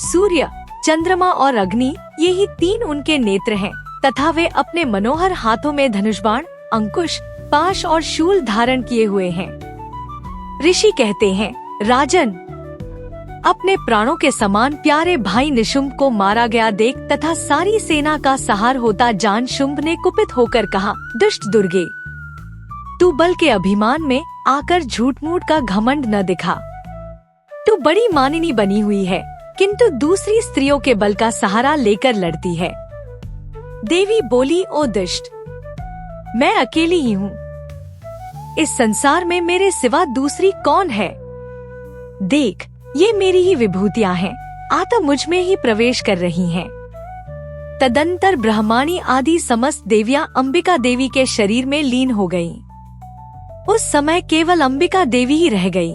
सूर्य, चंद्रमा और अग्नि, यही 3 उनके नेत्र हैं तथा वे अपने मनोहर हाथों में धनुष-बाण, अंकुश, पाश और शूल धारण किए हुए हैं। ऋषि कहते हैं, राजन, अपने प्राणों के समान प्यारे भाई निशुंभ को मारा गया देख तथा सारी सेना का सहार होता जान शुंभ ने कुपित होकर कहा, दुष्ट दुर्गे, तू बल के अभिमान में आकर झूठ मूठ का घमंड न दिखा। तू बड़ी मानिनी बनी हुई है, किंतु दूसरी स्त्रियों के बल का सहारा लेकर लड़ती है। देवी बोली, ओ दुष्ट, मैं अकेली ही हूँ। इस संसार में मेरे सिवा दूसरी कौन है? देख, ये मेरी ही विभूतियाँ हैं, आता मुझ में ही प्रवेश कर रही हैं। तदंतर ब्रह्माणी आदि समस्त देवियाँ अंबिका देवी के शरीर में लीन हो गईं। उस समय केवल अंबिका देवी ही रह गई।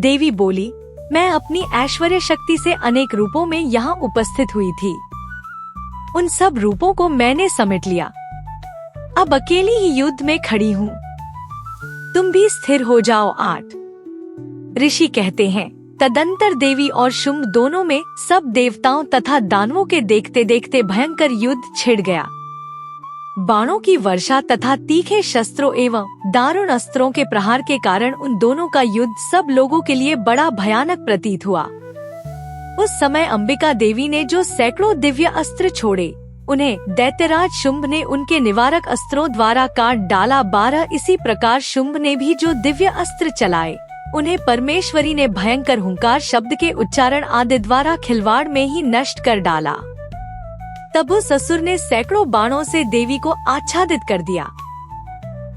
देवी बोली, मैं अपनी ऐश्वर्य शक्ति से अनेक रूपों में यहाँ उपस्थित हुई थी। उन सब रूपों को मैंने समेट लिया। अब अकेली ही युद्ध में खड़ी हूँ। तुम भी स्थिर हो जाओ। 8 ऋषि कहते हैं, तदंतर देवी और शुंभ दोनों में सब देवताओं तथा दानवों के देखते देखते भयंकर युद्ध छिड़ गया। बाणों की वर्षा तथा तीखे शस्त्रों एवं दारुण अस्त्रों के प्रहार के कारण उन दोनों का युद्ध सब लोगों के लिए बड़ा भयानक प्रतीत हुआ। उस समय अंबिका देवी ने जो सैकड़ों दिव्य अस्त्र छोड़े, उन्हें दैत्यराज शुंभ ने उनके निवारक अस्त्रों द्वारा काट डाला। 12 इसी प्रकार शुंभ ने भी जो दिव्य अस्त्र चलाए, उन्हें परमेश्वरी ने भयंकर हुंकार शब्द के उच्चारण आदि द्वारा खिलवाड़ में ही नष्ट कर डाला। तब उस असुर ने सैकड़ों बाणों से देवी को आच्छादित कर दिया।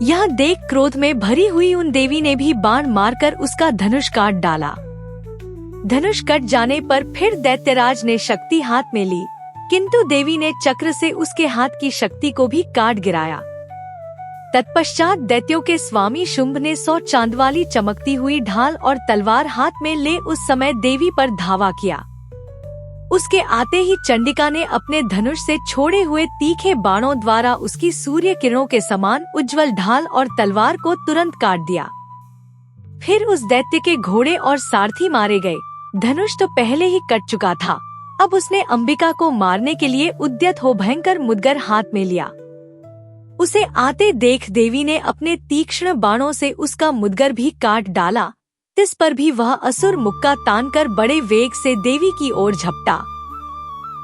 यह देख क्रोध में भरी हुई उन देवी ने भी बाण मारकर उसका धनुष काट डाला। धनुष कट जाने पर फिर दैत्यराज ने शक्ति हाथ में ली, किंतु देवी ने चक्र से उसके हाथ की शक्ति को भी काट गिराया। तत्पश्चात दैत्यों के स्वामी शुंभ ने 100 चांद वाली चमकती हुई ढाल और तलवार हाथ में ले उस समय देवी पर धावा किया। उसके आते ही चंडिका ने अपने धनुष से छोड़े हुए तीखे बाणों द्वारा उसकी सूर्य किरणों के समान उज्जवल ढाल और तलवार को तुरंत काट दिया। फिर उस दैत्य के घोड़े और सारथी मारे गए। धनुष तो पहले ही कट चुका था, अब उसने अंबिका को मारने के लिए उद्यत हो भयंकर मुदगर हाथ में लिया। उसे आते देख देवी ने अपने तीक्ष्ण बाणों से उसका मुदगर भी काट डाला। इस पर भी वह असुर मुक्का तानकर बड़े वेग से देवी की ओर झपटा।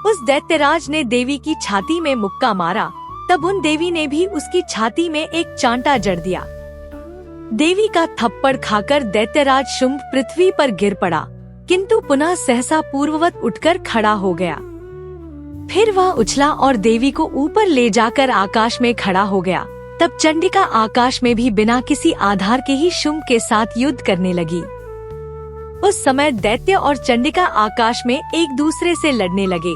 उस दैत्यराज ने देवी की छाती में मुक्का मारा, तब उन देवी ने भी उसकी छाती में एक चांटा जड़ दिया। देवी का थप्पड़ खाकर दैत्यराज शुंभ पृथ्वी पर गिर पड़ा, किंतु पुनः सहसा पूर्ववत उठकर खड़ा हो गया। फिर वह उछला और देवी को ऊपर ले जाकर आकाश में खड़ा हो गया। तब चंडिका आकाश में भी बिना किसी आधार के ही शुंभ के साथ युद्ध करने लगी। उस समय दैत्य और चंडिका आकाश में एक दूसरे से लड़ने लगे।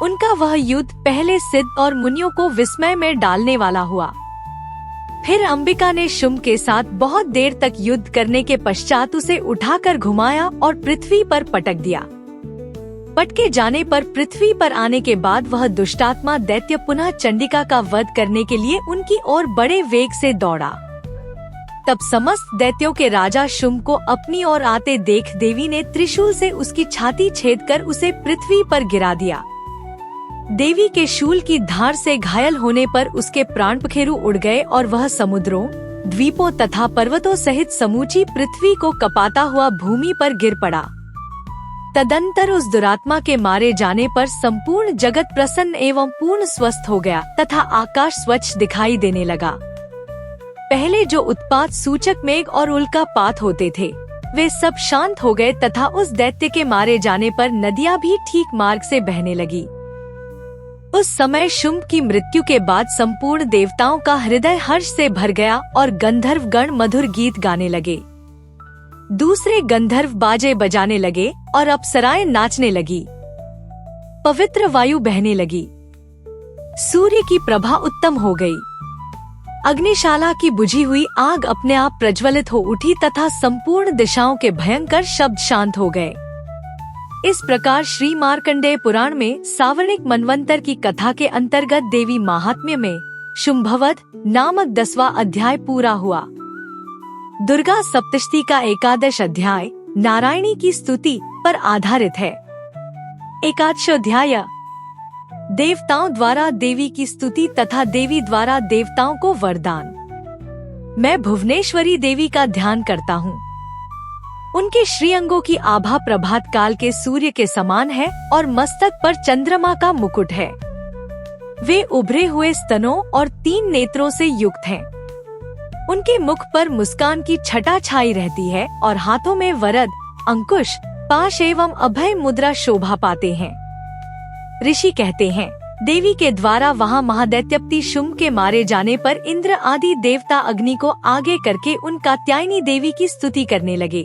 उनका वह युद्ध पहले सिद्ध और मुनियों को विस्मय में डालने वाला हुआ। फिर अंबिका ने शुंभ के साथ बहुत देर तक युद्ध करने के पश्चात उसे उठाकर घुमाया और पृथ्वी पर पटक दिया। पटके जाने पर पृथ्वी पर आने के बाद वह दुष्टात्मा दैत्य पुनः चंडिका का वध करने के लिए उनकी ओर बड़े वेग से दौड़ा। तब समस्त दैत्यों के राजा शुंभ को अपनी ओर आते देख देवी ने त्रिशूल से उसकी छाती छेदकर उसे पृथ्वी पर गिरा दिया। देवी के शूल की धार से घायल होने पर उसके प्राण पखेरु उड़ गए और वह समुद्रों, द्वीपों तथा पर्वतों सहित समूची पृथ्वी को कपाता हुआ भूमि पर गिर पड़ा। तदंतर उस दुरात्मा के मारे जाने पर संपूर्ण जगत प्रसन्न एवं पूर्ण स्वस्थ हो गया तथा आकाश स्वच्छ दिखाई देने लगा। पहले जो उत्पात सूचक मेघ और उल्कापात होते थे वे सब शांत हो गए तथा उस दैत्य के मारे जाने पर नदियां भी ठीक मार्ग से बहने लगी। उस समय शुंभ की मृत्यु के बाद संपूर्ण देवताओं का हृदय हर्ष से भर गया और गंधर्व गण मधुर गीत गाने लगे। दूसरे गंधर्व बाजे बजाने लगे और अप्सराएं नाचने लगी। पवित्र वायु बहने लगी। सूर्य की प्रभा उत्तम हो गई। अग्निशाला की बुझी हुई आग अपने आप प्रज्वलित हो उठी तथा संपूर्ण दिशाओं के भयंकर शब्द शांत हो गए। इस प्रकार श्री मार्कंडेय पुराण में सावर्णिक मनवंतर की कथा के अंतर्गत देवी महात्म्य में शुंभवध नामक 10वां अध्याय पूरा हुआ। दुर्गा सप्तशती का 11वां अध्याय नारायणी की स्तुति पर आधारित है। 11वां अध्याय देवताओं द्वारा देवी की स्तुति तथा देवी द्वारा देवताओं को वरदान। मैं भुवनेश्वरी देवी का ध्यान करता हूँ। उनके श्रीअंगों की आभा प्रभात काल के सूर्य के समान है और मस्तक पर चंद्रमा का मुकुट है। वे उभरे हुए स्तनों और 3 नेत्रों से युक्त हैं। उनके मुख पर मुस्कान की छटा छाई रहती है और हाथों में वरद, अंकुश, पाश एवं अभय मुद्रा शोभा पाते हैं। ऋषि कहते हैं देवी के द्वारा वहाँ महादैत्यपति शुंभ के मारे जाने पर इंद्र आदि देवता अग्नि को आगे करके उन कात्यायनी देवी की स्तुति करने लगे।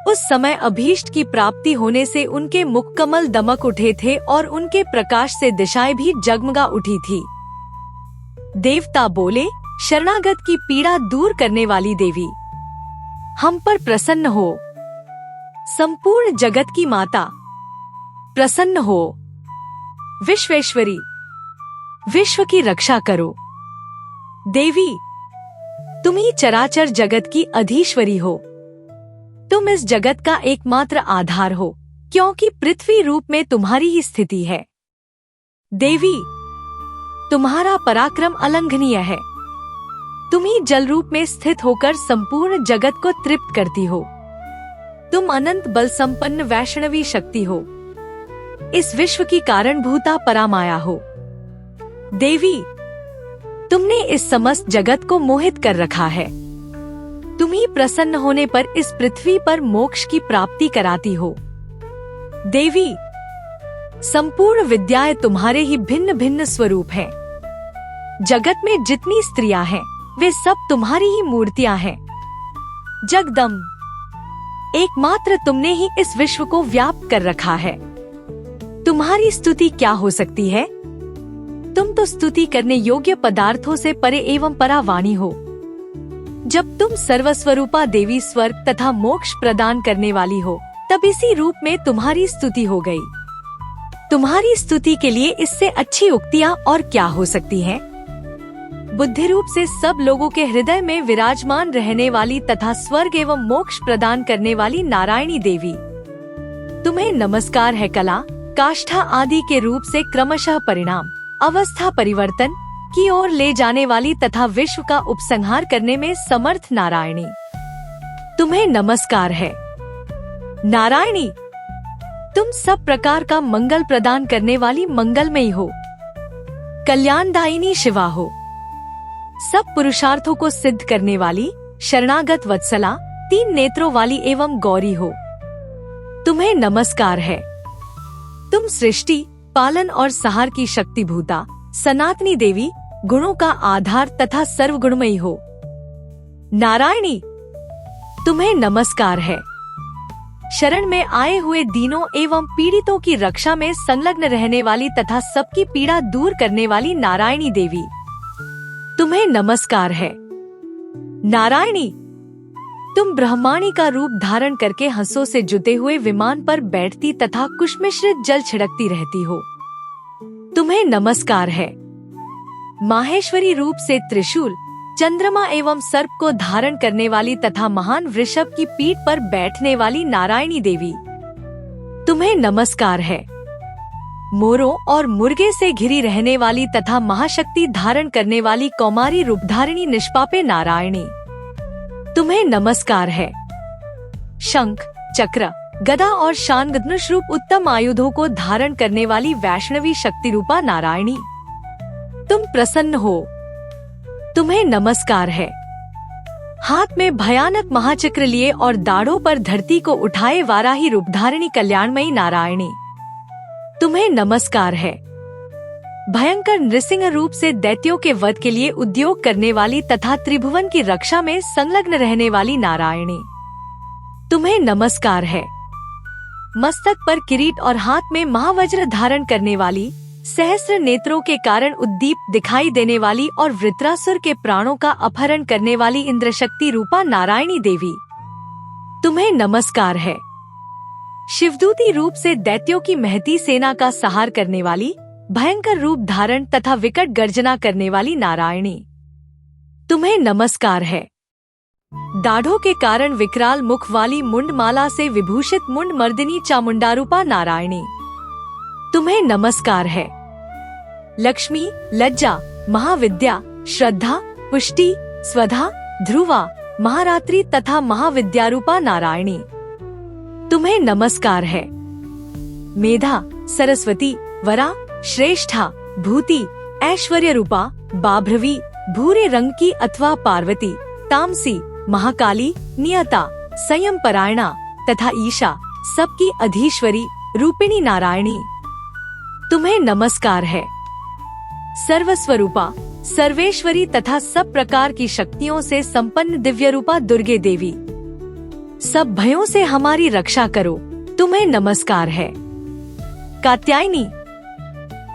उस समय अभीष्ट की प्राप्ति होने से उनके मुख कमल दमक उठे थे और उनके प्रकाश से दिशाएं भी जगमगा उठी थी। देवता बोले, शरणागत की पीड़ा दूर करने वाली देवी, हम पर प्रसन्न हो। संपूर्ण जगत की माता, प्रसन्न हो। विश्वेश्वरी, विश्व की रक्षा करो। देवी, तुम ही चराचर जगत की अधीश्वरी हो। तुम इस जगत का एकमात्र आधार हो, क्योंकि पृथ्वी रूप में तुम्हारी ही स्थिति है। देवी, तुम्हारा पराक्रम अलंघनीय है। तुम ही जल रूप में स्थित होकर संपूर्ण जगत को तृप्त करती हो। तुम अनंत बल संपन्न वैष्णवी शक्ति हो। इस विश्व की कारणभूता परामाया हो। देवी, तुमने इस समस्त जगत को मोहित कर रखा है। तुम ही प्रसन्न होने पर इस पृथ्वी पर मोक्ष की प्राप्ति कराती हो। देवी, संपूर्ण विद्याएं तुम्हारे ही भिन्न भिन्न स्वरूप हैं। जगत में जितनी स्त्रियां हैं वे सब तुम्हारी ही मूर्तियां हैं। जगदम्ब, एकमात्र तुमने ही इस विश्व को व्याप्त कर रखा है। तुम्हारी स्तुति क्या हो सकती है? तुम तो स्तुति करने योग्य पदार्थों से परे एवं परावाणी हो। जब तुम सर्वस्वरूपा देवी स्वर्ग तथा मोक्ष प्रदान करने वाली हो, तब इसी रूप में तुम्हारी स्तुति हो गई। तुम्हारी स्तुति के लिए इससे अच्छी उक्तियाँ और क्या हो सकती हैं? बुद्धि रूप से सब लोगों के हृदय में विराजमान रहने वाली तथा स्वर्ग एवं मोक्ष प्रदान करने वाली नारायणी देवी, तुम्हें नमस्कार है। कला, काष्ठा आदि के रूप से क्रमशः परिणाम, अवस्था परिवर्तन की ओर ले जाने वाली तथा विश्व का उपसंहार करने में समर्थ नारायणी, तुम्हें नमस्कार है। नारायणी, तुम सब प्रकार का मंगल प्रदान करने वाली मंगलमयी हो। कल्याणदायिनी शिवा हो। सब पुरुषार्थों को सिद्ध करने वाली शरणागत वत्सला, 3 नेत्रों वाली एवं गौरी हो। तुम्हें नमस्कार है। तुम सृष्टि, पालन और सहार की शक्तिभूता सनातनी देवी, गुणों का आधार तथा सर्वगुणमयी हो। नारायणी, तुम्हें नमस्कार है। शरण में आए हुए दीनों एवं पीड़ितों की रक्षा में संलग्न रहने वाली तथा सबकी पीड़ा दूर करने वाली नारायणी देवी, तुम्हें नमस्कार है। नारायणी, तुम ब्रह्माणी का रूप धारण करके हंसों से जुते हुए विमान पर बैठती तथा कुश मिश्रित जल छिड़कती रहती हो, तुम्हें नमस्कार है। माहेश्वरी रूप से त्रिशूल, चंद्रमा एवं सर्प को धारण करने वाली तथा महान वृषभ की पीठ पर बैठने वाली नारायणी देवी, तुम्हें नमस्कार है। मोरों और मुर्गे से घिरी रहने वाली तथा महाशक्ति धारण करने वाली कौमारी रूपधारिणी निष्पापे नारायणी, तुम्हें नमस्कार है। शंख, चक्र, गदा और शांगधनुष रूप उत्तम आयुधों को धारण करने वाली वैष्णवी शक्ति रूपा नारायणी, तुम प्रसन्न हो, तुम्हें नमस्कार है। हाथ में भयानक महाचक्र लिए और दाढ़ों पर धरती को उठाए वाराही रूपधारिणी कल्याणमयी नारायणी, तुम्हें नमस्कार है। भयंकर नृसिंह रूप से दैत्यों के वध के लिए उद्योग करने वाली तथा त्रिभुवन की रक्षा में संलग्न रहने वाली नारायणी, तुम्हें नमस्कार है। मस्तक पर किरीट और हाथ में महावज्र धारण करने वाली, सहस्र नेत्रों के कारण उद्दीप्त दिखाई देने वाली और वृत्रासुर के प्राणों का अपहरण करने वाली इंद्रशक्ति रूपा नारायणी देवी, तुम्हें नमस्कार है। शिवदूती रूप से दैत्यों की महती सेना का संहार करने वाली, भयंकर रूप धारण तथा विकट गर्जना करने वाली नारायणी, तुम्हें नमस्कार है। दाढ़ों के कारण विकराल मुख वाली मुंडमाला से विभूषित मुंड मर्दिनी चामुंडारूपा नारायणी, तुम्हें नमस्कार है। लक्ष्मी, लज्जा, महाविद्या, श्रद्धा, पुष्टि, स्वधा, ध्रुवा, महारात्रि तथा महाविद्यारूपा नारायणी, तुम्हें नमस्कार है। मेधा, सरस्वती, वरा, श्रेष्ठा, भूति, ऐश्वर्य रूपा, बाभ्रवी, भूरे रंग की अथवा पार्वती, तामसी, महाकाली, नियता, संयम परायणा तथा ईशा, सबकी अधीश्वरी रूपिणी नारायणी, तुम्हें नमस्कार है। सर्वस्वरूपा, सर्वेश्वरी तथा सब प्रकार की शक्तियों से संपन्न दिव्य रूपा दुर्गे देवी, सब भयों से हमारी रक्षा करो, तुम्हें नमस्कार है। कात्यायनी,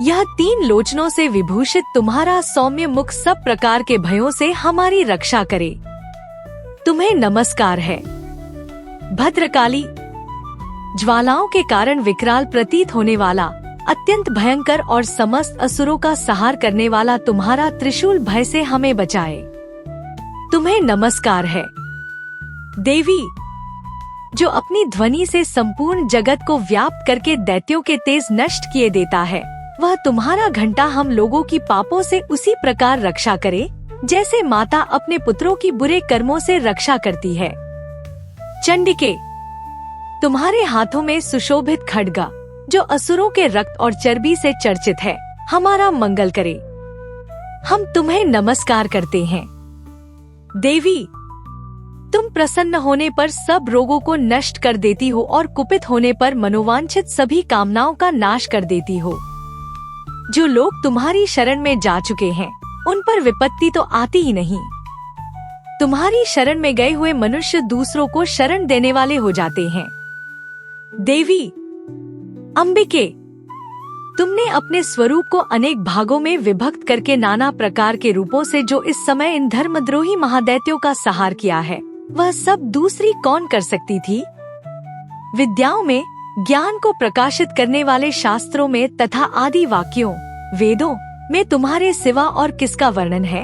यह 3 लोचनों से विभूषित तुम्हारा सौम्य मुख सब प्रकार के भयों से हमारी रक्षा करे, तुम्हें नमस्कार है। भद्रकाली, ज्वालाओं के कारण विकराल प्रतीत होने वाला, अत्यंत भयंकर और समस्त असुरों का संहार करने वाला तुम्हारा त्रिशूल भय से हमें बचाए, तुम्हें नमस्कार है। देवी, जो अपनी ध्वनि से संपूर्ण जगत को व्याप्त करके दैत्यों के तेज नष्ट किए देता है, वह तुम्हारा घंटा हम लोगों की पापों से उसी प्रकार रक्षा करे जैसे माता अपने पुत्रों की बुरे कर्मों से रक्षा करती है। चंडिके, तुम्हारे हाथों में सुशोभित खड्गा, जो असुरों के रक्त और चर्बी से चर्चित है, हमारा मंगल करे, हम तुम्हें नमस्कार करते हैं। देवी, तुम प्रसन्न होने पर सब रोगों को नष्ट कर देती हो और कुपित होने पर मनोवांछित सभी कामनाओं का नाश कर देती हो। जो लोग तुम्हारी शरण में जा चुके हैं, उन पर विपत्ति तो आती ही नहीं। तुम्हारी शरण में गए हुए मनुष्य दूसरों को शरण देने वाले हो जाते हैं। देवी, अंबिके, तुमने अपने स्वरूप को अनेक भागों में विभक्त करके नाना प्रकार के रूपों से जो इस समय इन धर्मद्रोही महादैत्यों का संहार किया है, वह सब दूसरी कौन कर सकती थी। विद्याओं में, ज्ञान को प्रकाशित करने वाले शास्त्रों में तथा आदि वाक्यों, वेदों में तुम्हारे सिवा और किसका वर्णन है,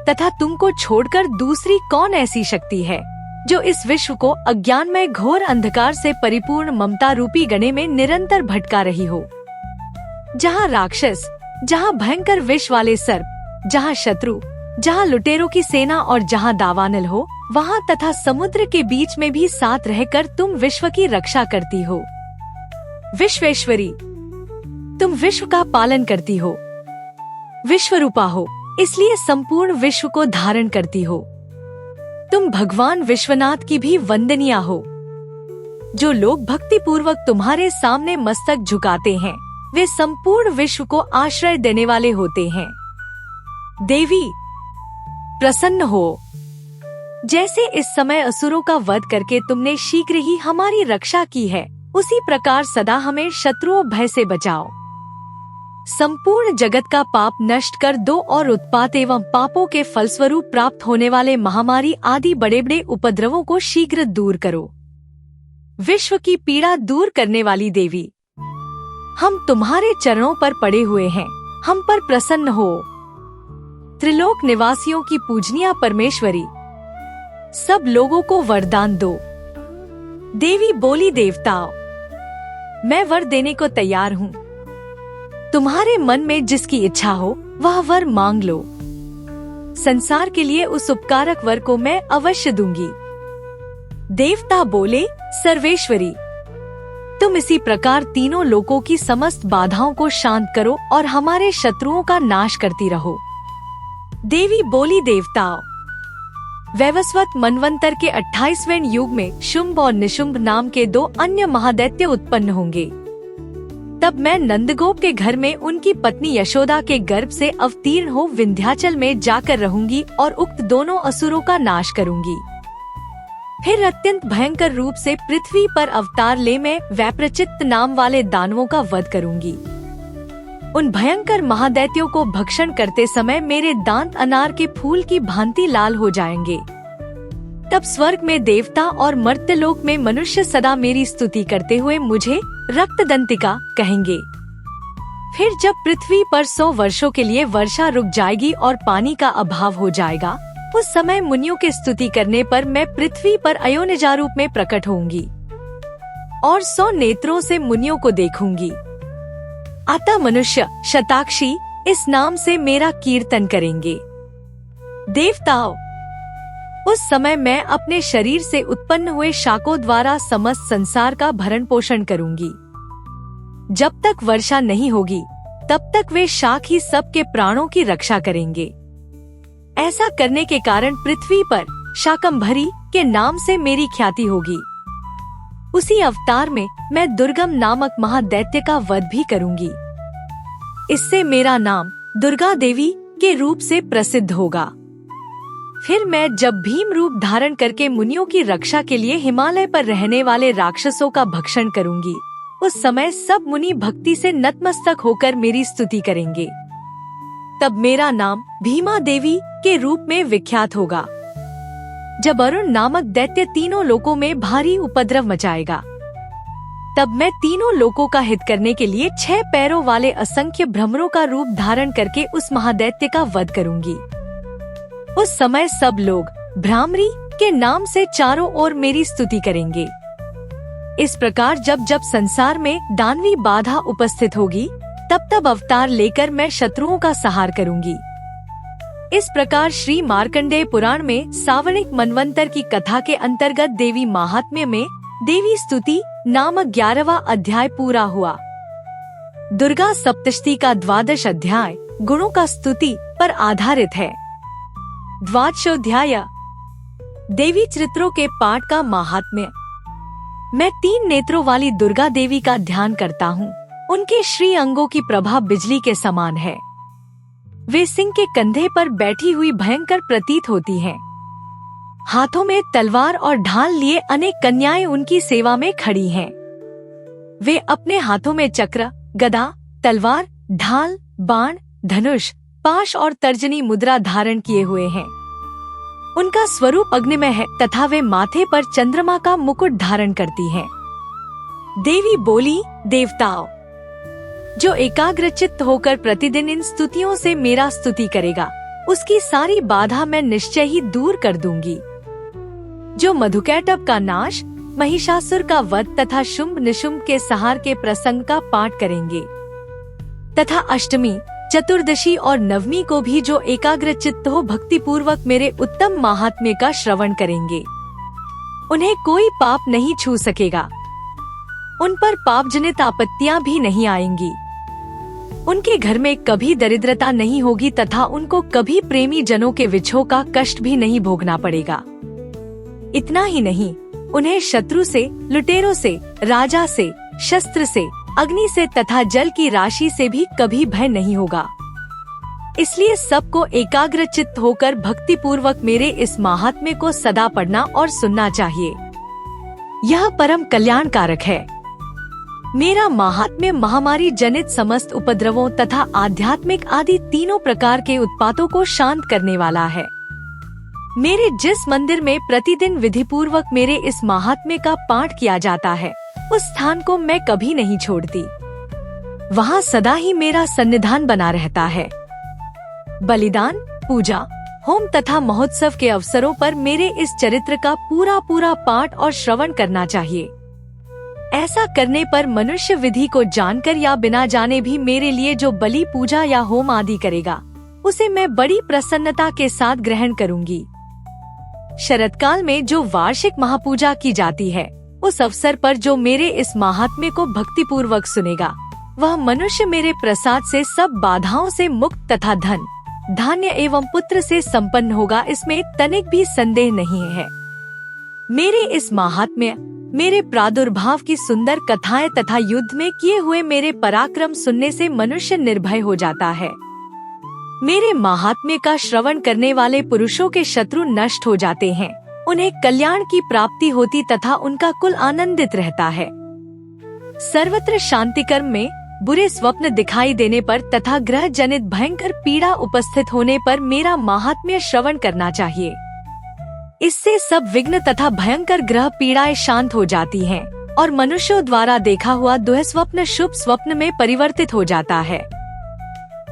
तथा तुमको छोड़कर दूसरी कौन ऐसी शक्ति है जो इस विश्व को अज्ञानमय घोर अंधकार से परिपूर्ण ममता रूपी गणे में निरंतर भटका रही हो। जहाँ राक्षस, जहाँ भयंकर विष वाले सर्प, जहाँ शत्रु, जहाँ लुटेरों की सेना और जहाँ दावानल हो, वहाँ तथा समुद्र के बीच में भी साथ रहकर तुम विश्व की रक्षा करती हो। विश्वेश्वरी, तुम विश्व का पालन करती हो, विश्वरूपा हो, इसलिए संपूर्ण विश्व को धारण करती हो। तुम भगवान विश्वनाथ की भी वंदनीय हो। जो लोग भक्ति पूर्वक तुम्हारे सामने मस्तक झुकाते हैं, वे संपूर्ण विश्व को आश्रय देने वाले होते हैं। देवी, प्रसन्न हो। जैसे इस समय असुरों का वध करके तुमने शीघ्र ही हमारी रक्षा की है, उसी प्रकार सदा हमें शत्रुओं भय से बचाओ। संपूर्ण जगत का पाप नष्ट कर दो और उत्पात एवं पापों के फलस्वरूप प्राप्त होने वाले महामारी आदि बड़े बड़े उपद्रवों को शीघ्र दूर करो। विश्व की पीड़ा दूर करने वाली देवी, हम तुम्हारे चरणों पर पड़े हुए हैं, हम पर प्रसन्न हो। त्रिलोक निवासियों की पूजनीय परमेश्वरी, सब लोगों को वरदान दो। देवी बोली, देवताओं, मैं वर देने को तैयार हूँ। तुम्हारे मन में जिसकी इच्छा हो वह वर मांग लो। संसार के लिए उस उपकारक वर को मैं अवश्य दूंगी। देवता बोले, सर्वेश्वरी, तुम इसी प्रकार तीनों लोकों की समस्त बाधाओं को शांत करो और हमारे शत्रुओं का नाश करती रहो। देवी बोली, देवताओं, वैवस्वत मनवंतर के 28वें युग में शुंभ और निशुंभ नाम के 2 अन्य महादैत्य उत्पन्न होंगे। तब मैं नंदगोप के घर में उनकी पत्नी यशोदा के गर्भ से अवतीर्ण हो विंध्याचल में जाकर रहूंगी और उक्त दोनों असुरों का नाश करूंगी। फिर अत्यंत भयंकर रूप से पृथ्वी पर अवतार ले मैं वैप्रचित्त नाम वाले दानवों का वध करूंगी। उन भयंकर महादैत्यों को भक्षण करते समय मेरे दांत अनार के फूल की भांति लाल हो जाएंगे। तब स्वर्ग में देवता और मर्त्यलोक में मनुष्य सदा मेरी स्तुति करते हुए मुझे रक्तदंतिका कहेंगे। फिर जब पृथ्वी पर 100 वर्षों के लिए वर्षा रुक जाएगी और पानी का अभाव हो जाएगा, उस समय मुनियों के स्तुति करने पर मैं पृथ्वी पर अयोनिजा रूप में प्रकट होंगी और 100 नेत्रों से मुनियों को देखूंगी। अतः मनुष्य शताक्षी इस नाम से मेरा कीर्तन करेंगे। देवताओं, उस समय मैं अपने शरीर से उत्पन्न हुए शाकों द्वारा समस्त संसार का भरण पोषण करूंगी। जब तक वर्षा नहीं होगी तब तक वे शाक ही सबके प्राणों की रक्षा करेंगे। ऐसा करने के कारण पृथ्वी पर शाकंभरी के नाम से मेरी ख्याति होगी। उसी अवतार में मैं दुर्गम नामक महादैत्य का वध भी करूंगी। इससे मेरा नाम दुर्गा देवी के रूप से प्रसिद्ध होगा। फिर मैं जब भीम रूप धारण करके मुनियों की रक्षा के लिए हिमालय पर रहने वाले राक्षसों का भक्षण करूंगी, उस समय सब मुनि भक्ति से नतमस्तक होकर मेरी स्तुति करेंगे। तब मेरा नाम भीमा देवी के रूप में विख्यात होगा। जब अरुण नामक दैत्य तीनों लोकों में भारी उपद्रव मचाएगा, तब मैं तीनों लोकों का हित करने के लिए 6 पैरों वाले असंख्य भ्रमरों का रूप धारण करके उस महादैत्य का वध करूंगी। उस समय सब लोग भ्रामरी के नाम से चारों ओर मेरी स्तुति करेंगे। इस प्रकार जब जब संसार में दानवी बाधा उपस्थित होगी, तब तब अवतार लेकर मैं शत्रुओं का संहार करूंगी। इस प्रकार श्री मार्कंडेय पुराण में सावर्णिक मनवंतर की कथा के अंतर्गत देवी महात्म्य में देवी स्तुति नामक 11वां अध्याय पूरा हुआ। दुर्गा सप्तशती का 12 अध्याय गुणों का स्तुति पर आधारित है। 12वां देवी चरित्रों के पाठ का महात्म्य। मैं 3 नेत्रों वाली दुर्गा देवी का ध्यान करता हूँ। उनके श्री अंगों की प्रभा बिजली के समान है। वे सिंह के कंधे पर बैठी हुई भयंकर प्रतीत होती हैं। हाथों में तलवार और ढाल लिए अनेक कन्याएं उनकी सेवा में खड़ी हैं। वे अपने हाथों में चक्र, गदा, तलवार, ढाल, बाण, धनुष, पाश और तर्जनी मुद्रा धारण किए हुए हैं। उनका स्वरूप अग्निमय है तथा वे माथे पर चंद्रमा का मुकुट धारण करती हैं। देवी बोली, देवताओं, जो एकाग्रचित्त होकर प्रतिदिन इन स्तुतियों से मेरा स्तुति करेगा, उसकी सारी बाधा मैं निश्चय ही दूर कर दूंगी। जो मधुकैटभ का नाश, महिषासुर का वध तथा शुंभ निशुंभ के संहार के प्रसंग का पाठ करेंगे तथा अष्टमी, चतुर्दशी और नवमी को भी जो एकाग्रचित्त हो भक्ति पूर्वक मेरे उत्तम महात्म्य का श्रवण करेंगे, उन्हें कोई पाप नहीं छू सकेगा। उन पर पाप जनित आपत्तियां भी नहीं आएंगी। उनके घर में कभी दरिद्रता नहीं होगी तथा उनको कभी प्रेमी जनों के विछोह का कष्ट भी नहीं भोगना पड़ेगा। इतना ही नहीं, उन्हें शत्रु से, लुटेरों से, राजा से, शस्त्र से, अग्नि से तथा जल की राशि से भी कभी भय नहीं होगा। इसलिए सबको एकाग्रचित्त होकर भक्ति पूर्वक मेरे इस महात्म्य को सदा पढ़ना और सुनना चाहिए। यह परम कल्याणकारक है। मेरा महात्म्य महामारी जनित समस्त उपद्रवों तथा आध्यात्मिक आदि तीनों प्रकार के उत्पातों को शांत करने वाला है। मेरे जिस मंदिर में प्रतिदिन विधि पूर्वक मेरे इस महात्म्य का पाठ किया जाता है, उस स्थान को मैं कभी नहीं छोड़ती। वहाँ सदा ही मेरा सन्निधान बना रहता है। बलिदान, पूजा, होम तथा महोत्सव के अवसरों पर मेरे इस चरित्र का पूरा पाठ और श्रवण करना चाहिए। ऐसा करने पर मनुष्य विधि को जानकर या बिना जाने भी मेरे लिए जो बलि, पूजा या होम आदि करेगा, उसे मैं बड़ी प्रसन्नता के साथ ग्रहण करूंगी। शरतकाल में जो वार्षिक महापूजा की जाती है, उस अवसर पर जो मेरे इस महात्म्य को भक्ति पूर्वक सुनेगा, वह मनुष्य मेरे प्रसाद से सब बाधाओं से मुक्त तथा धन, धान्य एवं पुत्र से संपन्न होगा, इसमें तनिक भी संदेह नहीं है। मेरे इस महात्म्य, मेरे प्रादुर्भाव की सुंदर कथाएं तथा युद्ध में किए हुए मेरे पराक्रम सुनने से मनुष्य निर्भय हो जाता है। मेरे महात्म्य का श्रवण करने वाले पुरुषों के शत्रु नष्ट हो जाते हैं, उन्हें कल्याण की प्राप्ति होती तथा उनका कुल आनंदित रहता है। सर्वत्र शांति कर्म में बुरे स्वप्न दिखाई देने पर तथा ग्रह जनित भयंकर पीड़ा उपस्थित होने पर मेरा महात्म्य श्रवण करना चाहिए। इससे सब विघ्न तथा भयंकर ग्रह पीड़ाएं शांत हो जाती हैं और मनुष्यों द्वारा देखा हुआ दुःस्वप्न शुभ स्वप्न में परिवर्तित हो जाता है।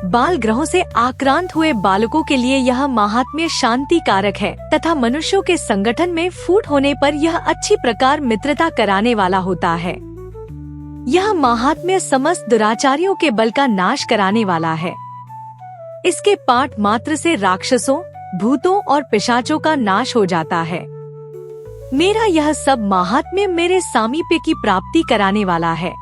बाल ग्रहों से आक्रांत हुए बालकों के लिए यह महात्म्य शांति कारक है तथा मनुष्यों के संगठन में फूट होने पर यह अच्छी प्रकार मित्रता कराने वाला होता है। यह महात्म्य समस्त दुराचारियों के बल का नाश कराने वाला है। इसके पाठ मात्र से राक्षसों, भूतों और पिशाचों का नाश हो जाता है। मेरा यह सब महात्म्य मेरे सामीप्य की प्राप्ति कराने वाला है।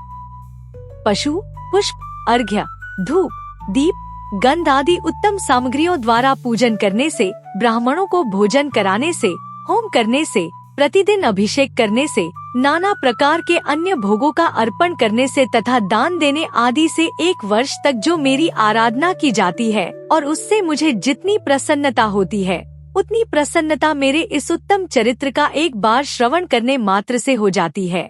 पशु, पुष्प, अर्घ्य, धूप, दीप, गंध आदि उत्तम सामग्रियों द्वारा पूजन करने से, ब्राह्मणों को भोजन कराने से, होम करने से, प्रतिदिन अभिषेक करने से, नाना प्रकार के अन्य भोगों का अर्पण करने से तथा दान देने आदि से 1 वर्ष तक जो मेरी आराधना की जाती है और उससे मुझे जितनी प्रसन्नता होती है, उतनी प्रसन्नता मेरे इस उत्तम चरित्र का एक बार श्रवण करने मात्र से हो जाती है।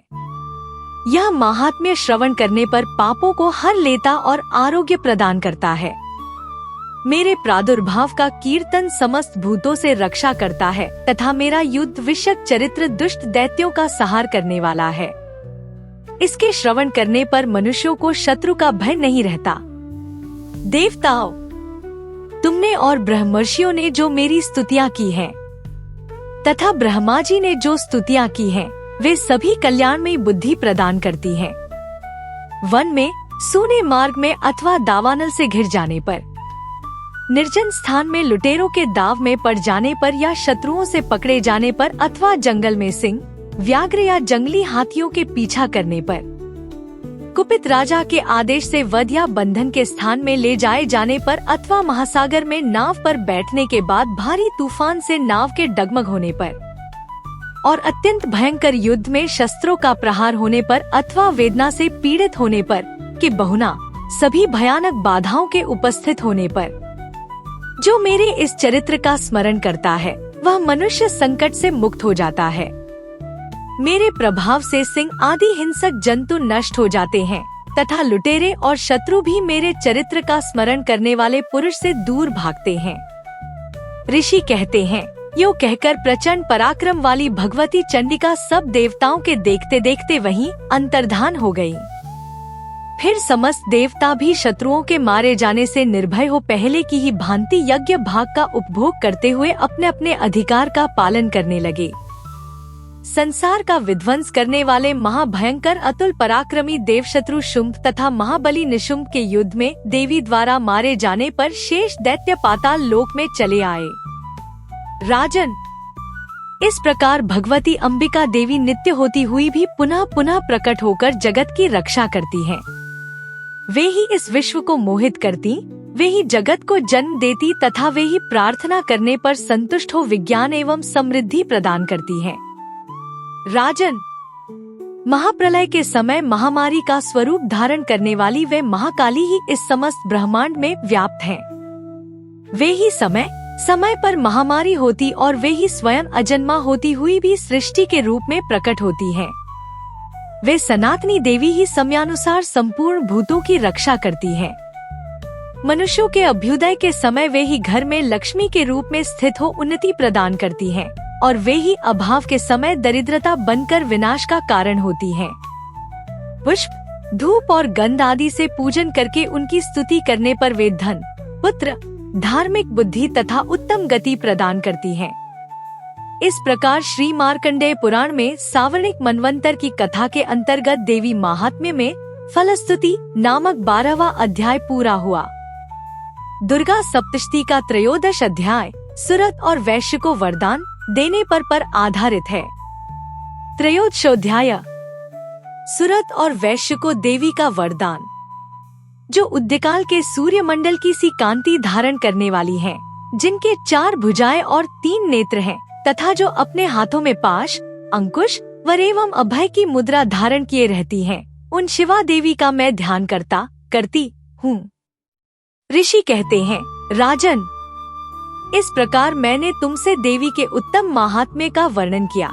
यह महात्म्य श्रवण करने पर पापों को हर लेता और आरोग्य प्रदान करता है। मेरे प्रादुर्भाव का कीर्तन समस्त भूतों से रक्षा करता है तथा मेरा युद्ध विषयक चरित्र दुष्ट दैत्यों का संहार करने वाला है। इसके श्रवण करने पर मनुष्यों को शत्रु का भय नहीं रहता। देवताओं, तुमने और ब्रह्मर्षियों ने जो मेरी स्तुतियाँ की हैं, तथा ब्रह्मा जी ने जो स्तुतियाँ की हैं, वे सभी कल्याणमयी बुद्धि प्रदान करती हैं। वन में, सूने मार्ग में अथवा दावानल से घिर जाने पर, निर्जन स्थान में लुटेरों के दाव में पड़ जाने पर या शत्रुओं से पकड़े जाने पर अथवा जंगल में सिंह, व्याघ्र या जंगली हाथियों के पीछा करने पर, कुपित राजा के आदेश से वध या बंधन के स्थान में ले जाए जाने पर अथवा महासागर में नाव पर बैठने के बाद भारी तूफान से नाव के डगमग होने पर और अत्यंत भयंकर युद्ध में शस्त्रों का प्रहार होने पर अथवा वेदना से पीड़ित होने पर कि बहुना सभी भयानक बाधाओं के उपस्थित होने पर जो मेरे इस चरित्र का स्मरण करता है, वह मनुष्य संकट से मुक्त हो जाता है। मेरे प्रभाव से सिंह आदि हिंसक जंतु नष्ट हो जाते हैं तथा लुटेरे और शत्रु भी मेरे चरित्र का स्मरण करने वाले पुरुष से दूर भागते हैं। ऋषि कहते हैं, यो कहकर प्रचंड पराक्रम वाली भगवती चंडिका सब देवताओं के देखते देखते वहीं अंतर्धान हो गयी। फिर समस्त देवता भी शत्रुओं के मारे जाने से निर्भय हो पहले की ही भांति यज्ञ भाग का उपभोग करते हुए अपने अपने अधिकार का पालन करने लगे। संसार का विध्वंस करने वाले महाभयंकर अतुल पराक्रमी देवशत्रु शुंभ तथा महाबली निशुंभ के युद्ध में देवी द्वारा मारे जाने पर शेष दैत्य पाताल लोक में चले आए। राजन, इस प्रकार भगवती अंबिका देवी नित्य होती हुई भी पुनः पुनः प्रकट होकर जगत की रक्षा करती हैं। वे ही इस विश्व को मोहित करती, वे ही जगत को जन्म देती तथा वे ही प्रार्थना करने पर संतुष्ट हो विज्ञान एवं समृद्धि प्रदान करती हैं। राजन, महाप्रलय के समय महामारी का स्वरूप धारण करने वाली वे महाकाली ही इस समस्त ब्रह्मांड में व्याप्त हैं। वे ही समय समय पर महामारी होती और वे ही स्वयं अजन्मा होती हुई भी सृष्टि के रूप में प्रकट होती हैं। वे सनातनी देवी ही समयानुसार संपूर्ण भूतों की रक्षा करती हैं। मनुष्यों के अभ्युदय के समय वे ही घर में लक्ष्मी के रूप में स्थित हो उन्नति प्रदान करती हैं और वे ही अभाव के समय दरिद्रता बनकर विनाश का कारण होती हैं। पुष्प, धूप और गंध आदि से पूजन करके उनकी स्तुति करने पर वे धन, पुत्र, धार्मिक बुद्धि तथा उत्तम गति प्रदान करती हैं। इस प्रकार श्री मार्कंडेय पुराण में सावर्णिक मनवंतर की कथा के अंतर्गत देवी महात्म्य में फलस्तुति नामक 12वां अध्याय पूरा हुआ। दुर्गा सप्तशती का त्रयोदश अध्याय सुरत और वैश्य को वरदान देने पर आधारित है। त्रयोदशोध्याय सुरत और वैश्य को देवी का वरदान, जो उद्यकाल के सूर्य मंडल की सी कांति धारण करने वाली हैं, जिनके 4 भुजाएं और 3 नेत्र हैं, तथा जो अपने हाथों में पाश, अंकुश व एवं अभय की मुद्रा धारण किए रहती हैं, उन शिवा देवी का मैं ध्यान करती हूँ। ऋषि कहते हैं, राजन, इस प्रकार मैंने तुमसे देवी के उत्तम महात्म्य का वर्णन किया,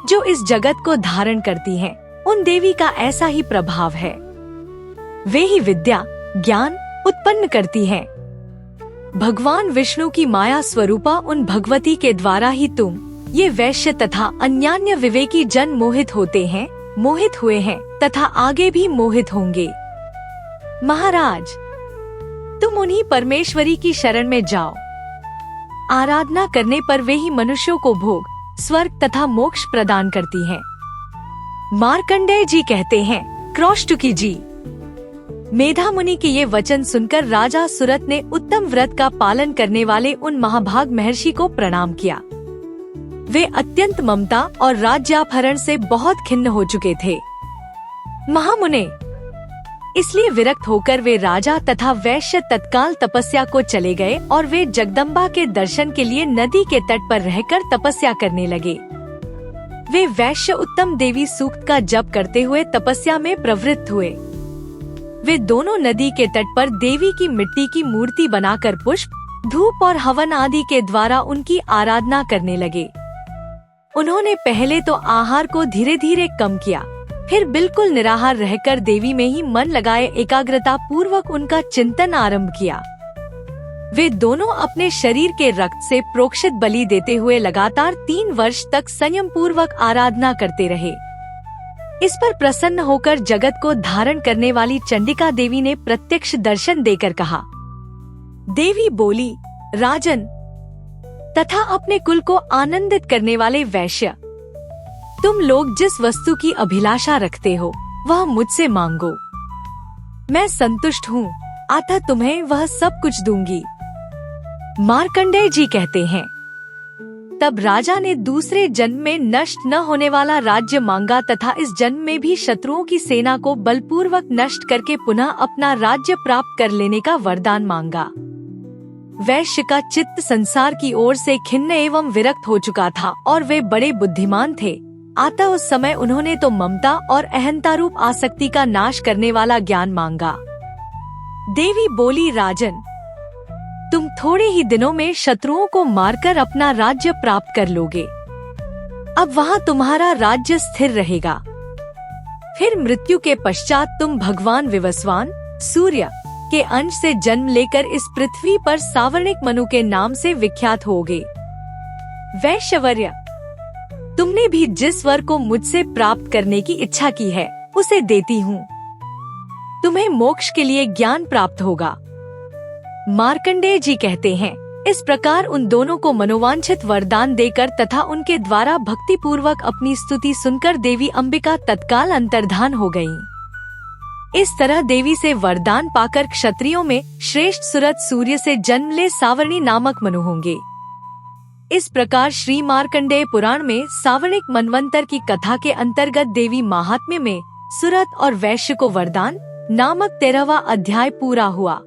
जो इस जगत को धारण करती हैं। उन देवी का ऐसा ही प्रभाव है। वे ही विद्या, ज्ञान उत्पन्न करती हैं। भगवान विष्णु की माया स्वरूपा उन भगवती के द्वारा ही तुम ये वैश्य तथा अन्यान्य विवेकी जन मोहित हुए हैं तथा आगे भी मोहित होंगे। महाराज, तुम उन्हीं परमेश्वरी की शरण में जाओ। आराधना करने पर वे ही मनुष्यों को भोग, स्वर्ग तथा मोक्ष प्रदान करती हैं। मार्कंडेय जी कहते हैं, क्रौष्टुकी जी, मेधा मुनि के ये वचन सुनकर राजा सुरत ने उत्तम व्रत का पालन करने वाले उन महाभाग महर्षि को प्रणाम किया। वे अत्यंत ममता और राज्यापहरण से बहुत खिन्न हो चुके थे। महामुने, इसलिए विरक्त होकर वे राजा तथा वैश्य तत्काल तपस्या को चले गए और वे जगदम्बा के दर्शन के लिए नदी के तट पर रहकर तपस्या करने लगे। वे वैश्य उत्तम देवी सूक्त का जप करते हुए तपस्या में प्रवृत्त हुए। वे दोनों नदी के तट पर देवी की मिट्टी की मूर्ति बनाकर पुष्प, धूप और हवन आदि के द्वारा उनकी आराधना करने लगे। उन्होंने पहले तो आहार को धीरे धीरे कम किया, फिर बिल्कुल निराहार रहकर देवी में ही मन लगाए एकाग्रता पूर्वक उनका चिंतन आरंभ किया। वे दोनों अपने शरीर के रक्त से प्रोक्षित बलि देते हुए लगातार 3 वर्ष तक संयम पूर्वक आराधना करते रहे। इस पर प्रसन्न होकर जगत को धारण करने वाली चंडिका देवी ने प्रत्यक्ष दर्शन देकर कहा। देवी बोली, राजन तथा अपने कुल को आनंदित करने वाले वैश्य, तुम लोग जिस वस्तु की अभिलाषा रखते हो वह मुझसे मांगो, मैं संतुष्ट हूँ, अतः तुम्हें वह सब कुछ दूंगी। मार्कंडेय जी कहते हैं, तब राजा ने दूसरे जन्म में नष्ट न होने वाला राज्य मांगा तथा इस जन्म में भी शत्रुओं की सेना को बलपूर्वक नष्ट करके पुनः अपना राज्य प्राप्त कर लेने का वरदान मांगा। वैश्य का चित्त संसार की ओर से खिन्न एवं विरक्त हो चुका था और वे बड़े बुद्धिमान थे, अतः उस समय उन्होंने तो ममता और अहंता रूप आसक्ति का नाश करने वाला ज्ञान मांगा। देवी बोली, राजन, तुम थोड़े ही दिनों में शत्रुओं को मारकर अपना राज्य प्राप्त कर लोगे। अब वहाँ तुम्हारा राज्य स्थिर रहेगा। फिर मृत्यु के पश्चात तुम भगवान विवस्वान सूर्य के अंश से जन्म लेकर इस पृथ्वी पर सावर्णिक मनु के नाम से विख्यात होगे। वैश्यवर्य, तुमने भी जिस वर को मुझसे प्राप्त करने की इच्छा की है उसे देती हूँ। तुम्हें मोक्ष के लिए ज्ञान प्राप्त होगा। मार्कंडेय जी कहते हैं, इस प्रकार उन दोनों को मनोवांछित वरदान देकर तथा उनके द्वारा भक्ति पूर्वक अपनी स्तुति सुनकर देवी अंबिका तत्काल अंतर्धान हो गयीं। इस तरह देवी से वरदान पाकर क्षत्रियों में श्रेष्ठ सुरत सूर्य से जन्म ले सावर्णी नामक मनु होंगे। इस प्रकार श्री मार्कंडेय पुराण में सावर्णिक मनवंतर की कथा के अंतर्गत देवी महात्म्य में सुरत और वैश्य को वरदान नामक 13वां अध्याय पूरा हुआ।